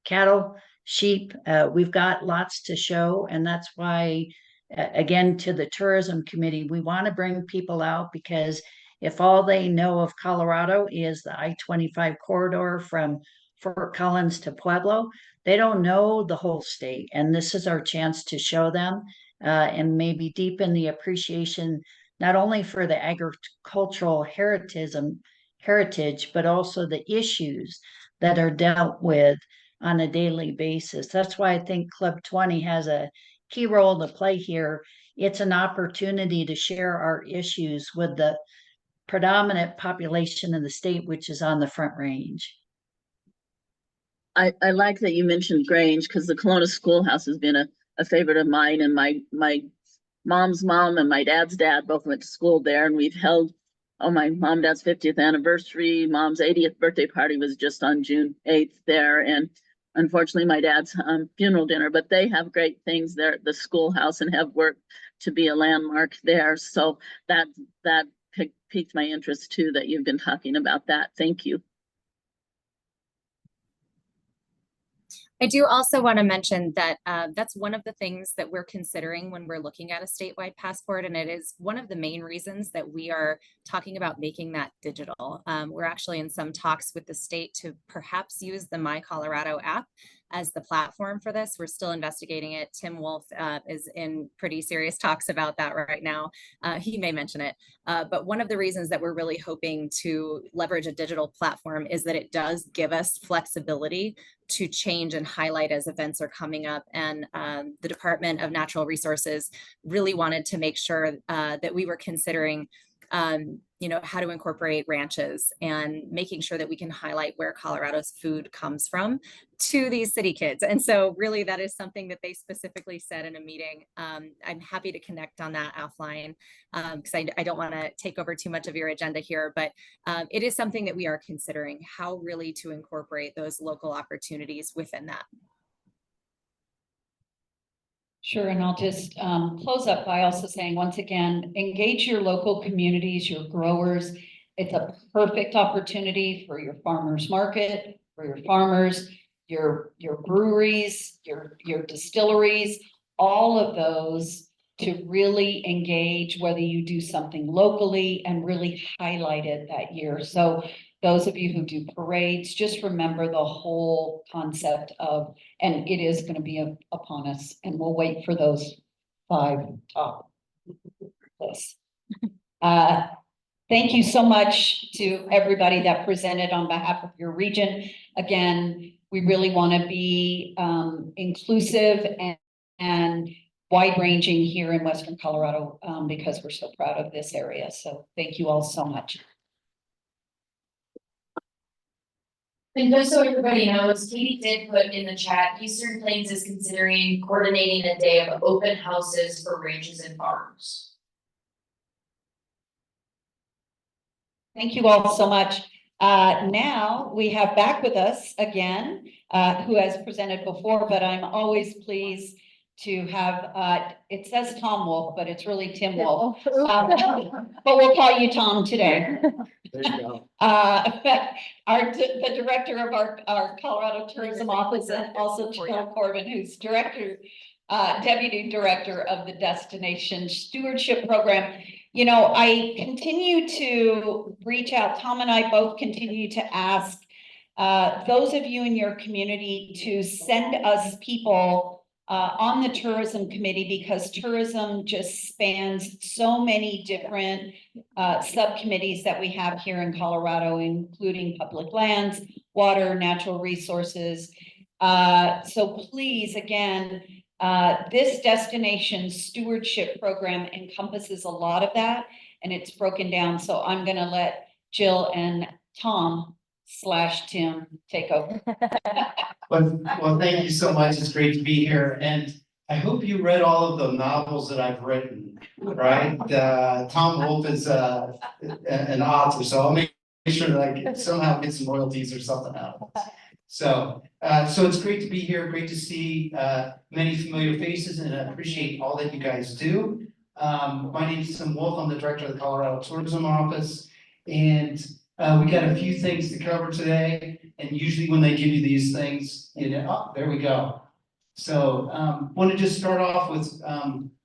cattle, sheep. We've got lots to show, and that's why, again, to the tourism committee, we want to bring people out, because if all they know of Colorado is the I-25 corridor from Fort Collins to Pueblo, they don't know the whole state. And this is our chance to show them and maybe deepen the appreciation, not only for the agricultural heritage, but also the issues that are dealt with on a daily basis. That's why I think Club 20 has a key role to play here. It's an opportunity to share our issues with the predominant population in the state, which is on the Front Range. I like that you mentioned Grange, because the Kelowna Schoolhouse has been a favorite of mine, and my mom's mom and my dad's dad both went to school there, and we've held, my mom and dad's 50th anniversary. Mom's 80th birthday party was just on June 8th there, and unfortunately my dad's funeral dinner, but they have great things there at the schoolhouse and have worked to be a landmark there. So that piqued my interest too, that you've been talking about that. Thank you. I do also want to mention that that's one of the things that we're considering when we're looking at a statewide passport, and it is one of the main reasons that we are talking about making that digital. We're actually in some talks with the state to perhaps use the My Colorado app as the platform for this. We're still investigating it. Tim Wolf is in pretty serious talks about that right now. He may mention it. But one of the reasons that we're really hoping to leverage a digital platform is that it does give us flexibility to change and highlight as events are coming up. And the Department of Natural Resources really wanted to make sure that we were considering how to incorporate ranches and making sure that we can highlight where Colorado's food comes from to these city kids. And so really that is something that they specifically said in a meeting. I'm happy to connect on that offline because I don't want to take over too much of your agenda here, but it is something that we are considering, how really to incorporate those local opportunities within that. Sure, and I'll just close up by also saying, once again, engage your local communities, your growers. It's a perfect opportunity for your farmers market, for your farmers, your breweries, your distilleries, all of those to really engage, whether you do something locally and really highlight it that year. So those of you who do parades, just remember the whole concept of, and it is going to be upon us, and we'll wait for those 5 top lists. Thank you so much to everybody that presented on behalf of your region. Again, we really want to be inclusive and wide-ranging here in Western Colorado because we're so proud of this area. So thank you all so much. And just so everybody knows, Katie did put in the chat, Eastern Plains is considering coordinating a day of open houses for ranches and farms. Thank you all so much. Now we have back with us again, who has presented before, but I'm always pleased to have, it says Tom Wolf, but it's really Tim Wolf. But we'll call you Tom today. There you go. The director of our Colorado Tourism Office, and also Jill Corbin, who's deputy director of the Destination Stewardship Program. You know, I continue to reach out. Tom and I both continue to ask those of you in your community to send us people on the tourism committee, because tourism just spans so many different subcommittees that we have here in Colorado, including public lands, water, natural resources. So please, again, this destination stewardship program encompasses a lot of that, and it's broken down. So I'm going to let Jill and Tom / Tim take over. Well, thank you so much. It's great to be here. And I hope you read all of the novels that I've written, right? Tom Wolfe is an author, so I'll make sure that I can somehow get some royalties or something out of it. So it's great to be here, great to see many familiar faces, and I appreciate all that you guys do. My name is Tim Wolf, I'm the director of the Colorado Tourism Office, and we got a few things to cover today, and usually when they give you these things, there we go. So want to just start off with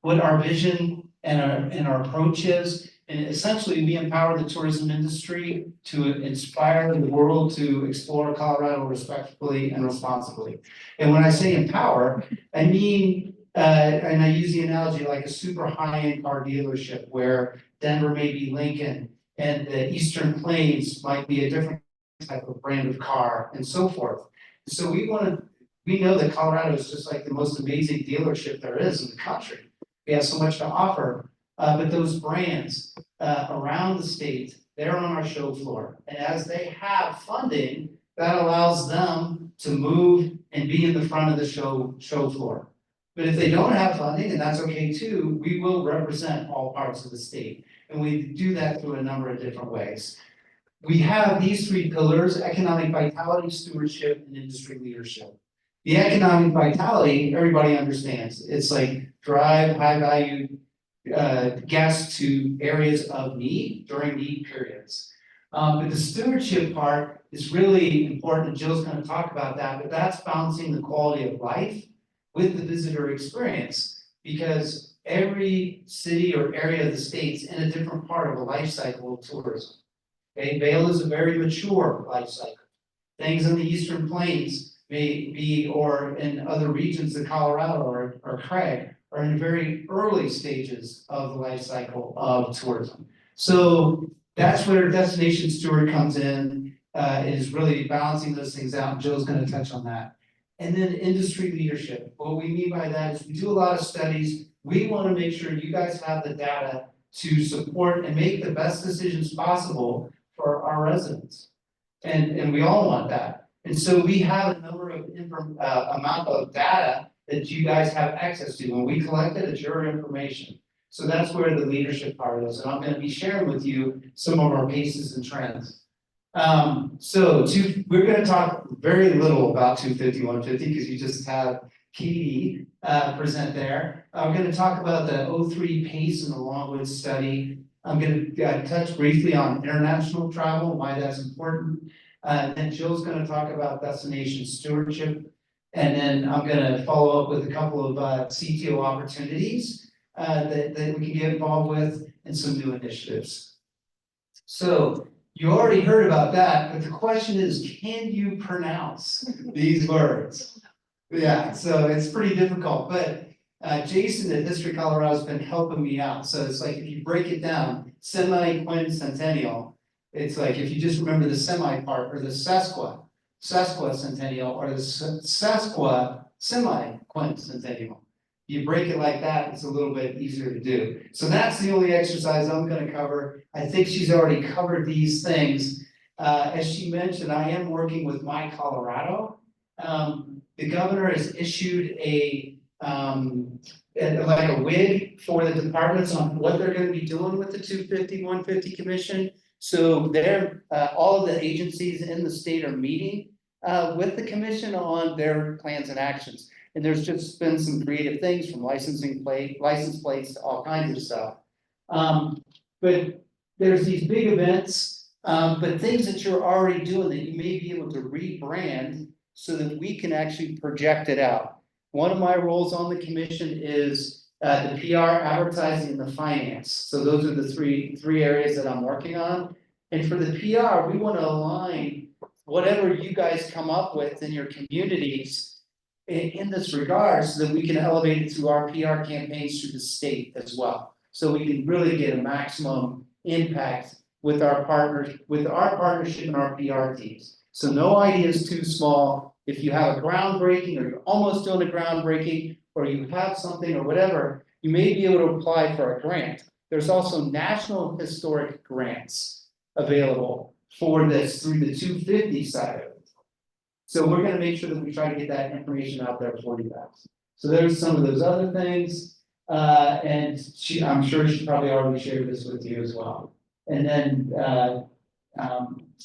what our vision and our approach is. And essentially, we empower the tourism industry to inspire the world to explore Colorado respectfully and responsibly. And when I say empower, I mean, and I use the analogy like a super high-end car dealership where Denver may be Lincoln and the Eastern Plains might be a different type of brand of car and so forth. So we know that Colorado is just like the most amazing dealership there is in the country. We have so much to offer, but those brands around the state, they're on our show floor. And as they have funding, that allows them to move and be in the front of the show floor. But if they don't have funding, and that's okay too, we will represent all parts of the state. And we do that through a number of different ways. We have these three pillars: economic vitality, stewardship, and industry leadership. The economic vitality, everybody understands. It's like drive high value guests to areas of need during need periods. But the stewardship part is really important. Jill's going to talk about that, but that's balancing the quality of life with the visitor experience, because every city or area of the state's in a different part of a life cycle of tourism. Okay, Vail is a very mature life cycle. Things in the Eastern Plains may be, or in other regions of Colorado or Craig, are in very early stages of the life cycle of tourism. So that's where Destination Steward comes in, is really balancing those things out, and Joe's going to touch on that. And then industry leadership. What we mean by that is we do a lot of studies. We want to make sure you guys have the data to support and make the best decisions possible for our residents. And we all want that. And so we have a number of amount of data that you guys have access to. When we collect it, it's your information. So that's where the leadership part is. And I'm going to be sharing with you some of our cases and trends. We're going to talk very little about 250, 150 because you just have Katie present there. I'm going to talk about the 03 PACE and the Longwood study. I'm going to touch briefly on international travel, why that's important. Then Jill's going to talk about destination stewardship. And then I'm going to follow up with a couple of CTO opportunities that we can get involved with and some new initiatives. So you already heard about that, but the question is, can you pronounce these words? Yeah, so it's pretty difficult, but Jason at History Colorado has been helping me out. So it's like, if you break it down, semi-quincentennial, it's like if you just remember the semi part, or the sesquicentennial, or the semi-quincentennial. You break it like that, it's a little bit easier to do. So that's the only exercise I'm going to cover. I think she's already covered these things. As she mentioned, I am working with My Colorado. The governor has issued like a WIG for the departments on what they're going to be doing with the 250, 150 commission. So they're, all of the agencies in the state are meeting with the commission on their plans and actions. And there's just been some creative things from license plates to all kinds of stuff. But there's these big events, but things that you're already doing that you may be able to rebrand so that we can actually project it out. One of my roles on the commission is the PR, advertising, and the finance. So those are the three areas that I'm working on. And for the PR, we want to align whatever you guys come up with in your communities in this regard, so that we can elevate it through our PR campaigns through the state as well. So we can really get a maximum impact with our partners, with our partnership and our PR teams. So no idea is too small. If you have a groundbreaking, or you're almost doing a groundbreaking, or you have something or whatever, you may be able to apply for a grant. There's also national historic grants available for this through the 250 side of it. So we're going to make sure that we try to get that information out there for you guys. So there's some of those other things. And I'm sure she probably already shared this with you as well. And then,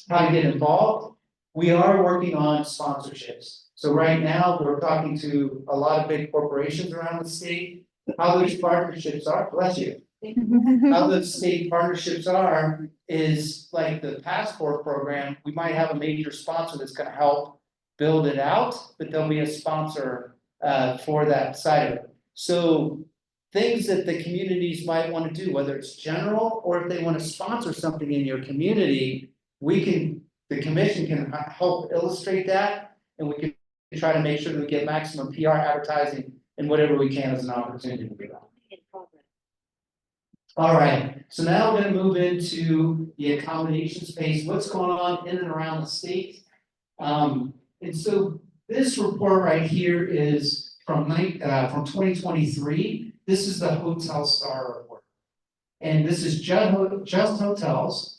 how to get involved. We are working on sponsorships. So right now, we're talking to a lot of big corporations around the state. How those partnerships are, bless you. How those state partnerships are is like the passport program. We might have a major sponsor that's gonna help build it out, but there'll be a sponsor for that side of it. So things that the communities might want to do, whether it's general or if they want to sponsor something in your community, the commission can help illustrate that, and we can try to make sure that we get maximum PR advertising and whatever we can as an opportunity to do that. All right, so now we're gonna move into the accommodation space, what's going on in and around the state. And so this report right here is from 2023. This is the Hotel Star report. And this is just hotels.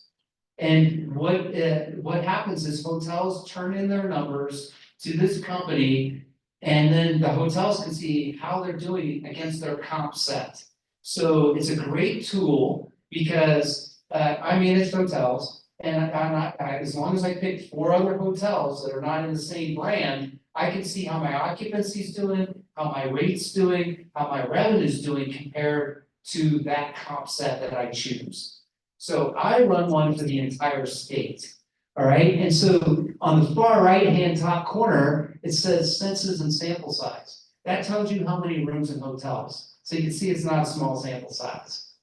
And what happens is hotels turn in their numbers to this company, and then the hotels can see how they're doing against their comp set. So it's a great tool because I manage hotels, and as long as I pick 4 other hotels that are not in the same brand, I can see how my occupancy is doing, how my rate's doing, how my revenue is doing compared to that comp set that I choose. So I run one for the entire state, all right? And so on the far right-hand top corner, it says census and sample size. That tells you how many rooms in hotels. So you can see it's not a small sample size,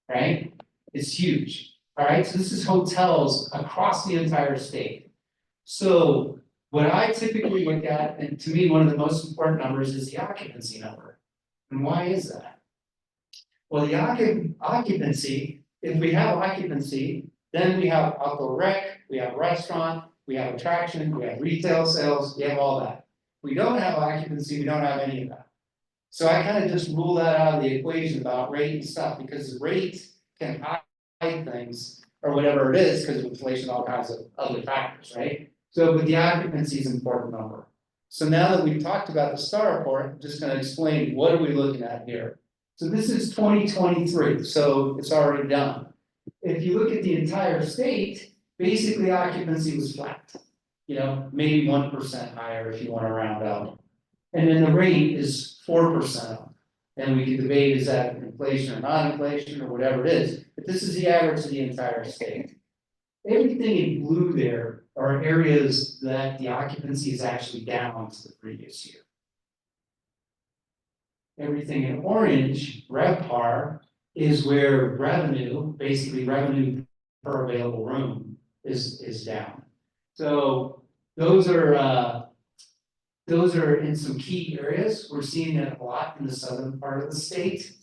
right? It's huge, all right? So this is hotels across the entire state. So what I typically look at, and to me, one of the most important numbers is the occupancy number. And why is that? Well, the occupancy, if we have occupancy, then we have outdoor rec, we have restaurant, we have attraction, we have retail sales, we have all that. We don't have occupancy, we don't have any of that. So I kind of just rule that out of the equation about rate and stuff, because the rate can hide things or whatever it is because of inflation, all kinds of other factors, right? So, but the occupancy is an important number. So now that we've talked about the STAR report, I'm just going to explain what are we looking at here. So this is 2023, so it's already done. If you look at the entire state, basically occupancy was flat. You know, maybe 1% higher if you want to round up. And then the rate is 4% up. And we can debate is that inflation or non-inflation or whatever it is, but this is the average of the entire state. Everything in blue there are areas that the occupancy is actually down to the previous year. Everything in orange, RevPAR, is where revenue, basically revenue per available room is down. So those are in some key areas. We're seeing it a lot in the southern part of the state.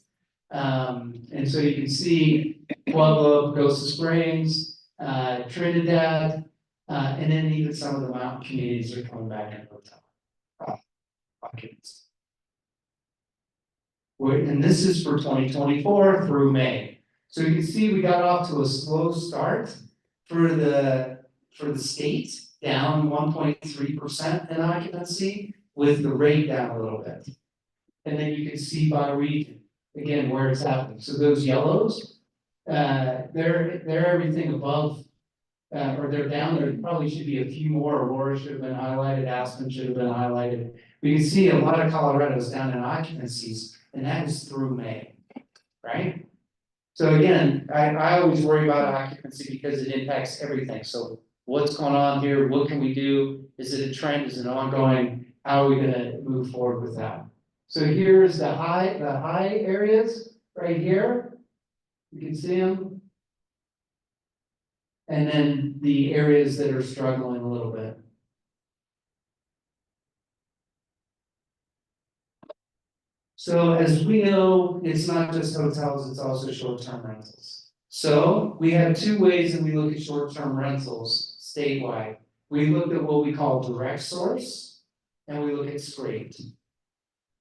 And so you can see Pueblo, Gosha Springs, Trinidad, and then even some of the mountain communities are coming back in hotel occupancy. And this is for 2024 through May. So you can see we got off to a slow start for the state, down 1.3% in occupancy, with the rate down a little bit. And then you can see by region, again, where it's happening. So those yellows, they're everything above, or they're down. There probably should be a few more. Aurora should have been highlighted, Aspen should have been highlighted. We can see a lot of Colorado's down in occupancies, and that is through May, right? So again, I always worry about occupancy because it impacts everything. So what's going on here? What can we do? Is it a trend? Is it ongoing? How are we going to move forward with that? So here's the high areas right here. You can see them. And then the areas that are struggling a little bit. So as we know, it's not just hotels, it's also short-term rentals. So we have 2 ways that we look at short-term rentals statewide. We look at what we call direct source, and we look at scraped.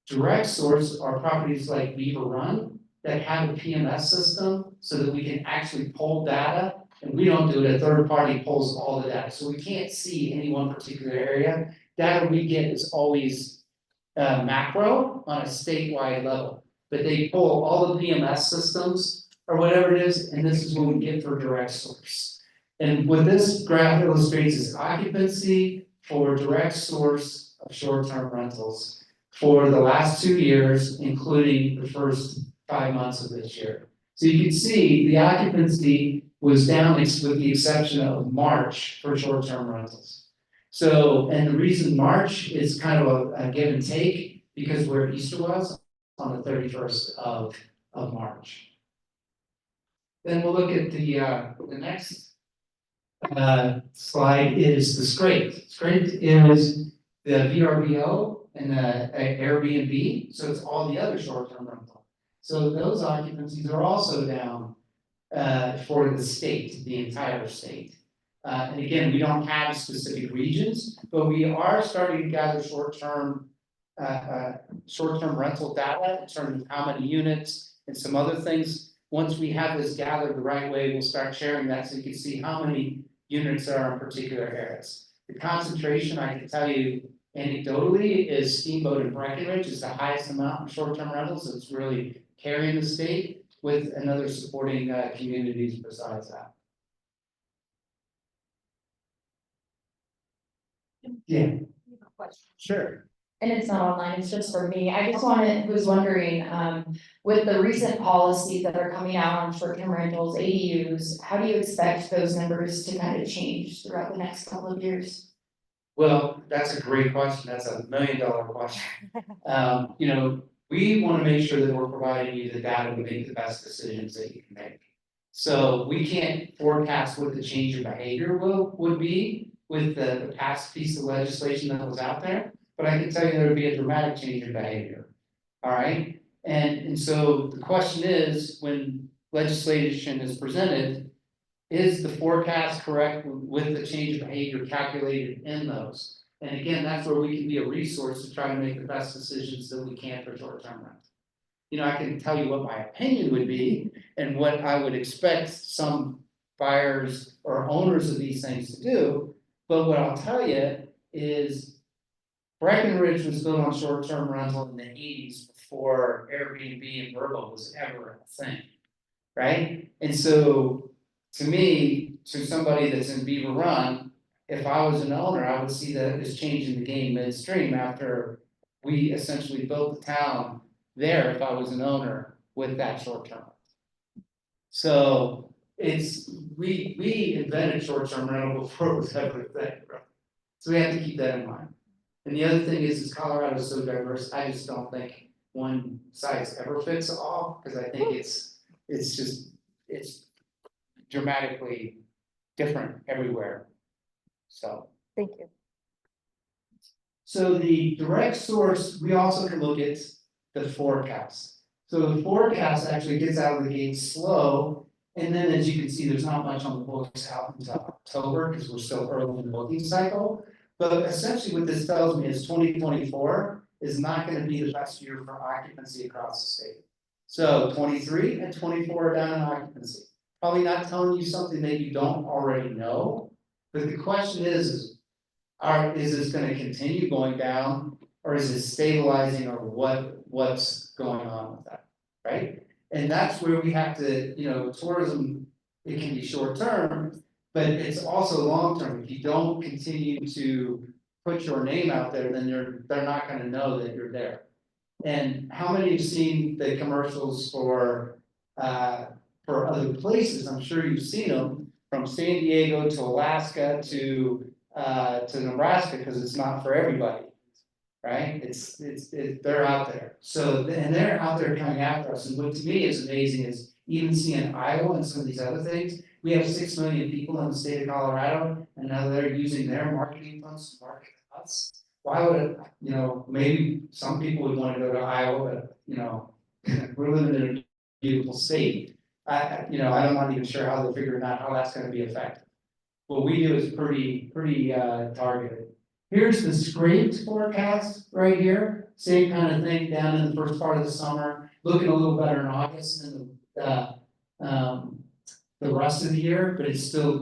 Direct source are properties like Beaver Run that have a PMS system so that we can actually pull data, and we don't do it, a third party pulls all the data. So we can't see any one particular area. Data we get is always macro on a statewide level. But they pull all the PMS systems or whatever it is, and this is what we get for direct source. And what this graph illustrates is occupancy for direct source of short-term rentals for the last 2 years, including the first 5 months of this year. So you can see the occupancy was down with the exception of March for short-term rentals. So, and the reason March is kind of a give and take because where Easter was on the 31st of March. Then we'll look at the next slide is the scrape. Scrape is the VRBO and the Airbnb, so it's all the other short-term rental. So those occupancies are also down for the state, the entire state. And again, we don't have specific regions, but we are starting to gather short-term rental data in terms of how many units and some other things. Once we have this gathered the right way, we'll start sharing that so you can see how many units are in particular areas. The concentration, I can tell you anecdotally, is Steamboat and Breckenridge is the highest amount of short-term rentals. So it's really carrying the state with another supporting communities besides that. Yeah. Sure. And it's not online, it's just for me. I just was wondering, with the recent policies that are coming out on short-term rentals, ADUs, how do you expect those numbers to kind of change throughout the next couple of years? Well, that's a great question. That's $1 million question. You know, we want to make sure that we're providing you the data to make the best decisions that you can make. So we can't forecast what the change in behavior would be with the past piece of legislation that was out there. But I can tell you there would be a dramatic change in behavior, all right? And so the question is, when legislation is presented, is the forecast correct with the change of behavior calculated in those? And again, that's where we can be a resource to try to make the best decisions that we can for short-term rent. You know, I can tell you what my opinion would be and what I would expect some buyers or owners of these things to do, but what I'll tell you is Breckenridge was built on short-term rental in the 80s before Airbnb and Vrbo was ever a thing, right? And so, to me, to somebody that's in Beaver Run, if I was an owner, I would see that as changing the game midstream after we essentially built the town there. If I was an owner with that short-term, so we invented short-term rental before it was ever a thing, right? So we have to keep that in mind. And the other thing is Colorado is so diverse, I just don't think one size ever fits all, because I think it's dramatically different everywhere. So. Thank you. So the direct source, we also can look at the forecast. So the forecast actually gets out of the gate slow. And then as you can see, there's not much on the books out until October because we're still early in the booking cycle. But essentially what this tells me is 2024 is not going to be the best year for occupancy across the state. So 23 and 24 are down in occupancy. Probably not telling you something that you don't already know. But the question is this going to continue going down, or is it stabilizing, or what's going on with that, right? And that's where we have to, you know, tourism, it can be short term, but it's also long term. If you don't continue to put your name out there, then they're not going to know that you're there. And how many have seen the commercials for other places? I'm sure you've seen them, from San Diego to Alaska to Nebraska, because it's not for everybody, right? They're out there. So, and they're out there coming after us. And what to me is amazing is even seeing Iowa and some of these other things, we have 6 million people in the state of Colorado, and now they're using their marketing funds to market us. Why would it, you know, maybe some people would want to go to Iowa, but, you know, we're living in a beautiful state. I'm not even sure how they're figuring out how that's going to be effective. What we do is pretty targeted. Here's the scraped forecast right here. Same kind of thing down in the first part of the summer. Looking a little better in August than the rest of the year, but it's still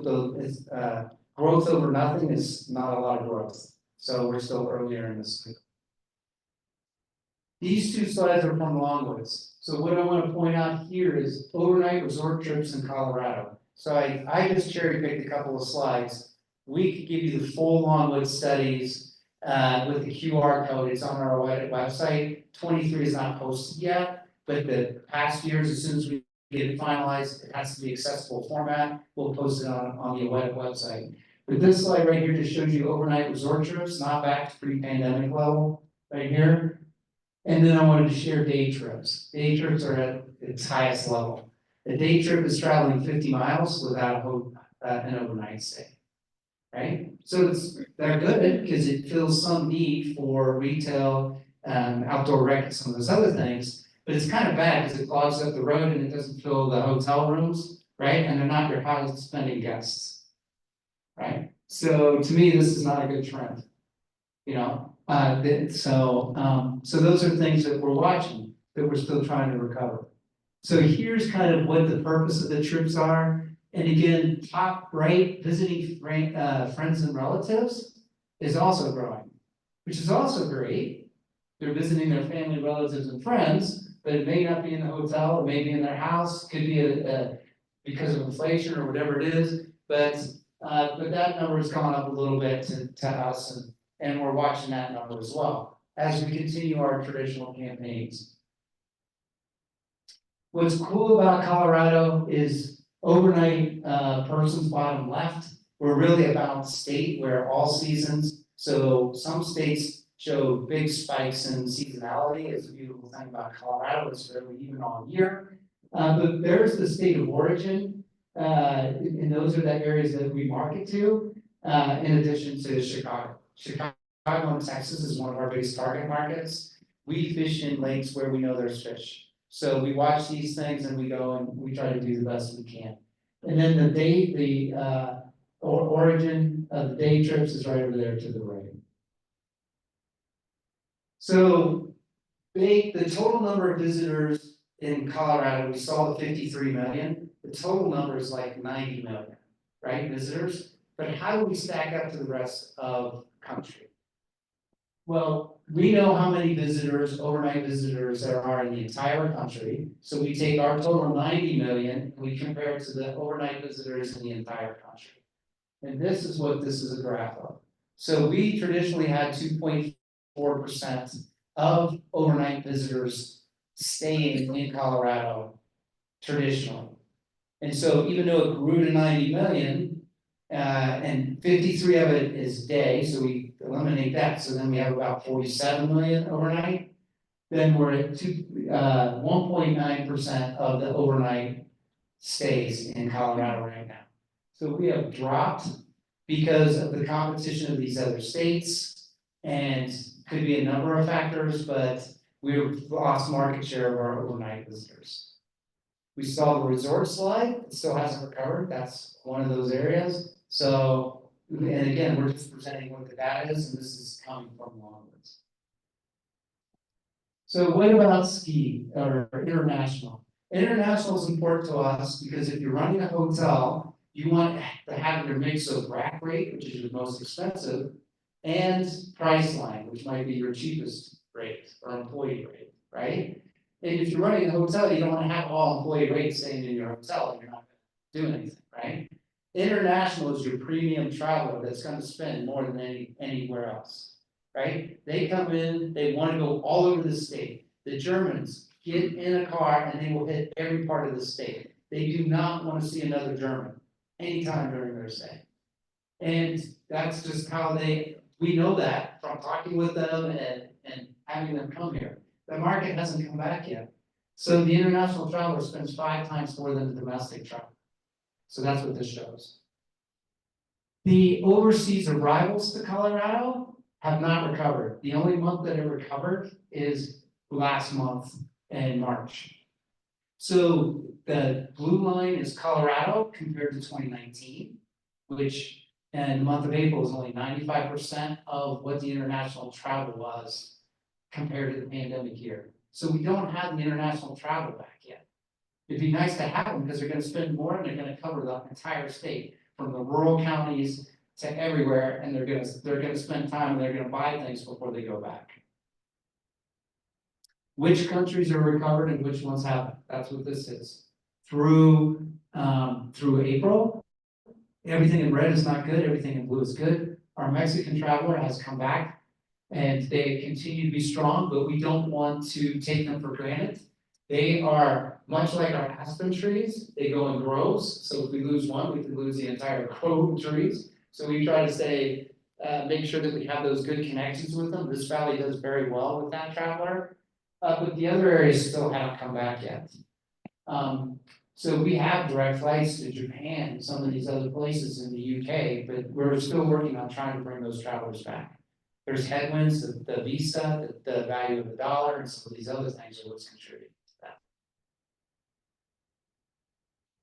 growth over nothing is not a lot of growth. So we're still earlier in this. These two slides are from Longwoods. So what I want to point out here is overnight resort trips in Colorado. So I just cherry picked a couple of slides. We could give you the full Longwood studies with the QR code. It's on our website. 23 is not posted yet, but the past years, as soon as we get it finalized, it has to be accessible format. We'll post it on the website. But this slide right here just shows you overnight resort trips, not back to pre-pandemic level, right here. And then I wanted to share day trips. Day trips are at its highest level. A day trip is traveling 50 miles without an overnight stay, right? So they're good because it fills some need for retail, outdoor rec, and some of those other things. But it's kind of bad because it clogs up the road and it doesn't fill the hotel rooms, right? And they're not your highest spending guests, right? So to me, this is not a good trend, you know? So those are things that we're watching, that we're still trying to recover. So here's kind of what the purpose of the trips are. And again, top right, visiting friends and relatives is also growing, which is also great. They're visiting their family, relatives, and friends, but it may not be in the hotel, it may be in their house, could be because of inflation or whatever it is. But that number has gone up a little bit to us, and we're watching that number as well as we continue our traditional campaigns. What's cool about Colorado is overnight persons bottom left. We're really about state where all seasons. So some states show big spikes in seasonality. It's a beautiful thing about Colorado. It's fairly even all year. But there's the state of origin, and those are the areas that we market to, in addition to Chicago. Chicago and Texas is one of our biggest target markets. We fish in lakes where we know there's fish. So we watch these things and we go and we try to do the best we can. And then the origin of the day trips is right over there to the right. So the total number of visitors in Colorado, we saw the 53 million. The total number is like 90 million, right, visitors? But how do we stack up to the rest of the country? Well, we know how many visitors, overnight visitors there are in the entire country. So we take our total 90 million, and we compare it to the overnight visitors in the entire country. And this is what this is a graph of. So we traditionally had 2.4% of overnight visitors staying in Colorado traditionally. And so even though it grew to 90 million, and 53 of it is day, so we eliminate that. So then we have about 47 million overnight. Then we're at 1.9% of the overnight stays in Colorado right now. So we have dropped because of the competition of these other states, and could be a number of factors, but we've lost market share of our overnight visitors. We saw the resort slide, it still hasn't recovered. That's one of those areas. So, and again, we're just presenting what the data is, and this is coming from Longwoods. So what about ski or international? International is important to us because if you're running a hotel, you want to have your mix of rack rate, which is your most expensive, and price line, which might be your cheapest rate or employee rate, right? And if you're running a hotel, you don't want to have all employee rates staying in your hotel and you're not doing anything, right? International is your premium traveler that's going to spend more than anywhere else, right? They come in, they want to go all over the state. The Germans get in a car and they will hit every part of the state. They do not want to see another German anytime during their stay. And that's just how we know that from talking with them and having them come here. The market hasn't come back yet. So the international traveler spends 5 times more than the domestic traveler. So that's what this shows. The overseas arrivals to Colorado have not recovered. The only month that it recovered is last month in March. So the blue line is Colorado compared to 2019, which in the month of April was only 95% of what the international travel was compared to the pandemic year. So we don't have the international travel back yet. It'd be nice to have them because they're going to spend more and they're going to cover the entire state from the rural counties to everywhere, and they're going to spend time and they're going to buy things before they go back. which countries are recovered and which ones haven't. That's what this is. Through April, everything in red is not good, everything in blue is good. Our Mexican traveler has come back and they continue to be strong, but we don't want to take them for granted. They are much like our aspen trees, they go in groves. So if we lose one, we can lose the entire grove of trees. So we try to make sure that we have those good connections with them. This valley does very well with that traveler. But the other areas still haven't come back yet. So we have direct flights to Japan and some of these other places in the UK, but we're still working on trying to bring those travelers back. There's headwinds, the visa, the value of the dollar, and some of these other things are what's contributing to that.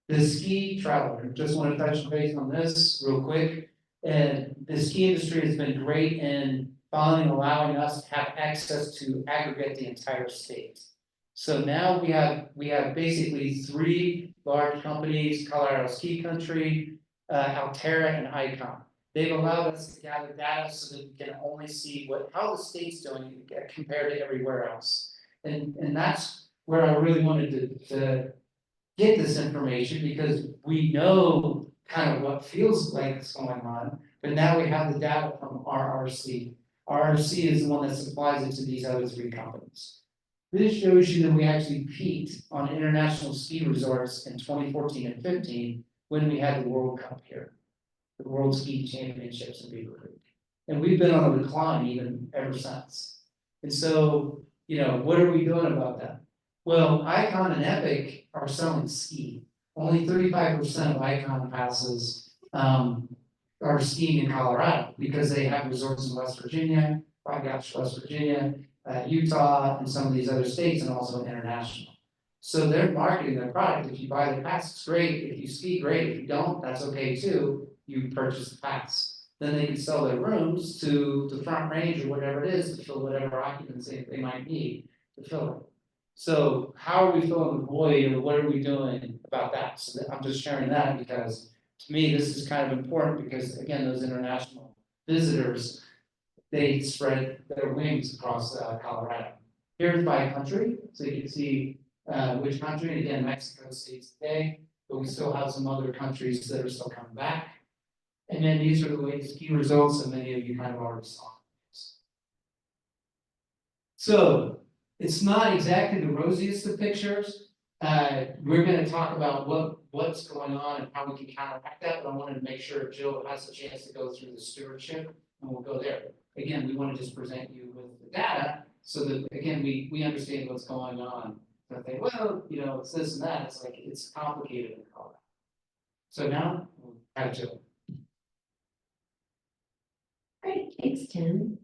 The ski traveler, just want to touch base on this real quick. And the ski industry has been great in finally allowing us to have access to aggregate the entire state. So now we have basically 3 large companies, Colorado Ski Country, Alterra, and Icon. They've allowed us to gather data so that we can only see how the state's doing compared to everywhere else. And that's where I really wanted to get this information, because we know kind of what feels like is going on, but now we have the data from RRC. RRC is the one that supplies it to these other 3 companies. This shows you that we actually peaked on international ski resorts in 2014 and 15 when we had the World Cup here, the World Ski Championships in Beaver Creek. And we've been on a decline even ever since. And so, what are we doing about that? Well, Icon and Epic are selling ski. Only 35% of Icon passes are skiing in Colorado because they have resorts in West Virginia, West Virginia, Utah, and some of these other states, and also international. So they're marketing their product. If you buy the pass, it's great. If you ski, great. If you don't, that's okay too. You purchase the pass. Then they can sell their rooms to the Front Range or whatever it is to fill whatever occupancy they might need to fill it. So how are we filling the void, or what are we doing about that? So I'm just sharing that because to me, this is kind of important because, again, those international visitors, they spread their wings across Colorado. Here's by country, so you can see which country. And again, Mexico stays today, but we still have some other countries that are still coming back. And then these are the latest ski results, and many of you kind of already saw this. So it's not exactly the rosiest of pictures. We're going to talk about what's going on and how we can counteract that, but I wanted to make sure Jill has a chance to go through the stewardship, and we'll go there. Again, we want to just present you with the data so that, again, we understand what's going on. But they, well, it's this and that. It's like, it's complicated in Colorado. So now we'll have Jill. Great, thanks, Tim.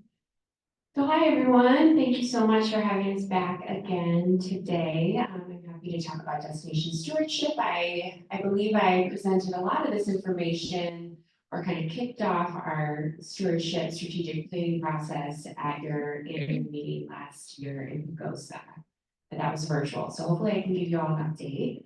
So hi, everyone. Thank you so much for having us back again today. I'm happy to talk about destination stewardship. I believe I presented a lot of this information or kind of kicked off our stewardship strategic planning process at your annual meeting last year in Pagosa. But that was virtual. So hopefully I can give you all an update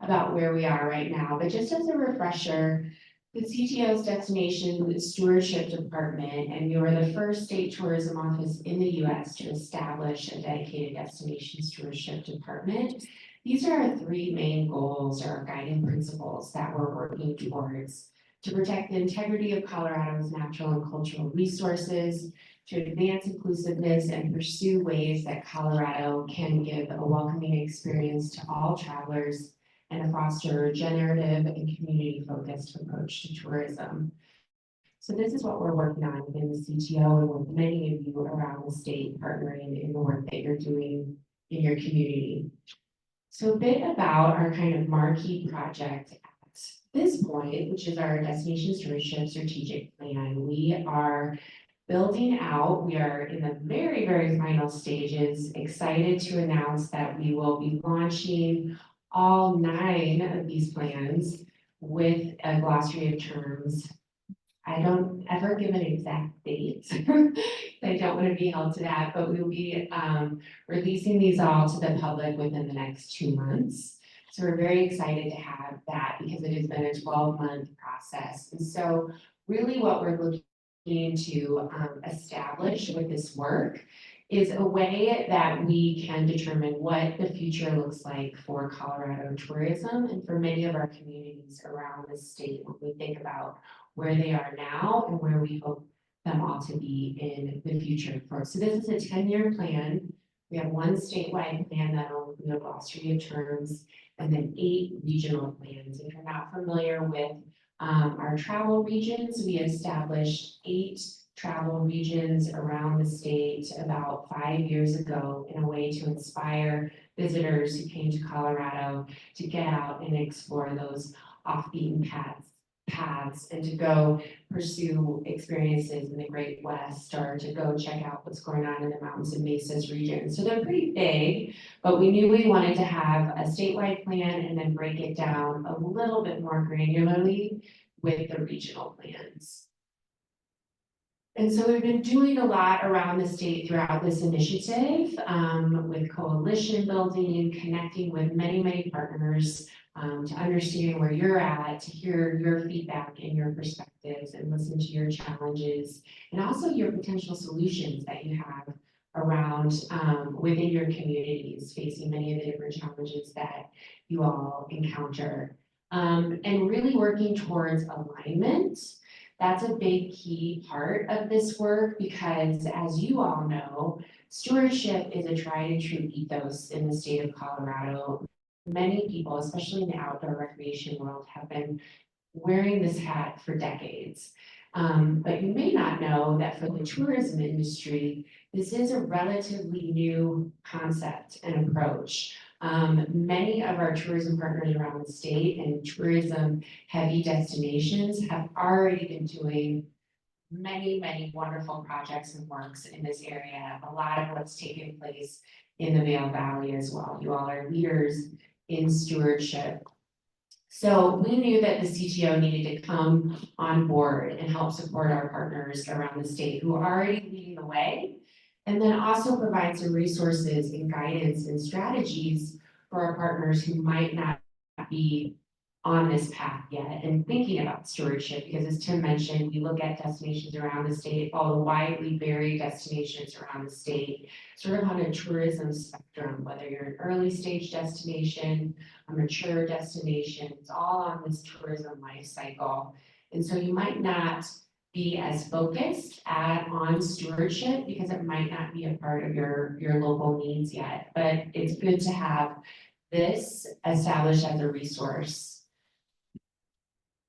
about where we are right now. But just as a refresher, the CTO's Destination Stewardship Department, and we were the first state tourism office in the US to establish a dedicated destination stewardship department. These are our 3 main goals, or our guiding principles that we're working towards: to protect the integrity of Colorado's natural and cultural resources, to advance inclusiveness and pursue ways that Colorado can give a welcoming experience to all travelers, and to foster a regenerative and community-focused approach to tourism. So this is what we're working on within the CTO and with many of you around the state partnering in the work that you're doing in your community. So a bit about our kind of marquee project at this point, which is our Destination Stewardship Strategic Plan. We are building out, we are in the very, very final stages, excited to announce that we will be launching all 9 of these plans with a glossary of terms. I don't ever give an exact date. I don't want to be held to that, but we will be releasing these all to the public within the next 2 months. So we're very excited to have that because it has been a 12-month process. And so really what we're looking to establish with this work is a way that we can determine what the future looks like for Colorado tourism and for many of our communities around the state when we think about where they are now and where we hope them all to be in the future. So this is a 10-year plan. We have one statewide plan that'll include a glossary of terms and then 8 regional plans. If you're not familiar with our travel regions, we established 8 travel regions around the state about 5 years ago in a way to inspire visitors who came to Colorado to get out and explore those off-beaten paths and to go pursue experiences in the Great West or to go check out what's going on in the mountains and mesas region. So they're pretty big, but we knew we wanted to have a statewide plan and then break it down a little bit more granularly with the regional plans. And so we've been doing a lot around the state throughout this initiative with coalition building, connecting with many partners to understand where you're at, to hear your feedback and your perspectives and listen to your challenges and also your potential solutions that you have around within your communities facing many of the different challenges that you all encounter. And really working towards alignment. That's a big key part of this work because as you all know, stewardship is a tried and true ethos in the state of Colorado. Many people, especially in the outdoor recreation world, have been wearing this hat for decades. But you may not know that for the tourism industry, this is a relatively new concept and approach. Many of our tourism partners around the state and tourism heavy destinations have already been doing many wonderful projects and works in this area. A lot of what's taking place in the Vail Valley as well. You all are leaders in stewardship. So we knew that the CTO needed to come on board and help support our partners around the state who are already leading the way, and then also provide some resources and guidance and strategies for our partners who might not be on this path yet and thinking about stewardship, because as Tim mentioned, we look at destinations around the state, all the widely varied destinations around the state, sort of on a tourism spectrum, whether you're an early stage destination, a mature destination, it's all on this tourism life cycle. And so you might not be as focused on stewardship because it might not be a part of your local needs yet, but it's good to have this established as a resource.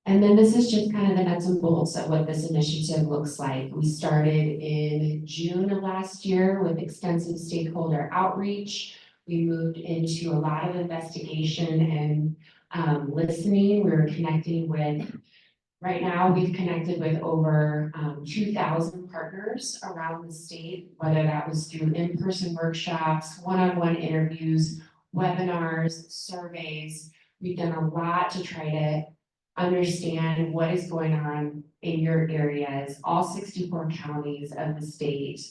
And then this is just kind of the nuts and bolts of what this initiative looks like. We started in June of last year with extensive stakeholder outreach. We moved into a lot of investigation and listening. We were connecting with, right now we've connected with over 2,000 partners around the state, whether that was through in-person workshops, one-on-one interviews, webinars, surveys. We've done a lot to try to understand what is going on in your areas, all 64 counties of the state,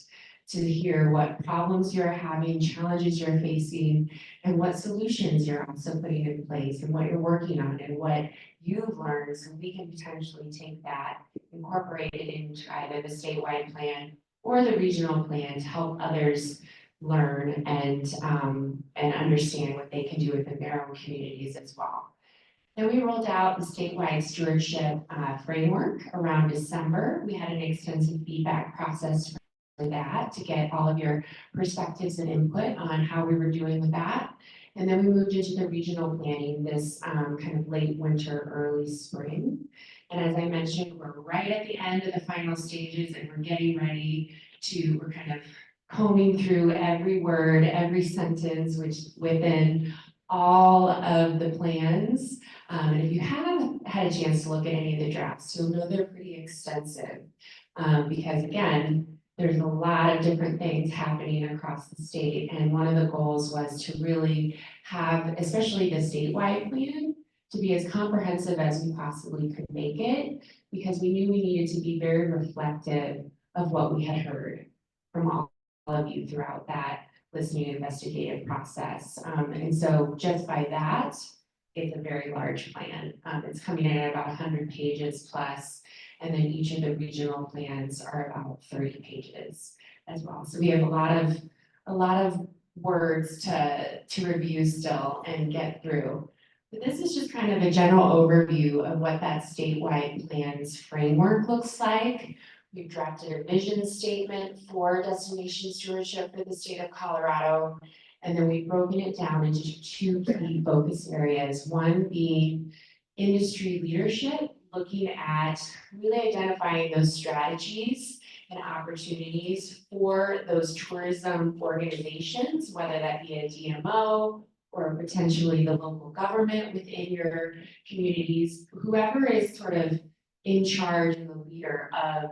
to hear what problems you're having, challenges you're facing, and what solutions you're also putting in place and what you're working on and what you've learned, so we can potentially take that, incorporate it into either the statewide plan or the regional plan to help others learn and understand what they can do within their own communities as well. Then we rolled out the statewide stewardship framework around December. We had an extensive feedback process for that to get all of your perspectives and input on how we were doing with that. And then we moved into the regional planning this kind of late winter, early spring. And as I mentioned, we're right at the end of the final stages and we're getting ready to, we're kind of combing through every word, every sentence, which within all of the plans. And if you haven't had a chance to look at any of the drafts, you'll know they're pretty extensive. Because again, there's a lot of different things happening across the state. And one of the goals was to really have, especially the statewide plan, to be as comprehensive as we possibly could make it, because we knew we needed to be very reflective of what we had heard from all of you throughout that listening investigative process. And so just by that, it's a very large plan. It's coming in at about 100 pages plus, and then each of the regional plans are about 30 pages as well. So we have a lot of words to review still and get through. But this is just kind of a general overview of what that statewide plans framework looks like. We've drafted a vision statement for destination stewardship for the state of Colorado. And then we've broken it down into two key focus areas. One being industry leadership, looking at really identifying those strategies and opportunities for those tourism organizations, whether that be a DMO or potentially the local government within your communities, whoever is sort of in charge and the leader of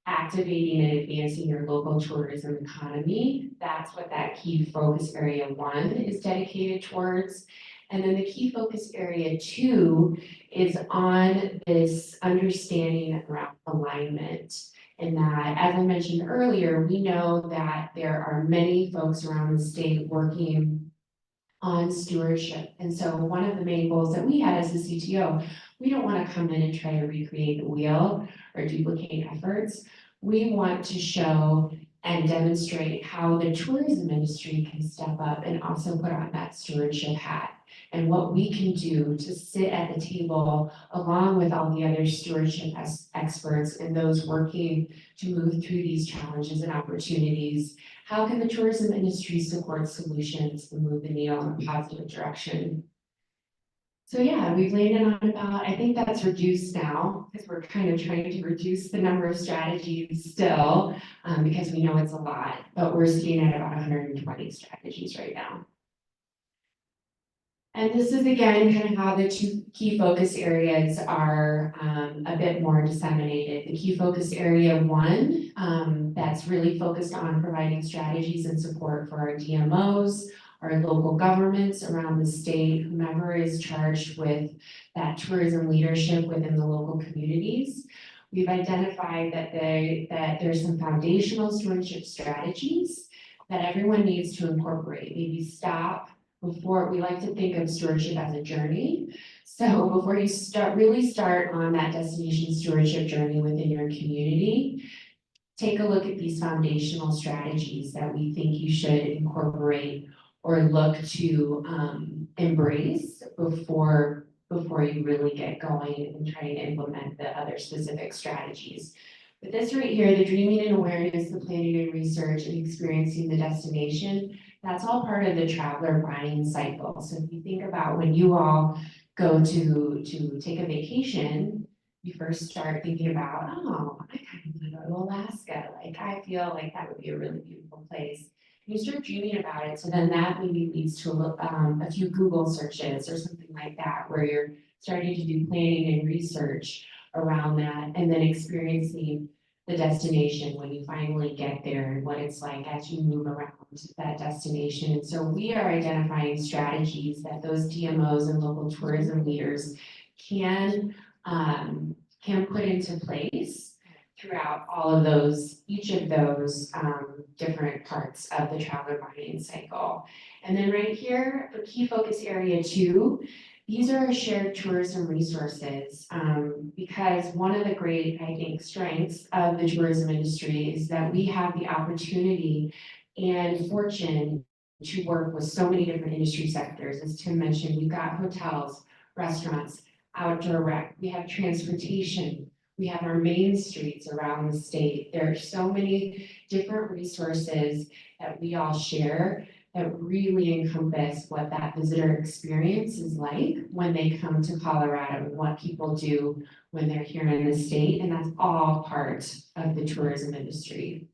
activating and advancing your local tourism economy. That's what that key focus area 1 is dedicated towards. And then the key focus area 2 is on this understanding around alignment. And that, as I mentioned earlier, we know that there are many folks around the state working on stewardship. And so one of the main goals that we had as the CTO, we don't want to come in and try to recreate the wheel or duplicate efforts. We want to show and demonstrate how the tourism industry can step up and also put on that stewardship hat, and what we can do to sit at the table along with all the other stewardship experts and those working to move through these challenges and opportunities. How can the tourism industry support solutions and move the needle in a positive direction? So yeah, we've landed on about, I think that's reduced now, because we're kind of trying to reduce the number of strategies still, because we know it's a lot, but we're sitting at about 120 strategies right now. And this is again kind of how the two key focus areas are a bit more disseminated. The key focus area 1, that's really focused on providing strategies and support for our DMOs, our local governments around the state, whomever is charged with that tourism leadership within the local communities. We've identified that there's some foundational stewardship strategies that everyone needs to incorporate. Maybe stop before. We like to think of stewardship as a journey. So before you really start on that destination stewardship journey within your community, take a look at these foundational strategies that we think you should incorporate or look to embrace before you really get going and trying to implement the other specific strategies. But this right here, the dreaming and awareness, the planning and research, and experiencing the destination, that's all part of the traveler buying cycle. So if you think about when you all go to take a vacation, you first start thinking about, oh, I kind of want to go to Alaska. Like, I feel like that would be a really beautiful place. You start dreaming about it, so then that maybe leads to a few Google searches or something like that, where you're starting to do planning and research around that, and then experiencing the destination when you finally get there and what it's like as you move around that destination. And so we are identifying strategies that those DMOs and local tourism leaders can put into place throughout all of those, each of those different parts of the traveler buying cycle. And then right here, the key focus area 2, these are shared tourism resources, because one of the great, I think, strengths of the tourism industry is that we have the opportunity and fortune to work with so many different industry sectors. As Tim mentioned, we've got hotels, restaurants, outdoor rec, we have transportation, we have our main streets around the state. There are so many different resources that we all share that really encompass what that visitor experience is like when they come to Colorado and what people do when they're here in the state. And that's all part of the tourism industry.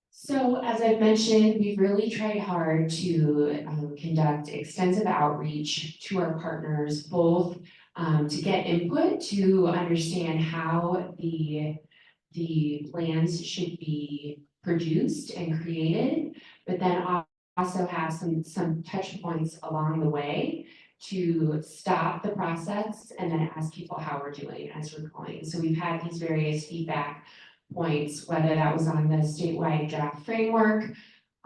So as I mentioned, we've really tried hard to conduct extensive outreach to our partners, both to get input to understand how the plans should be produced and created, but then also have some touch points along the way to stop the process and then ask people how we're doing as we're going. So we've had these various feedback points, whether that was on the statewide draft framework,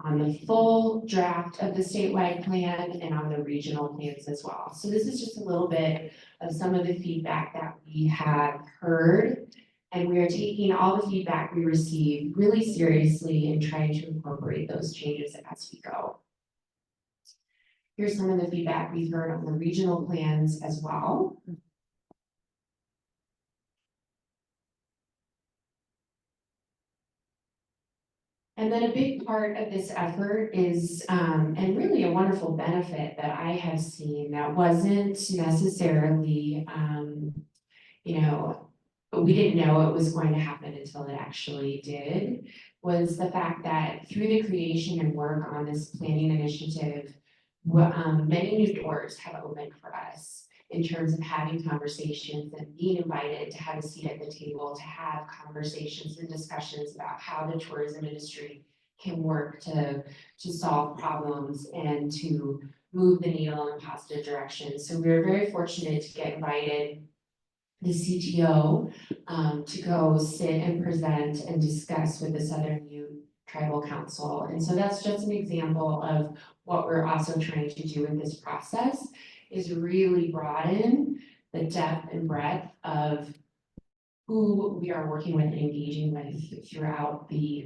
on the full draft of the statewide plan, and on the regional plans as well. So this is just a little bit of some of the feedback that we have heard And we are taking all the feedback we receive really seriously and trying to incorporate those changes as we go. Here's some of the feedback we've heard on the regional plans as well. And then a big part of this effort is, and really a wonderful benefit that I have seen that wasn't necessarily, you know, we didn't know it was going to happen until it actually did, was the fact that through the creation and work on this planning initiative, many new doors have opened for us in terms of having conversations and being invited to have a seat at the table, to have conversations and discussions about how the tourism industry can work to solve problems and to move the needle in a positive direction. So we were very fortunate to get invited, the CTO, to go sit and present and discuss with the Southern Youth Tribal Council. And so that's just an example of what we're also trying to do in this process, is really broaden the depth and breadth of who we are working with and engaging with throughout the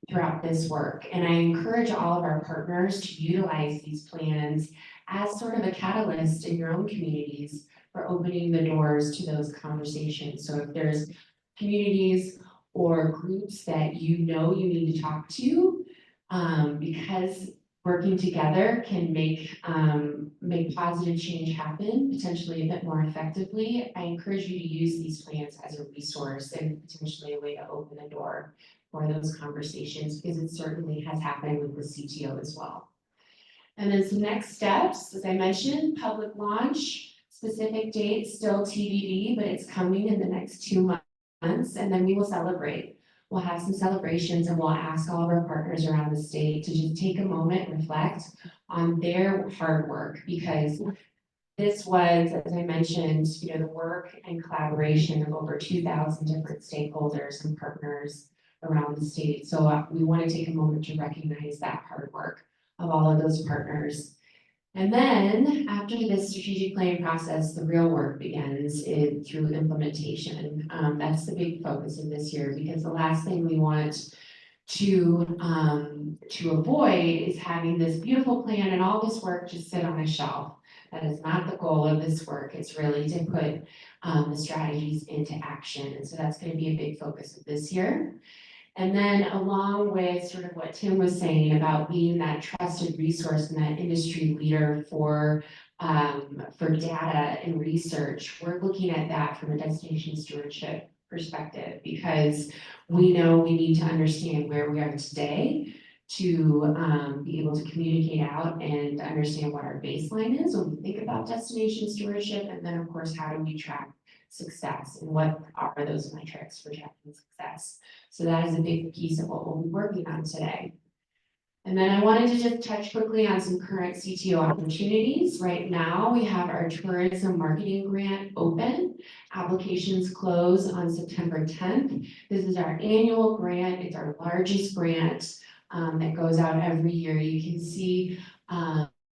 throughout this work. And I encourage all of our partners to utilize these plans as sort of a catalyst in your own communities for opening the doors to those conversations. So if there's communities or groups that you know you need to talk to, because working together can make positive change happen, potentially a bit more effectively, I encourage you to use these plans as a resource and potentially a way to open the door for those conversations, because it certainly has happened with the CTO as well. And then some next steps, as I mentioned, public launch, specific date still TBD, but it's coming in the next 2 months, and then we will celebrate. We'll have some celebrations, and we'll ask all of our partners around the state to just take a moment, reflect on their hard work, because this was, as I mentioned, you know, the work and collaboration of over 2,000 different stakeholders and partners around the state. So we want to take a moment to recognize that hard work of all of those partners. And then after this strategic planning process, the real work begins through implementation. That's the big focus of this year, because the last thing we want to avoid is having this beautiful plan and all this work just sit on a shelf. That is not the goal of this work. It's really to put the strategies into action. And so that's going to be a big focus of this year. And then along with sort of what Tim was saying about being that trusted resource and that industry leader for data and research, we're looking at that from a destination stewardship perspective, because we know we need to understand where we are today to be able to communicate out and understand what our baseline is when we think about destination stewardship. And then of course, how do we track success and what are those metrics for tracking success? So that is a big piece of what we'll be working on today. And then I wanted to just touch quickly on some current CTO opportunities. Right now, we have our tourism marketing grant open. Applications close on September 10th. This is our annual grant. It's our largest grant that goes out every year. You can see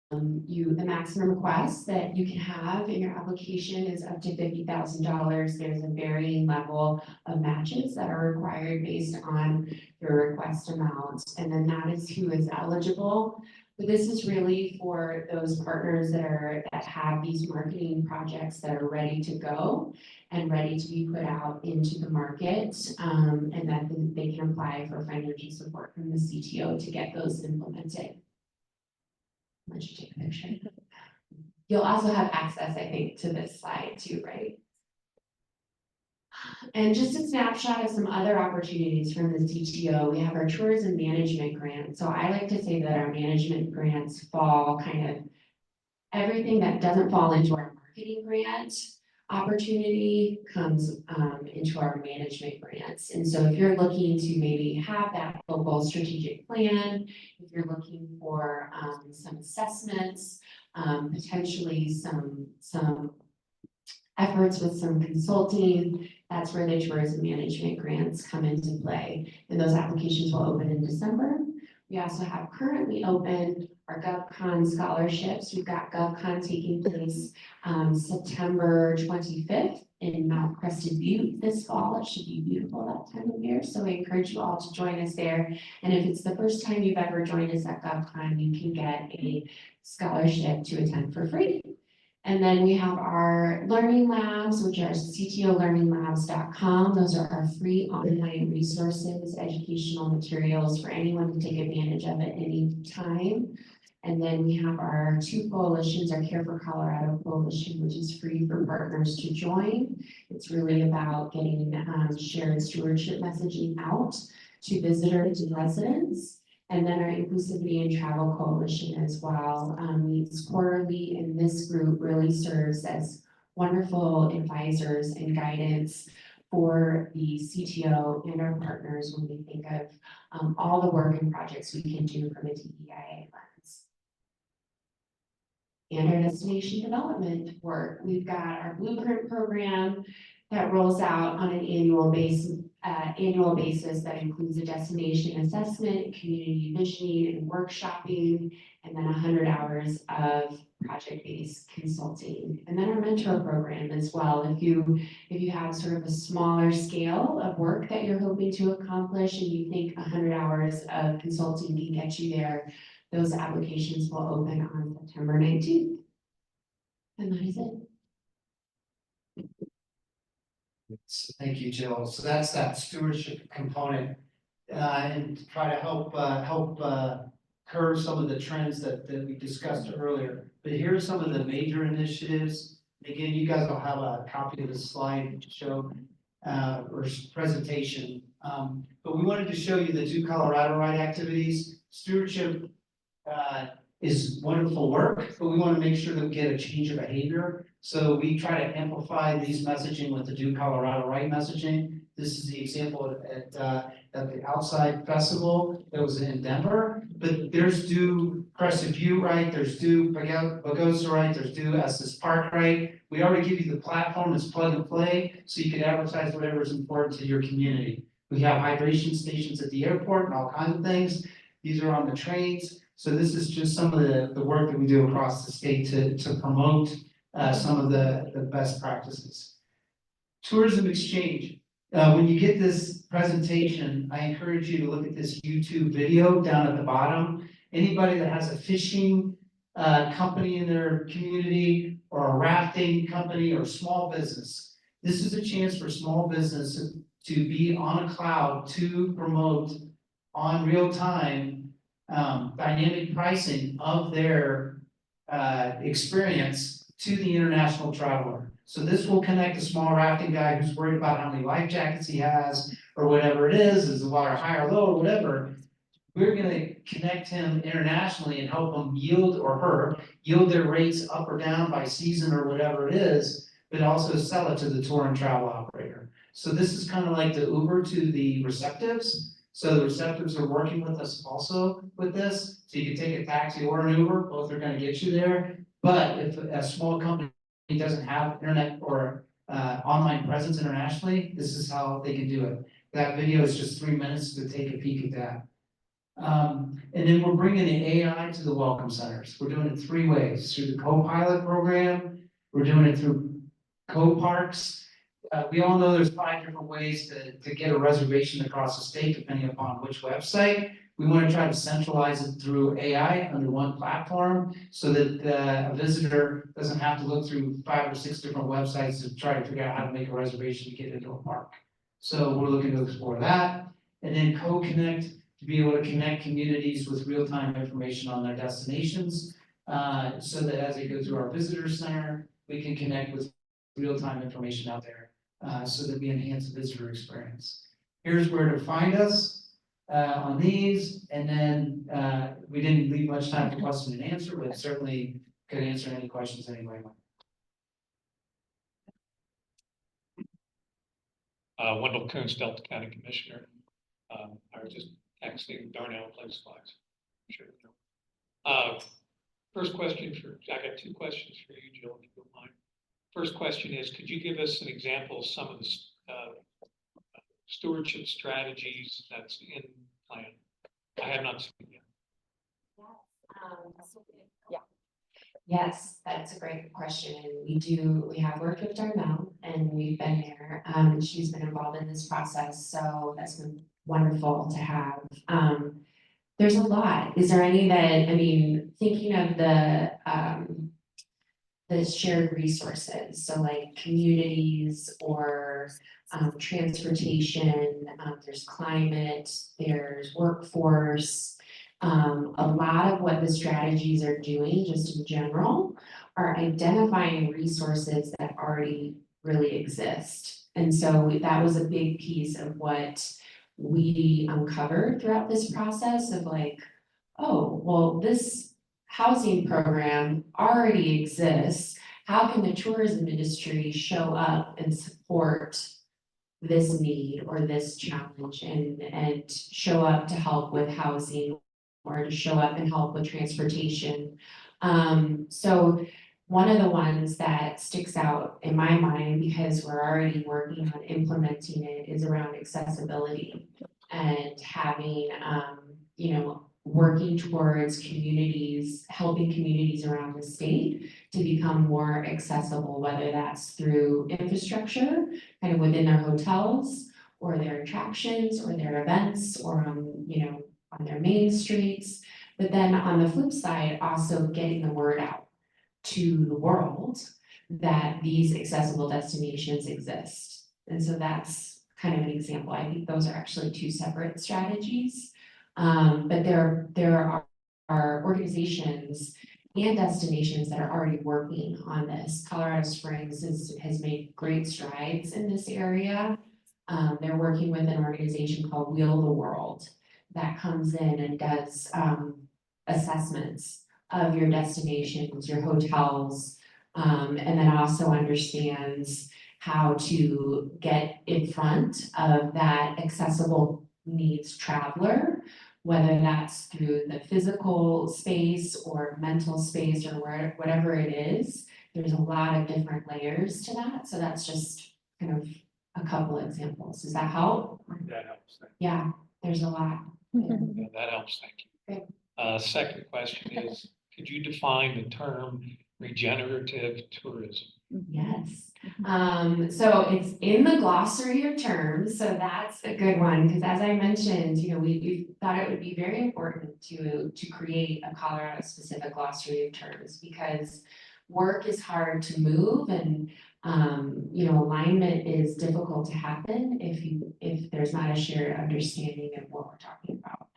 the maximum request that you can have in your application is up to $50,000. There's a varying level of matches that are required based on your request amount, and then that is who is eligible. But this is really for those partners that have these marketing projects that are ready to go and ready to be put out into the market, and that they can apply for financial support from the CTO to get those implemented. Why don't you take a picture? You'll also have access, I think, to this slide too, right? And just a snapshot of some other opportunities from the CTO. We have our tourism management grant. So I like to say that our management grants fall kind of everything that doesn't fall into our marketing grant opportunity comes into our management grants. And so if you're looking to maybe have that local strategic plan, if you're looking for some assessments, potentially some efforts with some consulting, that's where the tourism management grants come into play. And those applications will open in December. We also have currently open our GovCon scholarships. We've got GovCon taking place September 25th. in Mount Crested Butte this fall. It should be beautiful that time of year, so I encourage you all to join us there. And if it's the first time you've ever joined us at GovCon, you can get a scholarship to attend for free. And then we have our learning labs, which are ctolearninglabs.com. Those are our free online resources, educational materials for anyone to take advantage of at any time. And then we have our two coalitions, our Care for Colorado Coalition, which is free for partners to join. It's really about getting shared stewardship messaging out to visitors and residents. And then our Inclusivity and Travel Coalition as well meets quarterly, and this group really serves as wonderful advisors and guidance for the CTO and our partners when we think of all the work and projects we can do from a DEIA lens. And our destination development work. We've got our Blueprint program that rolls out on an annual basis that includes a destination assessment, community visioning, and workshopping, and then 100 hours of project-based consulting. And then our mentor program as well. If you have sort of a smaller scale of work that you're hoping to accomplish and you think 100 hours of consulting can get you there, those applications will open on September 19th. And that is it. Thank you, Jill. So that's that stewardship component, and try to help curb some of the trends that we discussed earlier. But here are some of the major initiatives. Again, you guys will have a copy of the slide show or presentation. But we wanted to show you the two Colorado Ride activities. Stewardship is wonderful work, but we want to make sure that we get a change of behavior. So we try to amplify these messaging with the Do Colorado Right messaging. This is the example at the Outside Festival that was in Denver. But there's Do Crested Butte Right, there's Do Pagosa Right, there's Do Estes Park Right. We already give you the platform as plug and play, so you can advertise whatever is important to your community. We have hydration stations at the airport and all kinds of things. These are on the trains. So this is just some of the work that we do across the state to promote some of the best practices. Tourism exchange. When you get this presentation, I encourage you to look at this YouTube video down at the bottom. Anybody that has a fishing company in their community or a rafting company or small business, this is a chance for small business to be on a cloud to promote on real time dynamic pricing of their experience to the international traveler. So this will connect a small rafting guy who's worried about how many life jackets he has or whatever it is the water high or low or whatever. We're gonna connect him internationally and help him yield or her yield their rates up or down by season or whatever it is, but also sell it to the tour and travel operator. So this is kind of like the Uber to the receptives. So the receptives are working with us also with this. So you can take a taxi or an Uber, both are gonna get you there. But if a small company doesn't have internet or online presence internationally, this is how they can do it. That video is just 3 minutes to take a peek at that. And then we're bringing the AI to the welcome centers. We're doing it 3 ways, through the co-pilot program, we're doing it through co-parks. We all know there's 5 different ways to get a reservation across the state, depending upon which website. We want to try to centralize it through AI under one platform so that a visitor doesn't have to look through 5 or 6 different websites to try to figure out how to make a reservation to get into a park. So we're looking to explore that. And then co-connect, to be able to connect communities with real-time information on their destinations, so that as they go through our visitor center, we can connect with real-time information out there, so that we enhance the visitor experience. Here's where to find us on these, and then we didn't leave much time for question and answer, but certainly could answer any questions anyway. Wendell Coons, Delta County Commissioner. I was just texting Darnell Place Flags. Sure. First question I got 2 questions for you, Jill, if you don't mind. First question is, could you give us an example of some of the stewardship strategies that's in plan? I have not seen it yet. Yeah. Yes, that's a great question. And we have worked with Darnell and we've been there. And she's been involved in this process. So that's been wonderful to have. There's a lot. Is there any that, I mean, thinking of the shared resources, so like communities or transportation, there's climate, there's workforce. A lot of what the strategies are doing, just in general, are identifying resources that already really exist. And so that was a big piece of what we uncovered throughout this process of like, oh, well, this housing program already exists. How can the tourism industry show up and support this need or this challenge and show up to help with housing or to show up and help with transportation? So one of the ones that sticks out in my mind, because we're already working on implementing it, is around accessibility and having, working towards communities, helping communities around the state to become more accessible, whether that's through infrastructure, kind of within their hotels or their attractions or their events or on their main streets. But then on the flip side, also getting the word out to the world that these accessible destinations exist. And so that's kind of an example. I think those are actually two separate strategies. But there are organizations and destinations that are already working on this. Colorado Springs has made great strides in this area. They're working with an organization called Wheel the World that comes in and does assessments of your destinations, your hotels, and then also understands how to get in front of that accessible needs traveler, whether that's through the physical space or mental space or whatever it is. There's a lot of different layers to that. So that's just kind of a couple examples. Does that help? That helps. Thank Yeah, there's a lot. you. Yeah, that helps. Thank you. Great. Second question is, could you define the term regenerative tourism? Yes. So it's in the glossary of terms, so that's a good one, because as I mentioned, we thought it would be very important to create a Colorado specific glossary of terms, because work is hard to move and alignment is difficult to happen if there's not a shared understanding of what we're talking about.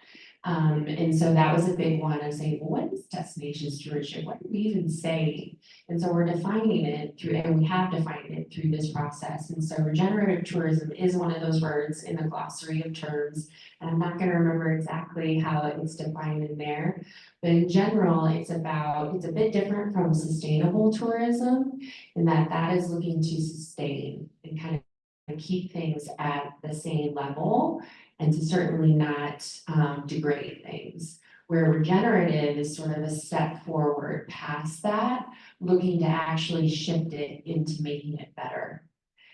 And so that was a big one of saying, well, what is destination stewardship? What do we even say? And so we're defining it and we have defined it through this process. And so regenerative tourism is one of those words in the glossary of terms. And I'm not going to remember exactly how it's defined in there, but in general, it's a bit different from sustainable tourism in that is looking to sustain and kind of keep things at the same level and to certainly not degrade things. Where regenerative is sort of a step forward past that, looking to actually shift it into making it better.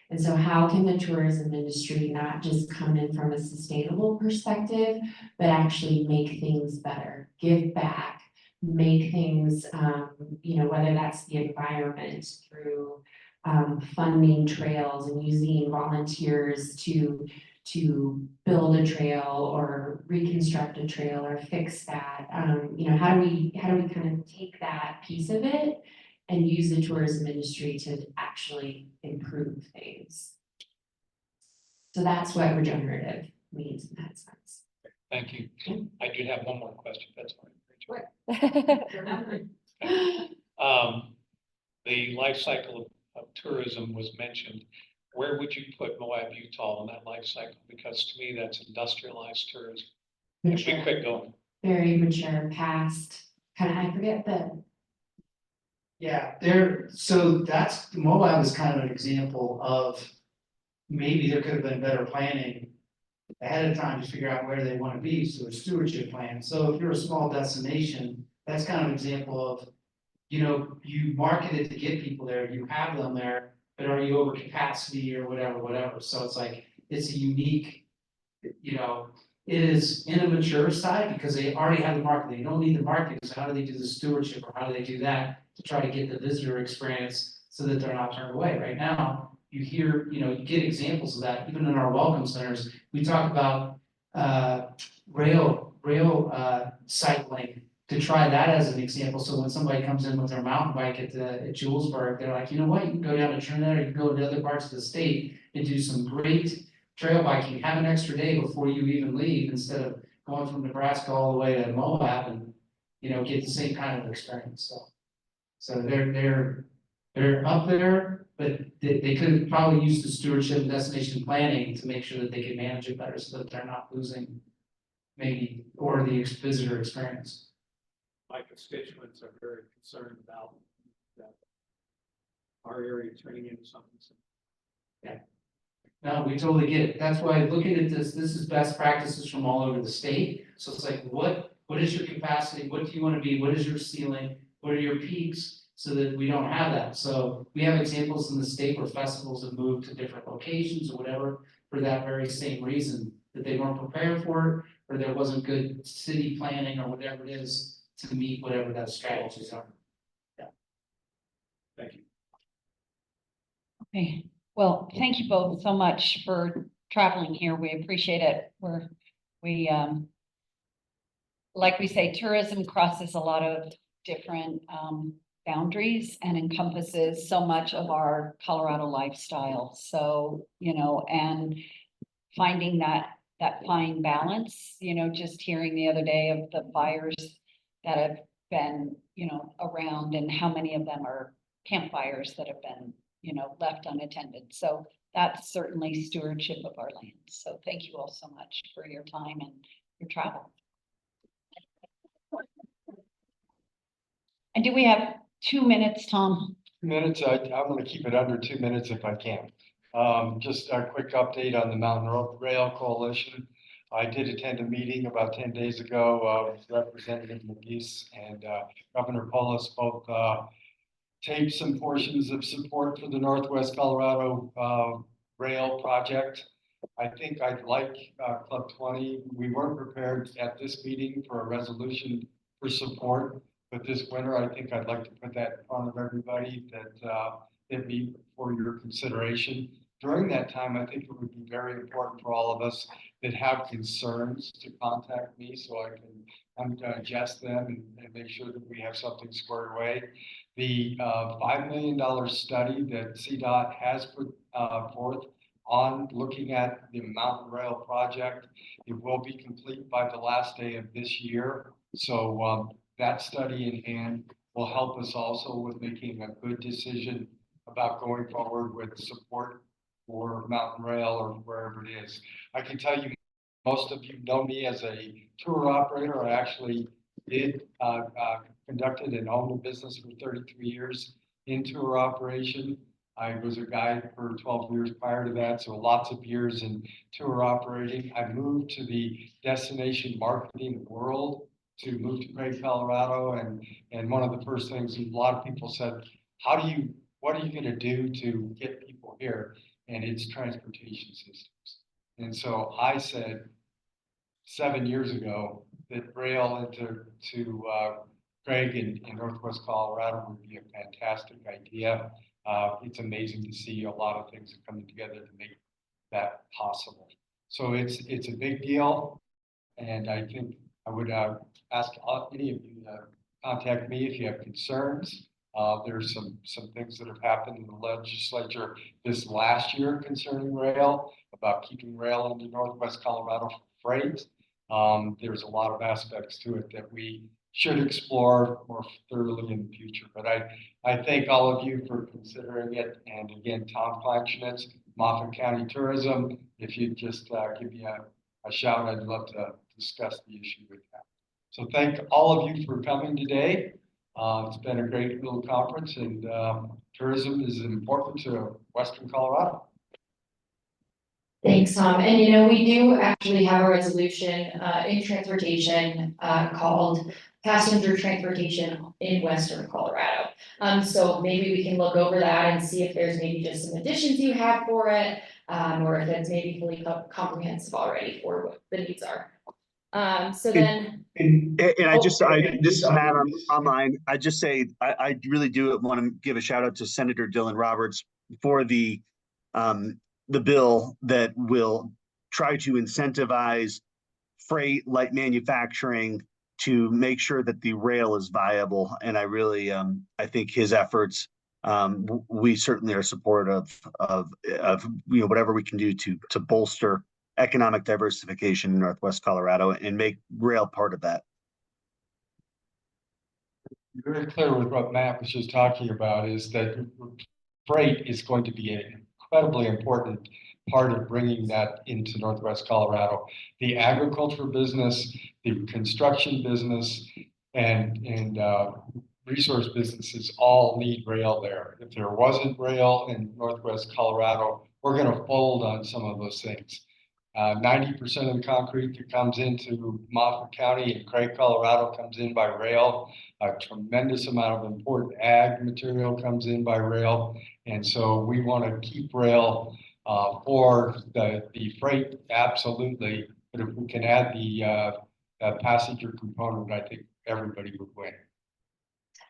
And so how can the tourism industry not just come in from a sustainable perspective, but actually make things better, give back, make things, whether that's the environment through funding trails and using volunteers to build a trail or reconstruct a trail or fix that. How do we kind of take that piece of it and use the tourism industry to actually improve things? So that's what regenerative means in that sense. Thank you. I do have one more question. That's fine. The life cycle of tourism was mentioned. Where would you put Moab, Utah on that life cycle? Because to me, that's industrialized tourism. We quit going. Very mature, past, I forget the. Yeah, Moab is kind of an example of maybe there could have been better planning ahead of time to figure out where they want to be, so a stewardship plan. So if you're a small destination, that's kind of an example of, you market it to get people there, you have them there, but are you over capacity or whatever. So it's like, it's a unique, it is in a mature side because they already have the market. They don't need the marketing. So how do they do the stewardship or how do they do that? to try to get the visitor experience so that they're not turned away. Right now, you hear, you get examples of that, even in our welcome centers. We talk about rail cycling, to try that as an example. So when somebody comes in with their mountain bike at Julesburg, they're like, you know what, you can go down to Trinidad, or you can go to other parts of the state and do some great trail biking, have an extra day before you even leave, instead of going from Nebraska all the way to Moab and, get the same kind of experience. So they're up there, but they could probably use the stewardship and destination planning to make sure that they can manage it better, so that they're not losing maybe, or the visitor experience. My constituents are very concerned about that. Our area turning into something. Yeah. No, we totally get it. That's why looking at this is best practices from all over the state. So it's like, what is your capacity? What do you want to be? What is your ceiling? What are your peaks? So that we don't have that. So we have examples in the state where festivals have moved to different locations or whatever for that very same reason, that they weren't prepared for it, or there wasn't good city planning or whatever it is to meet whatever those strategies are. Yeah. Thank you. Okay, well, thank you both so much for traveling here. We appreciate it. Like we say, tourism crosses a lot of different boundaries and encompasses so much of our Colorado lifestyle. So, and finding that fine balance, just hearing the other day of the fires that have been, around, and how many of them are campfires that have been, left unattended. So that's certainly stewardship of our land. So thank you all so much for your time and your travel. And do we have 2 minutes, Tom? 2 minutes, I'm gonna keep it under 2 minutes if I can. Just a quick update on the Mountain Rail Coalition. I did attend a meeting about 10 days ago with Representative McGeese and Governor Polis, both taped some portions of support for the Northwest Colorado Rail project. I think I'd like Club 20. We weren't prepared at this meeting for a resolution for support, but this winter, I think I'd like to put that in front of everybody that it be for your consideration. During that time, I think it would be very important for all of us that have concerns to contact me so I can digest them and make sure that we have something squared away. The $5 million study that CDOT has put forth on looking at the Mountain Rail project, it will be complete by the last day of this year. So that study in hand will help us also with making a good decision about going forward with support for Mountain Rail or wherever it is. I can tell you, most of you know me as a tour operator. I actually did conducted and owned a business for 33 years in tour operation. I was a guide for 12 years prior to that, so lots of years in tour operating. I moved to the destination marketing world to move to Craig, Colorado, and one of the first things a lot of people said, what are you going to do to get people here? And it's transportation systems. And so I said 7 years ago that rail into Craig in Northwest Colorado would be a fantastic idea. It's amazing to see a lot of things coming together to make that possible. So it's a big deal, and I think I would ask any of you to contact me if you have concerns. There's some things that have happened in the legislature this last year concerning rail, about keeping rail into Northwest Colorado for freight. There's a lot of aspects to it that we should explore more thoroughly in the future. But I thank all of you for considering it. And again, Tom Kleinschmitz, Moffat County Tourism, if you'd just give me a shout, I'd love to discuss the issue with that. So thank all of you for coming today. It's been a great little conference, and tourism is important to Western Colorado. Thanks, Tom. And we do actually have a resolution in transportation called passenger transportation in Western Colorado. So maybe we can look over that and see if there's maybe just some additions you have for it, or if it's maybe fully comprehensive already for what the needs are. So then, And I just, Oh. this is Matt online. I just say, I really do want to give a shout out to Senator Dylan Roberts for the bill that will try to incentivize freight light manufacturing to make sure that the rail is viable. And I really, I think his efforts, we certainly are supportive of, whatever we can do to bolster economic diversification in Northwest Colorado and make rail part of that. Very clear with what Matt was just talking about is that freight is going to be an incredibly important part of bringing that into Northwest Colorado. The agriculture business, the construction business, and resource businesses all need rail there. If there wasn't rail in Northwest Colorado, we're going to fold on some of those things. 90% of the concrete that comes into Moffett County and Craig, Colorado comes in by rail. A tremendous amount of important ag material comes in by rail. And so we want to keep rail for the freight, absolutely. But if we can add the passenger component, I think everybody would win.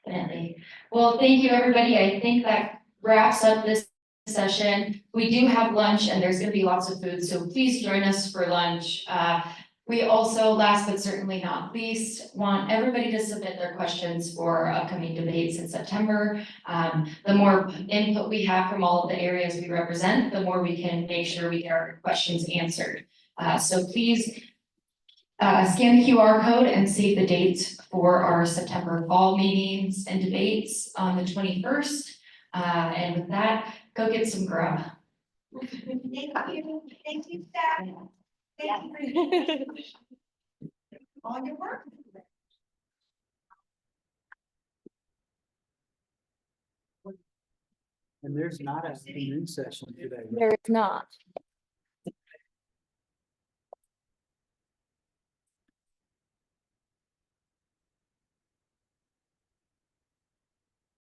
Definitely. Well, thank you, everybody. I think that wraps up this session. We do have lunch and there's gonna be lots of food, so please join us for lunch. We also, last but certainly not least, want everybody to submit their questions for upcoming debates in September. The more input we have from all of the areas we represent, the more we can make sure we get our questions answered. So please scan the QR code and save the date for our September fall meetings and debates on the 21st. And with that, go get some grub. Thank you, Sarah. Thank you for all your work. And there's not a afternoon session today. There is not.